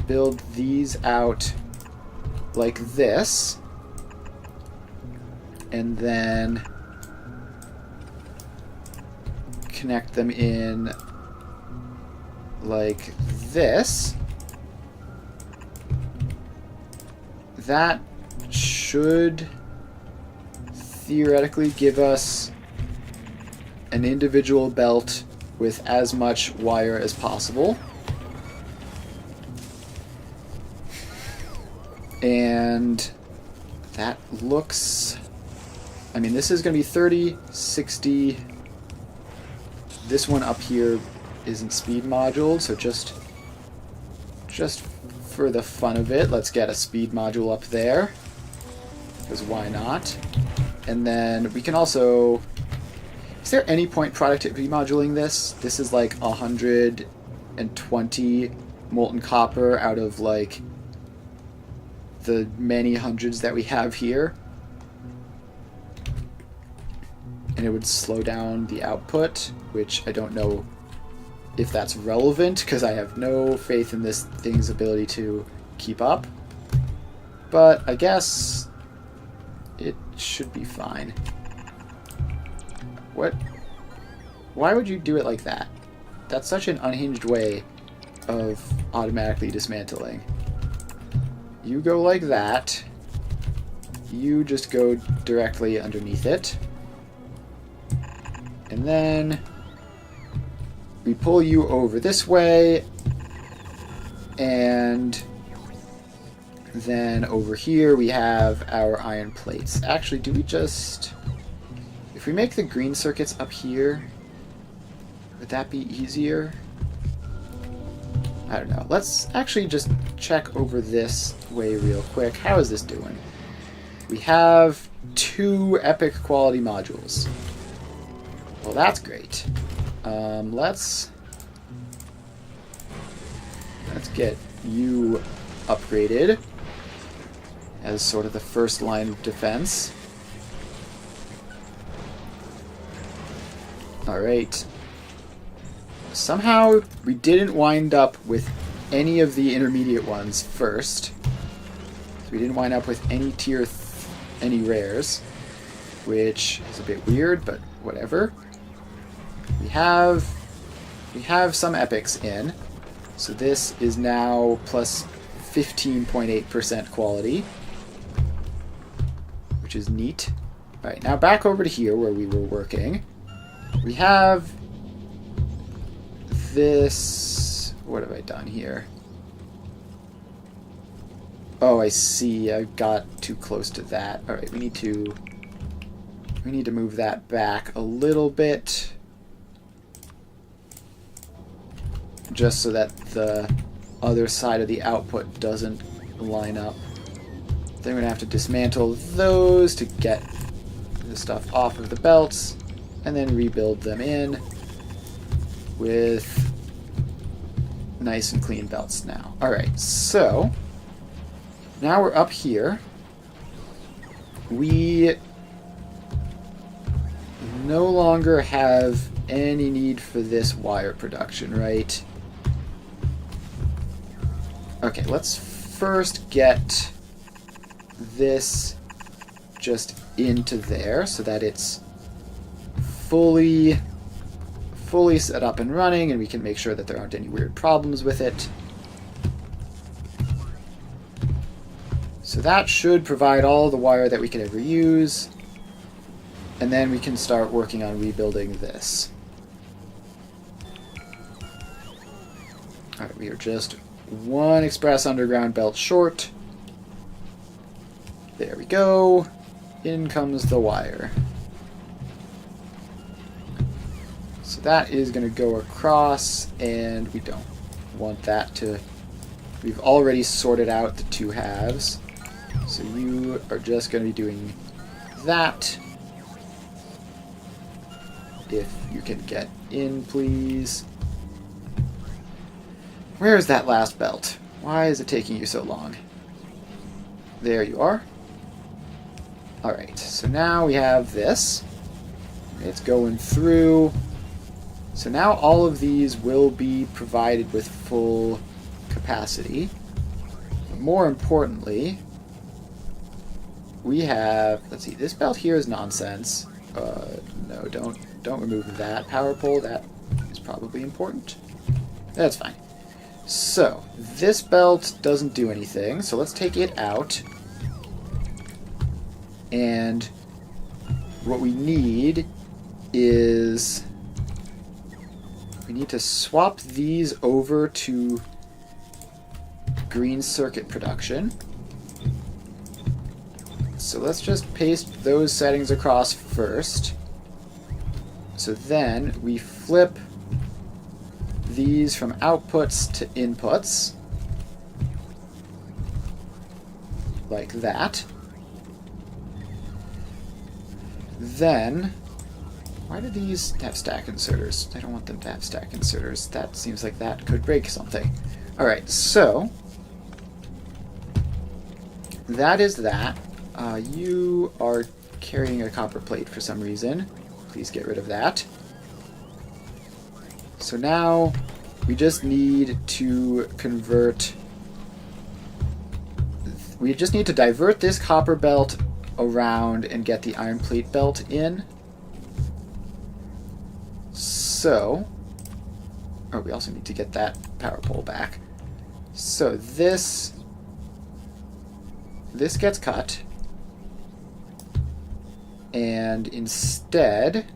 build these out like this, and then connect them in like this, that should theoretically give us an individual belt with as much wire as possible. And that looks... I mean, this is going to be 30, 60... This one up here isn't speed moduled, so just for the fun of it, let's get a speed module up there. Because why not? And then we can also... Is there any point productivity modulating this? This is like 120 molten copper out of like the many hundreds that we have here. And it would slow down the output, which I don't know if that's relevant, because I have no faith in this thing's ability to keep up. But I guess it should be fine. What? Why would you do it like that? That's such an unhinged way of automatically dismantling. You go like that. You just go directly underneath it. And then we pull you over this way, and then over here we have our iron plates. Actually, do we just... If we make the green circuits up here, would that be easier? I don't know. Let's actually just check over this way real quick. How is this doing? We have 2 epic quality modules. Well, that's great. Let's get you upgraded as sort of the first line of defense. Alright. Somehow we didn't wind up with any of the intermediate ones first. So we didn't wind up with any any rares, which is a bit weird, but whatever. We have some epics in. So this is now plus 15.8% quality, which is neat. Alright, now back over to here where we were working. We have this... What have I done here? Oh, I see. I got too close to that. Alright, we need to move that back a little bit. Just so that the other side of the output doesn't line up. Then we're going to have to dismantle those to get the stuff off of the belts, and then rebuild them in with nice and clean belts now. Alright, so now we're up here. We no longer have any need for this wire production, right? Okay, let's first get this just into there so that it's fully set up and running, and we can make sure that there aren't any weird problems with it. So that should provide all the wire that we could ever use, and then we can start working on rebuilding this. Alright, we are just 1 express underground belt short. There we go. In comes the wire. So that is going to go across, and we don't want that to... We've already sorted out the 2 halves. So you are just going to be doing that. If you can get in, please. Where is that last belt? Why is it taking you so long? There you are. Alright, so now we have this. It's going through. So now all of these will be provided with full capacity. But more importantly, we have, let's see, this belt here is nonsense. No, don't remove that power pole. That is probably important. That's fine. So, this belt doesn't do anything, so let's take it out. And what we need is... we need to swap these over to green circuit production. So let's just paste those settings across first. So then we flip these from outputs to inputs. Like that. Then, why do these have stack inserters? I don't want them to have stack inserters. That seems like that could break something. Alright, so that is that. You are carrying a copper plate for some reason. Please get rid of that. So now we just need to convert... we just need to divert this copper belt around and get the iron plate belt in. So... oh, we also need to get that power pole back. So this gets cut. And instead,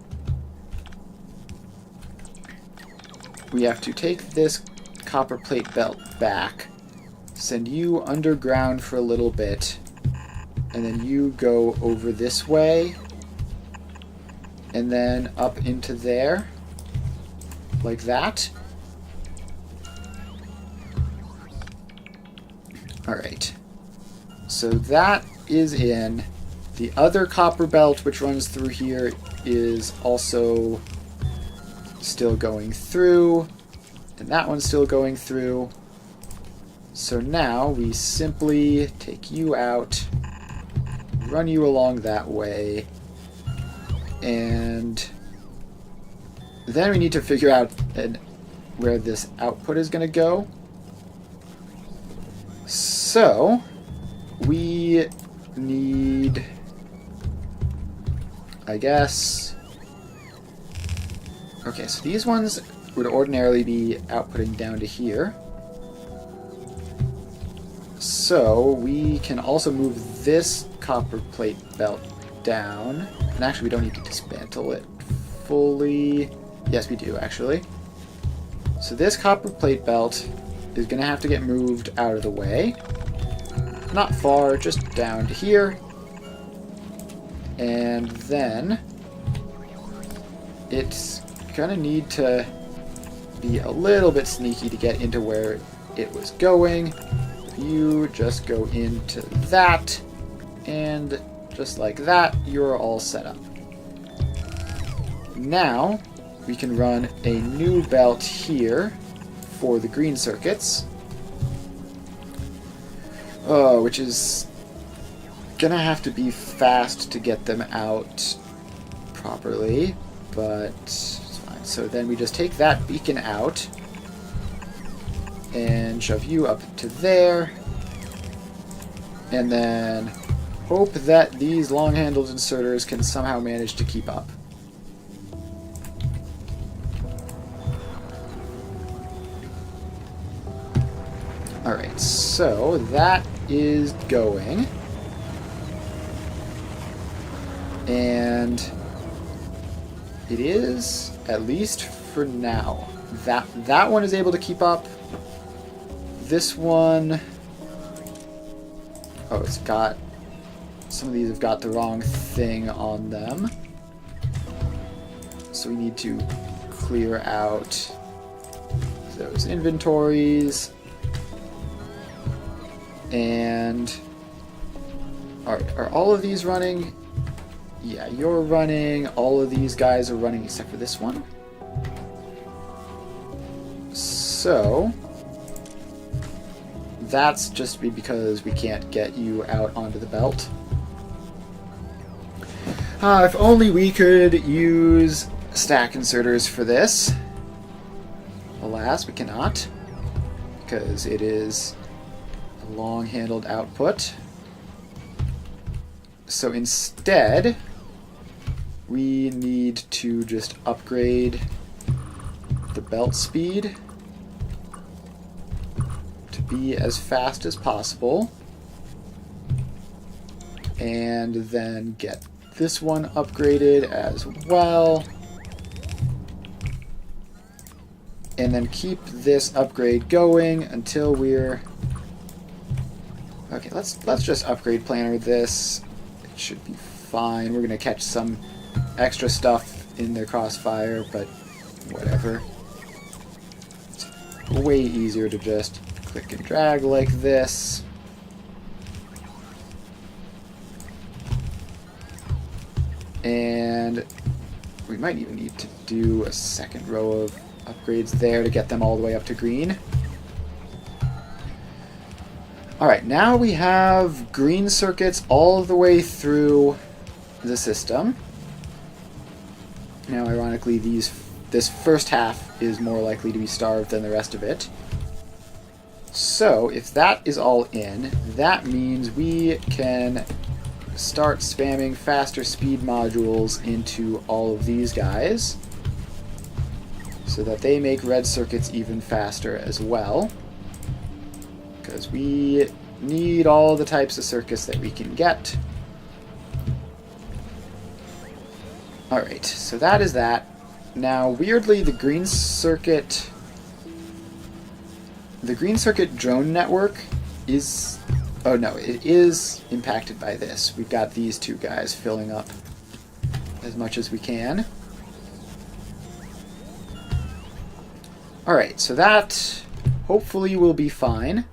we have to take this copper plate belt back, send you underground for a little bit, and then you go over this way, and then up into there, like that. Alright, so that is in. The other copper belt which runs through here is also still going through, and that one's still going through. So now we simply take you out, run you along that way, and then we need to figure out where this output is going to go. So we need... I guess... okay, so these ones would ordinarily be outputting down to here. So we can also move this copper plate belt down. And actually we don't need to dismantle it fully. Yes, we do, actually. So this copper plate belt is going to have to get moved out of the way. Not far, just down to here. And then it's gonna need to be a little bit sneaky to get into where it was going. You just go into that, and just like that, you're all set up. Now we can run a new belt here for the green circuits, which is gonna have to be fast to get them out properly, but it's fine. So then we just take that beacon out and shove you up to there, and then hope that these long-handled inserters can somehow manage to keep up. Alright, so that is going. And it is, at least for now. That one is able to keep up. This one... oh, it's got... some of these have got the wrong thing on them. So we need to clear out those inventories. And... are all of these running? Yeah, you're running. All of these guys are running except for this one. So that's just because we can't get you out onto the belt. If only we could use stack inserters for this. Alas, we cannot, because it is a long-handled output. So instead, we need to just upgrade the belt speed to be as fast as possible, and then get this one upgraded as well, and then keep this upgrade going until we're okay. Let's just upgrade planner this. It should be fine. We're gonna catch some extra stuff in their crossfire, but whatever. It's way easier to just click and drag like this. And we might even need to do a second row of upgrades there to get them all the way up to green. Alright, now we have green circuits all the way through the system. Now, ironically, this first half is more likely to be starved than the rest of it. So, if that is all in, that means we can start spamming faster speed modules into all of these guys so that they make red circuits even faster as well, because we need all the types of circuits that we can get. Alright, so that is that. Now, weirdly, the green circuit drone network is... oh no, it is impacted by this. We've got these two guys filling up as much as we can. Alright, so that hopefully will be fine.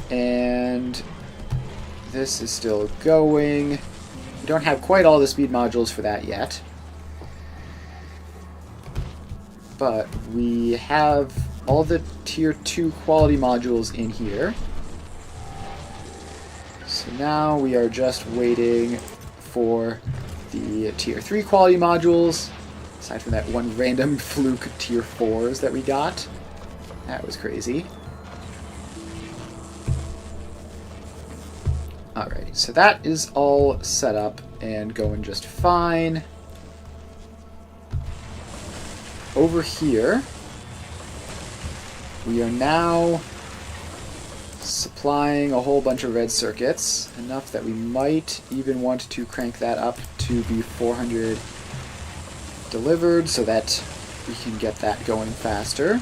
And this is still going. We don't have quite all the speed modules for that yet. But we have all the tier 2 quality modules in here. So now we are just waiting for the tier 3 quality modules, aside from that one random fluke tier 4s that we got. That was crazy. Alright, so that is all set up and going just fine. Over here, we are now supplying a whole bunch of red circuits, enough that we might even want to crank that up to be 400 delivered so that we can get that going faster.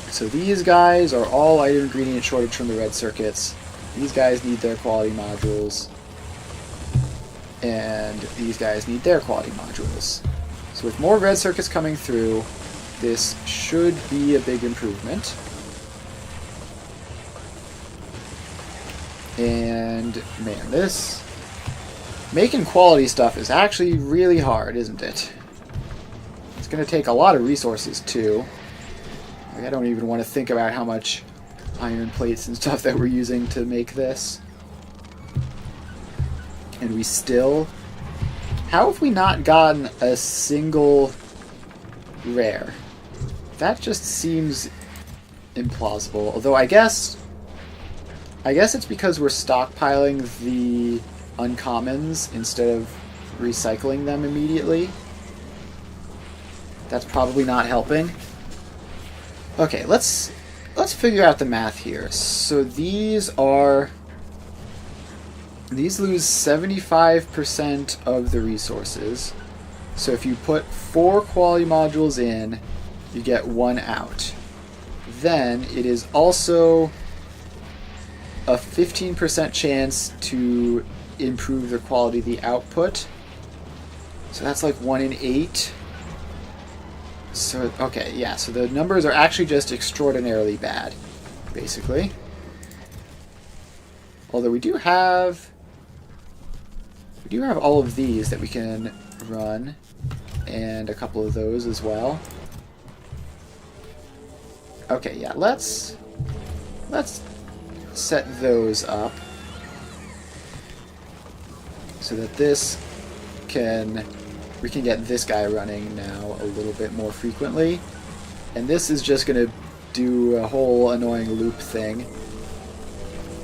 So these guys are all item ingredient shortage from the red circuits. These guys need their quality modules, and these guys need their quality modules. So with more red circuits coming through, this should be a big improvement. And man, this making quality stuff is actually really hard, isn't it? It's going to take a lot of resources too. Like, I don't even want to think about how much iron plates and stuff that we're using to make this. And we still... how have we not gotten a single rare? That just seems implausible. Although I guess it's because we're stockpiling the uncommons instead of recycling them immediately. That's probably not helping. Okay, let's figure out the math here. So these lose 75% of the resources. So if you put 4 quality modules in, you get 1 out. Then it is also a 15% chance to improve the quality of the output. So that's like 1 in 8. So, okay, yeah, so the numbers are actually just extraordinarily bad, basically. Although we do have all of these that we can run, and a couple of those as well. Okay, yeah, let's set those up so that we can get this guy running now a little bit more frequently. And this is just going to do a whole annoying loop thing,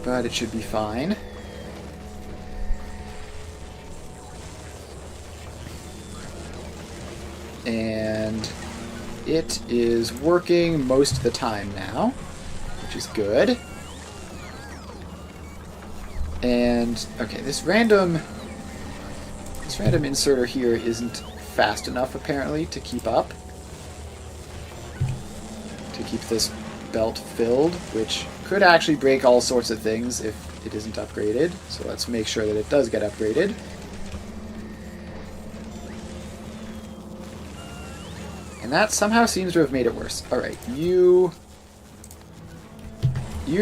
but it should be fine. And it is working most of the time now, which is good. And okay, this random inserter here isn't fast enough apparently to keep up, to keep this belt filled, which could actually break all sorts of things if it isn't upgraded. So let's make sure that it does get upgraded. And that somehow seems to have made it worse. Alright, you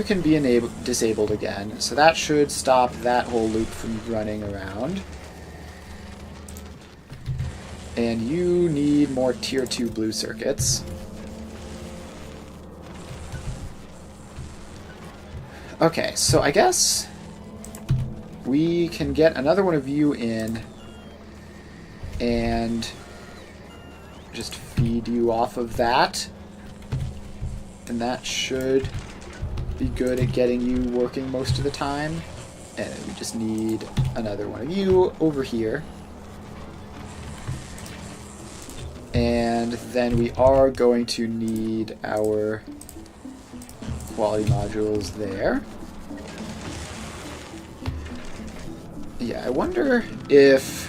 can be disabled again, so that should stop that whole loop from running around. And you need more tier 2 blue circuits. Okay, so I guess we can get another one of you in and just feed you off of that. And that should be good at getting you working most of the time. And we just need another one of you over here. And then we are going to need our quality modules there. Yeah, I wonder if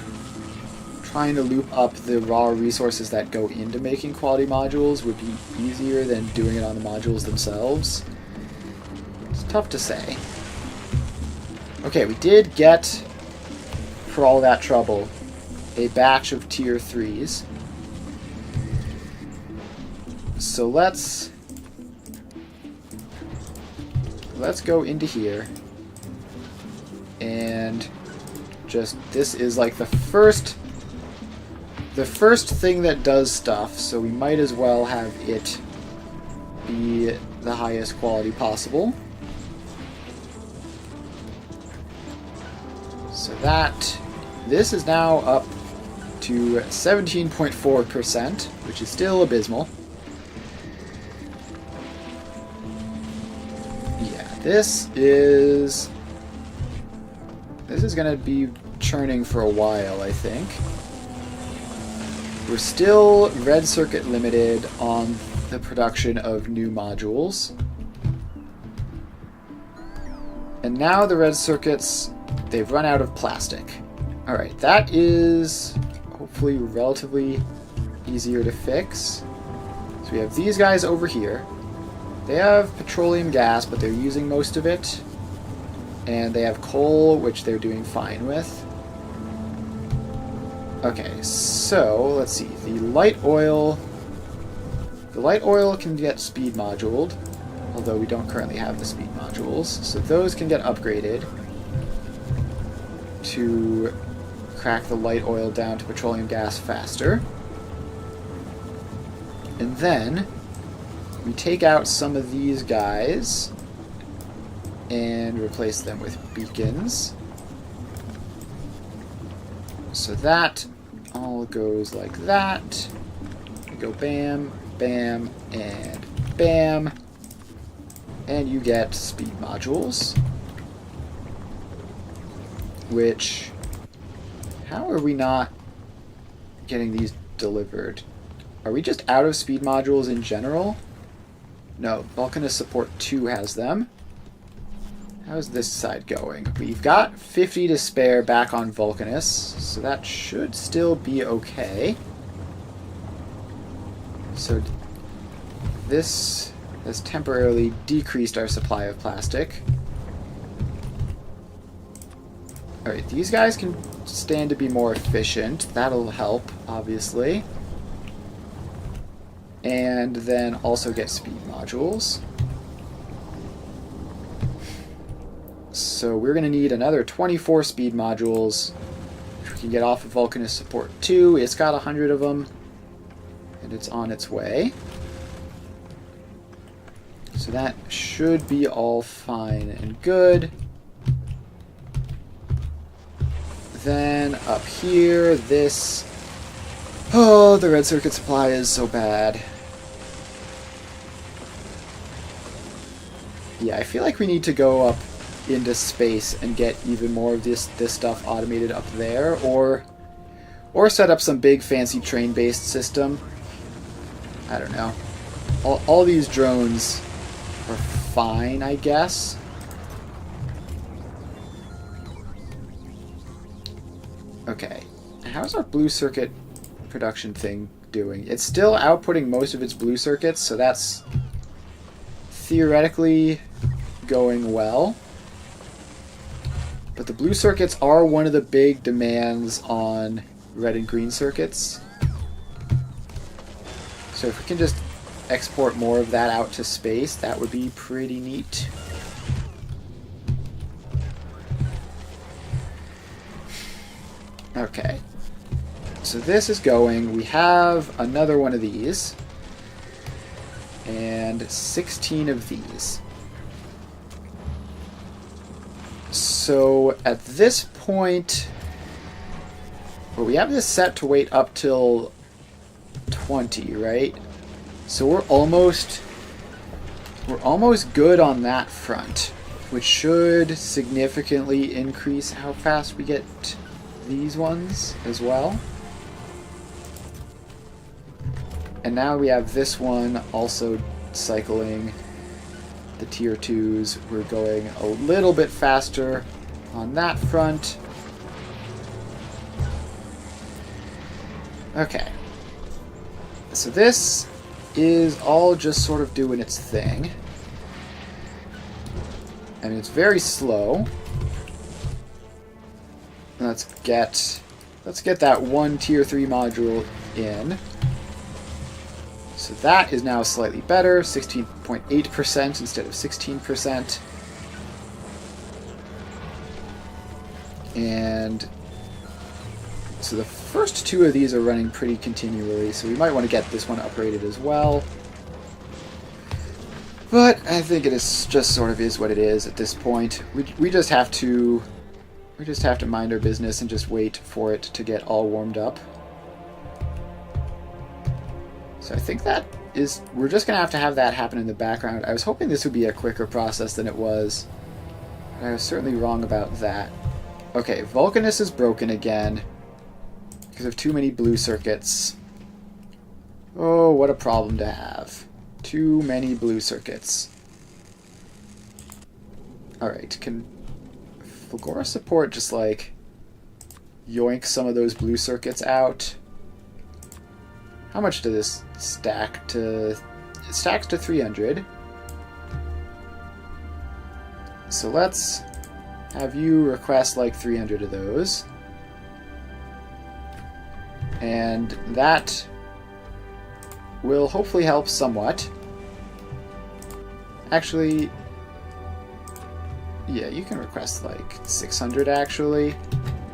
trying to loop up the raw resources that go into making quality modules would be easier than doing it on the modules themselves. It's tough to say. Okay, we did get, for all that trouble, a batch of tier 3s. So let's go into here and just, this is like the first thing that does stuff, so we might as well have it be the highest quality possible. So this is now up to 17.4%, which is still abysmal. This is going to be churning for a while, I think. We're still red circuit limited on the production of new modules. And now the red circuits, they've run out of plastic. Alright, that is hopefully relatively easier to fix. So we have these guys over here. They have petroleum gas, but they're using most of it. And they have coal, which they're doing fine with. Okay, so let's see. The light oil can get speed moduled, although we don't currently have the speed modules. So those can get upgraded to crack the light oil down to petroleum gas faster. And then we take out some of these guys and replace them with beacons. So that all goes like that. We go bam, bam, and bam. And you get speed modules. Which, how are we not getting these delivered? Are we just out of speed modules in general? No, Vulcanist Support 2 has them. How's this side going? We've got 50 to spare back on Vulcanist, so that should still be okay. So this has temporarily decreased our supply of plastic. Alright, these guys can stand to be more efficient. That'll help, obviously. And then also get speed modules. So we're going to need another 24 speed modules, which we can get off of Vulcanist Support 2. It's got 100 of them, and it's on its way. So that should be all fine and good. Then up here, this... Oh, the red circuit supply is so bad. Yeah, I feel like we need to go up into space and get even more of this stuff automated up there, or set up some big fancy train-based system. I don't know. All these drones are fine, I guess. Okay, how's our blue circuit production thing doing? It's still outputting most of its blue circuits, so that's theoretically going well. But the blue circuits are one of the big demands on red and green circuits. So if we can just export more of that out to space, that would be pretty neat. Okay. So this is going. We have another one of these. And 16 of these. So at this point, well, we have this set to wait up till 20, right? So we're almost good on that front, which should significantly increase how fast we get these ones as well. And now we have this one also cycling the tier 2s. We're going a little bit faster on that front. Okay. So this is all just sort of doing its thing. And it's very slow. Let's get that one tier 3 module in. So that is now slightly better, 16.8% instead of 16%. And so the first two of these are running pretty continually, so we might want to get this one upgraded as well. But I think it is just sort of is what it is at this point. We just have to mind our business and just wait for it to get all warmed up. So I think that is... We're just going to have that happen in the background. I was hoping this would be a quicker process than it was. But I was certainly wrong about that. Okay, Vulcanus is broken again because of too many blue circuits. Oh, what a problem to have. Too many blue circuits. Alright, can Fulgora support just like yoink some of those blue circuits out? How much does this stack to? It stacks to 300. So let's have you request like 300 of those. And that will hopefully help somewhat. Actually, yeah, you can request like 600 actually.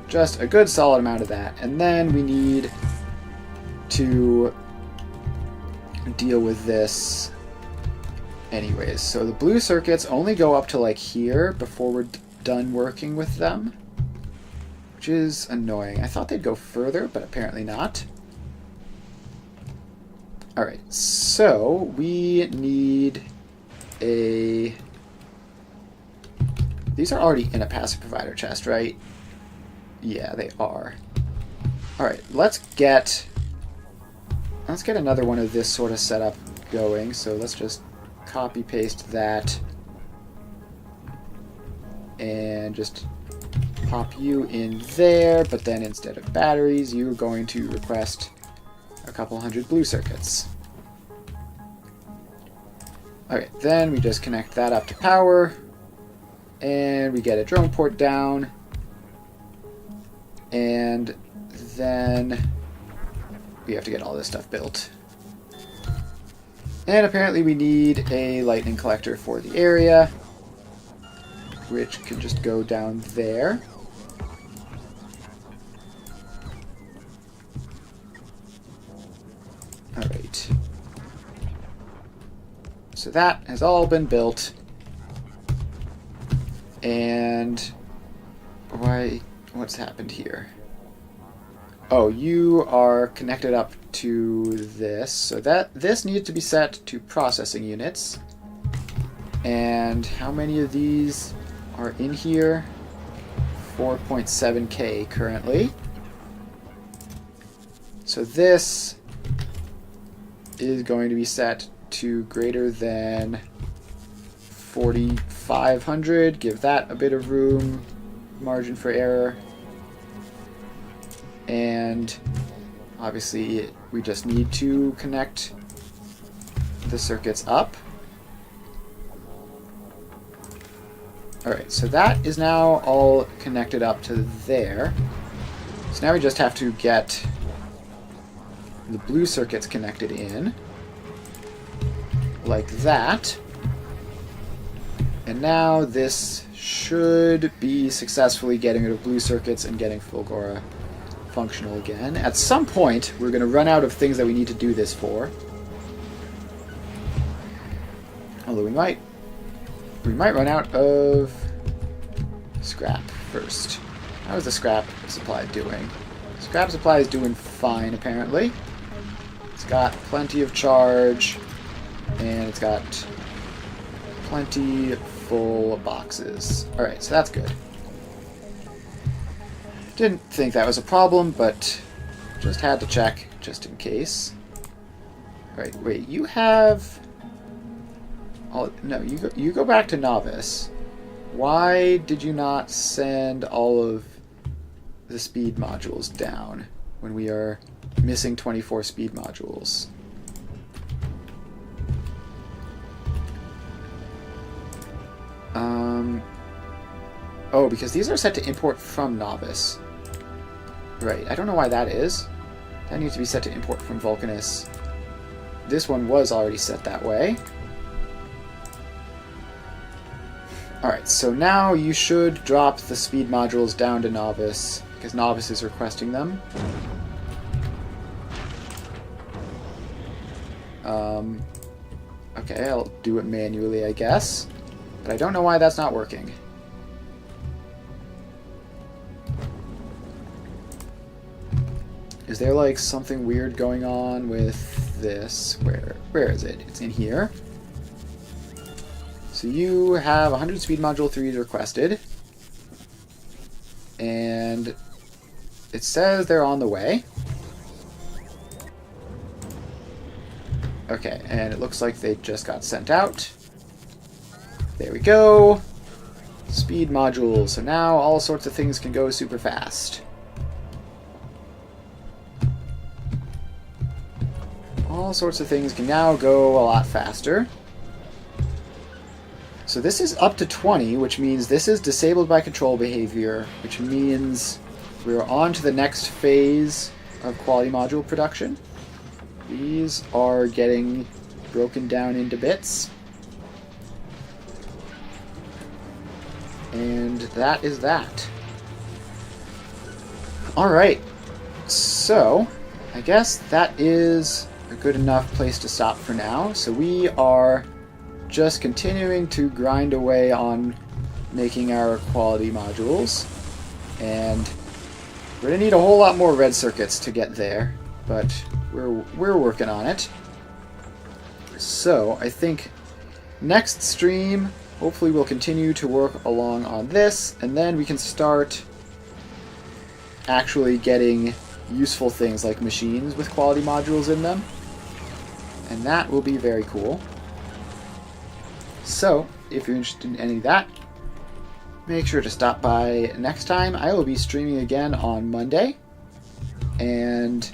Just a good solid amount of that. And then we need to deal with this anyways. So the blue circuits only go up to like here before we're done working with them, which is annoying. I thought they'd go further, but apparently not. Alright, so we need a... These are already in a passive provider chest, right? Yeah, they are. Alright, let's get another one of this sort of setup going. So let's just copy paste that and just pop you in there, but then instead of batteries you're going to request a couple hundred blue circuits. Okay, then we just connect that up to power and we get a drone port down, and then we have to get all this stuff built. And apparently we need a lightning collector for the area, which can just go down there. Alright. so that has all been built. And what's happened here? Oh, you are connected up to this, so this needs to be set to processing units. And how many of these are in here? 4.7K currently. So this is going to be set to greater than 4,500. Give that a bit of room, margin for error. And obviously we just need to connect the circuits up. Alright, so that is now all connected up to there. So now we just have to get the blue circuits connected in, like that. And now this should be successfully getting rid of blue circuits and getting Fulgora functional again. At some point, we're going to run out of things that we need to do this for. Although we might run out of scrap first. How is the scrap supply doing? Scrap supply is doing fine, apparently. It's got plenty of charge, and it's got plenty full boxes. Alright, so that's good. Didn't think that was a problem, but just had to check, just in case. Alright, wait, you have... Oh, no, you go back to Novice. Why did you not send all of the speed modules down when we are missing 24 speed modules? Oh, because these are set to import from Novice. Right, I don't know why that is. That needs to be set to import from Vulcanus. This one was already set that way. Alright, so now you should drop the speed modules down to Novice, because Novice is requesting them. Okay, I'll do it manually, I guess. But I don't know why that's not working. Is there like something weird going on with this? Where is it? It's in here. So you have 100 speed module 3s requested. And it says they're on the way. Okay, and it looks like they just got sent out. There we go. Speed modules. So now all sorts of things can go super fast. All sorts of things can now go a lot faster. So this is up to 20, which means this is disabled by control behavior, which means we're on to the next phase of quality module production. These are getting broken down into bits. And that is that. Alright, so I guess that is a good enough place to stop for now. So we are just continuing to grind away on making our quality modules. And we're going to need a whole lot more red circuits to get there, but we're working on it. So I think next stream, hopefully we'll continue to work along on this, and then we can start actually getting useful things like machines with quality modules in them. And that will be very cool. So, if you're interested in any of that, make sure to stop by next time. I will be streaming again on Monday. And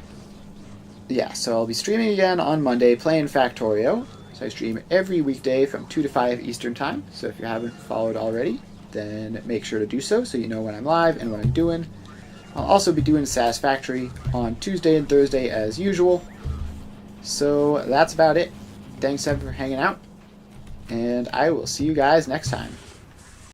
yeah, so I'll be streaming again on Monday playing Factorio. So I stream every weekday from 2 to 5 Eastern Time. So if you haven't followed already, then make sure to do so you know when I'm live and what I'm doing. I'll also be doing Satisfactory on Tuesday and Thursday as usual. So that's about it. Thanks everyone for hanging out, and I will see you guys next time.